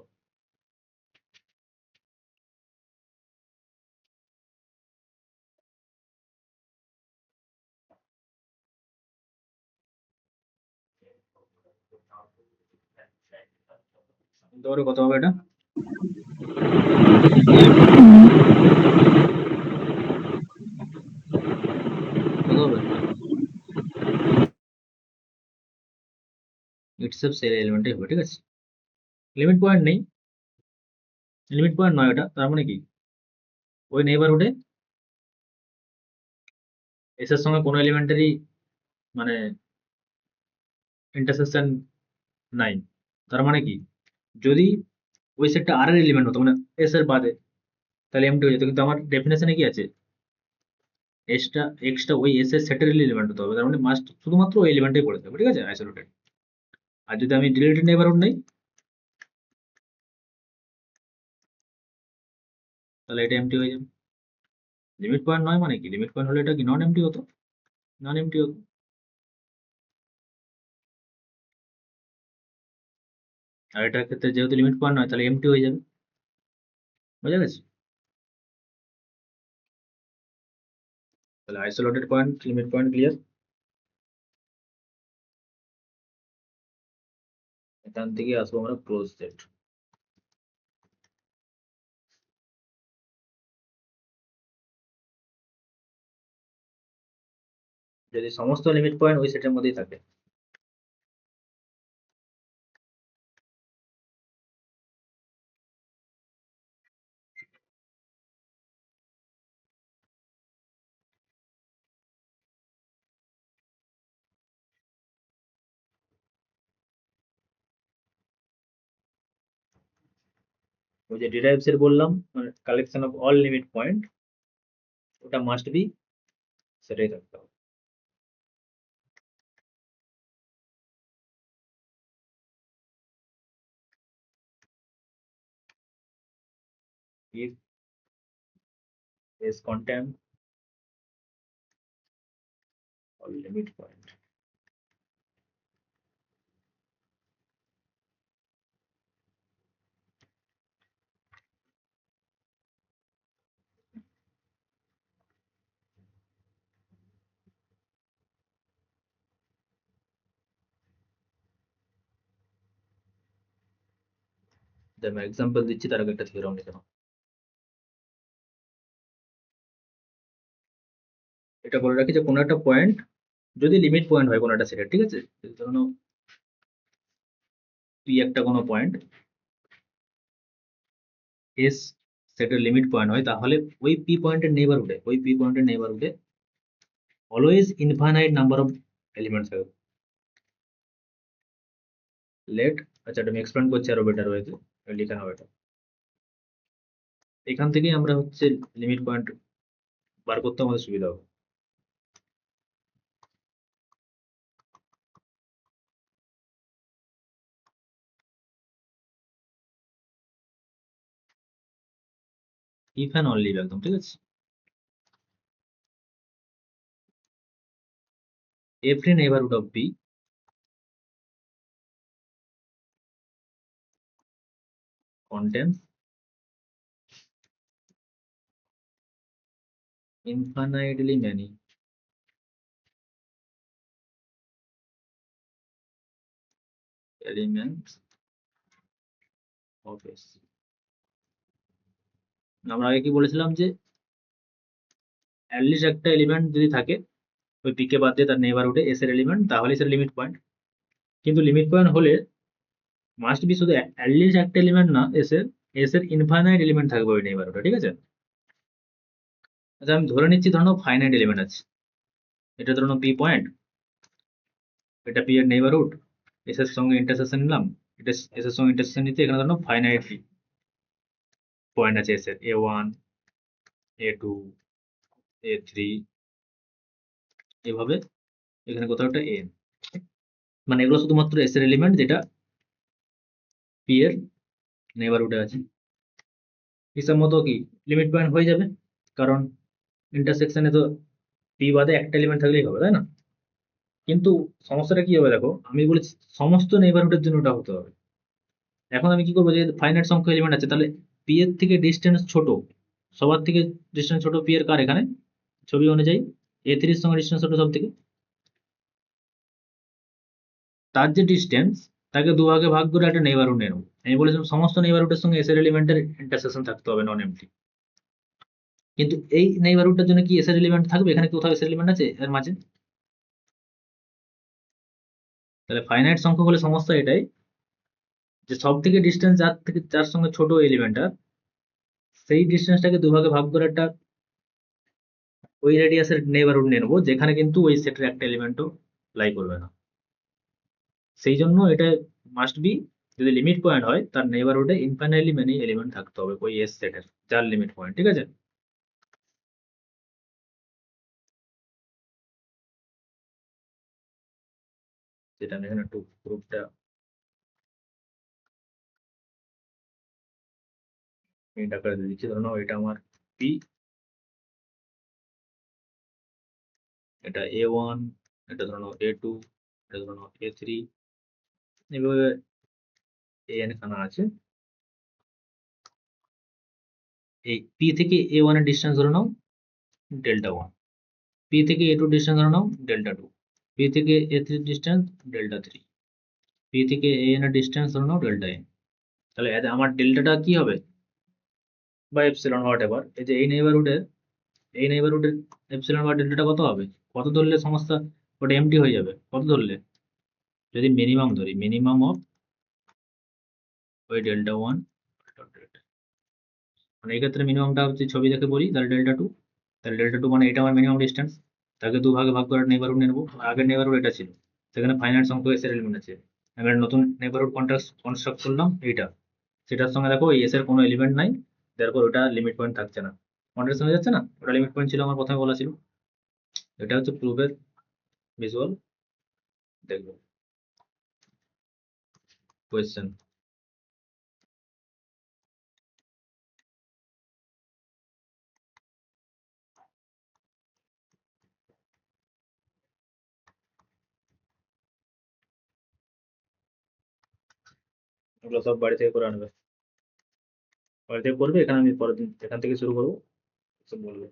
বুঝতে পারো কত হবে এটা? কত হবে? ইটসেলফ সেল এলিমেন্টই হবে, ঠিক আছে। লিমিট পয়েন্ট নেই, লিমিট পয়েন্ট নয় এটা, তার মানে কি ওই নেইবারহুডে এস এর সঙ্গে কোনো এলিমেন্টারি মানে ইন্টারসেকশন নাই। তার মানে কি, যদি ওই সেটটা আর এর এলিমেন্ট হতো মানে এস এর বাদে, তাহলে এমটি হয়ে যেত, কিন্তু আমার ডেফিনেশনে কি আছে, এক্সটা এক্সটা ওই এস এর সেটের এলিমেন্ট হতে হবে, তার মানে মাস্ট শুধুমাত্র ওই এলিমেন্টই পড়ে থাকবে, ঠিক আছে, আইসোলেটেড। আর যদি আমি ডিলিটেড নেইবারহুড নেই তাহলে এটা এমটি হয়ে যাবে। লিমিট পয়েন্ট নয় মানে কি, লিমিট পয়েন্ট হলে এটা কি নন এমটি হতো, নন এমটি হতো। আর এটার ক্ষেত্রে যেহেতু লিমিট পয়েন্ট নয় তাহলে এমটি হয়ে যাবে, বোঝা গেছে? তাহলে isolated point, limit point clear. এখান থেকে আসবো আমরা ক্লোজ সেট। যদি সমস্ত লিমিট পয়েন্ট ওই সেটের মধ্যেই থাকে, ওই যে ডিরাইভস এর বললাম মানে collection of all limit point, ওটা মাস্ট বি সেটাই থাকতে হবে। if s contain all limit point, যে আমি এক্সাম্পল দিচ্ছি তার আগে একটা থিওরাম লিখে নাও। এটা বলে রাখি যে কোনো একটা পয়েন্ট যদি লিমিট পয়েন্ট হয় কোনো একটা সেটের, ঠিক আছে, ধরুন পি একটা কোনো পয়েন্ট এস সেটের লিমিট পয়েন্ট হয়, তাহলে ওই পি পয়েন্টের নেইবারহুডে, ওই পি পয়েন্টের নেইবারহুডে always infinite number of elements থাকবে। লেট, আচ্ছা এটা আমি এক্সপ্লেন করছি আরো বেটার ওয়েতে, লিখে নাও এটা। এখান থেকেই আমরা হচ্ছে লিমিট পয়েন্ট বার করতে আমাদের সুবিধা হবে। ইফ অ্যান্ড অনলি একদম ঠিক আছে। Every neighbourhood of b contains infinitely many elements of S. আমরা আগে কি বলেছিলাম যে অ্যাটলিস্ট একটা এলিমেন্ট যদি থাকে ওই পিকে বাদ দিয়ে তার নেইবারহুডে এস এর এলিমেন্ট, তাহলে সেটা লিমিট পয়েন্ট। কিন্তু লিমিট পয়েন্ট হলে মাস্ট বি শুধু অ্যাটলিস্ট একটা এলিমেন্ট না, এস এর ইনফাইনাইট এলিমেন্ট থাকবে ওই নেইবারহুডে, ঠিক আছে। আচ্ছা আমি ধরে নিচ্ছি ধরো ফাইনাইট এলিমেন্ট আছে, এটা ধরো পি পয়েন্ট, এটা পি এর নেইবারহুড, এস এর সঙ্গে ইন্টারসেকশন নিলাম, এটা এস এর সঙ্গে ইন্টারসেকশন নিতে এখানে ধরো ফাইনাইট পয়েন্ট আছে এস এর A1 A2 A3 এভাবে, এখানে কোথাও একটা এন, মানে এগুলো শুধুমাত্র এস এর এলিমেন্ট যেটা পি এর নেইবারহুডে আছে। হিসাব মতো কি লিমিট পয়েন্ট হয়ে যাবে, কারণ ইন্টারসেকশনে তো পি বাদে একটা এলিমেন্ট থাকলেই হবে, তাই না। কিন্তু সমস্যাটা কি হবে দেখো, আমি বলেছি সমস্ত নেইবারহুডের জন্য ওটা হতে হবে। এখন আমি কি করবো, যে ফাইনাইট সংখ্যক এলিমেন্ট আছে, তাহলে পি এর থেকে ডিস্টেন্স ছোট, সবার থেকে ডিস্টেন্স ছোট পি এর কার, এখানে ছবি অনুযায়ী A3 এর সঙ্গে ডিস্টেন্স ছোট সব থেকে, তার যে ডিস্টেন্স তাকে দুভাগে ভাগ করে একটা নেইবারহুড নেব। আমি বলেছিলাম সমস্ত নেইবারহুডের সঙ্গে এস এর এলিমেন্টের ইন্টারসেকশন থাকতে হবে, নন এমটি। কিন্তু এই নেইবারহুডটার জন্য কি এস এর এলিমেন্ট থাকবে, এখানে কি কোথাও এস এর এলিমেন্ট আছে এর মাঝে? তাহলে ফাইনাইট সংখ্যক হলে সমস্যা এটাই যে সব থেকে ডিস্টেন্স যার সঙ্গে ছোট এলিমেন্টটা, সেই ডিস্টেন্সটাকে দুভাগে ভাগ করে একটা ওই রেডিয়াসের নেইবারহুড নিয়ে নেবো, যেখানে কিন্তু ওই সেটের একটা এলিমেন্টও লাই করবে না। সেই জন্য এটা মাস্ট বি, যদি লিমিট পয়েন্ট হয় তার নেইবারহুডে ইনফাইনাইটলি মেনি এলিমেন্ট থাকতে হবে ওই এস সেটের, যার লিমিট পয়েন্ট, ঠিক আছে। যেটা আমি এখানে একটু প্রুফটা প্রিন্ট আকারে দিয়ে দিচ্ছি। ধরো নাও এটা আমার পি, এটা A1, এটা ধরো নাও A2, এটা ধরো নাও A3, এভাবে an খানা আছে। এই পি থেকে A1 এর ডিস্টেন্স ধরে নাও ডেল্টা 1, পি থেকে A2 ডিস্টেন্স ধরে নাও ডেল্টা 2, পি থেকে A3 ডিস্টেন্স ডেল্টা 3, পি থেকে an এর ডিস্টেন্স ধরে নাও ডেল্টা n। তাহলে আমার ডেল্টাটা কি হবে, বা এপসিলন হোয়াট এভার, এই যে এই নেইবারহুডের এপসিলন বা ডেল্টাটা কত হবে, কত ধরলে সমস্যা ওটা এমটি হয়ে যাবে, কত ধরলে, যদি মিনিমাম ধরি, মিনিমাম অফ ওই ডেল্টা 1, মানে এই ক্ষেত্রে মিনিমামটা হচ্ছে ছবি দেখে বলি, তাহলে ডেল্টা 2, তাহলে ডেল্টা 2 মানে এটা আমার মিনিমাম ডিস্টেন্স, তাকে দুভাগে ভাগ করে নেইবারহুড নিয়ে নেবো। আগের নেইবারহুড এটা ছিল, সেখানে ফাইনাইট সংখ্যক এস এর এলিমেন্ট আছে, আমি একটা নতুন নেইবারহুড কনস্ট্রাক্ট করলাম এইটা, সেটার সঙ্গে দেখো এই এস এর কোনো এলিমেন্ট নাই, তারপর ওটা লিমিট পয়েন্ট থাকছে না, কন্ট্রাস্ট হয়ে যাচ্ছে না, ওটা লিমিট পয়েন্ট ছিল আমার প্রথমে বলা ছিল। এটা হচ্ছে প্রুফের ভিজুয়াল, দেখবো কোয়েশ্চেন। এগুলো সব বাড়ি থেকে করে আনবে, বাড়ি থেকে করবে, এখানে আমি পরের দিন এখান থেকে শুরু করবো, সব বলবে।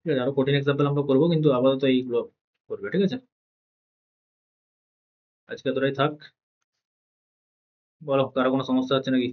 ঠিক আছে, আরো কঠিন এক্সাম্পল আমরা করবো, কিন্তু আপাতত এইগুলো করবে। ঠিক আছে, আজকে এতটাই থাক। বলো, কারো কোনো সমস্যা আছে নাকি?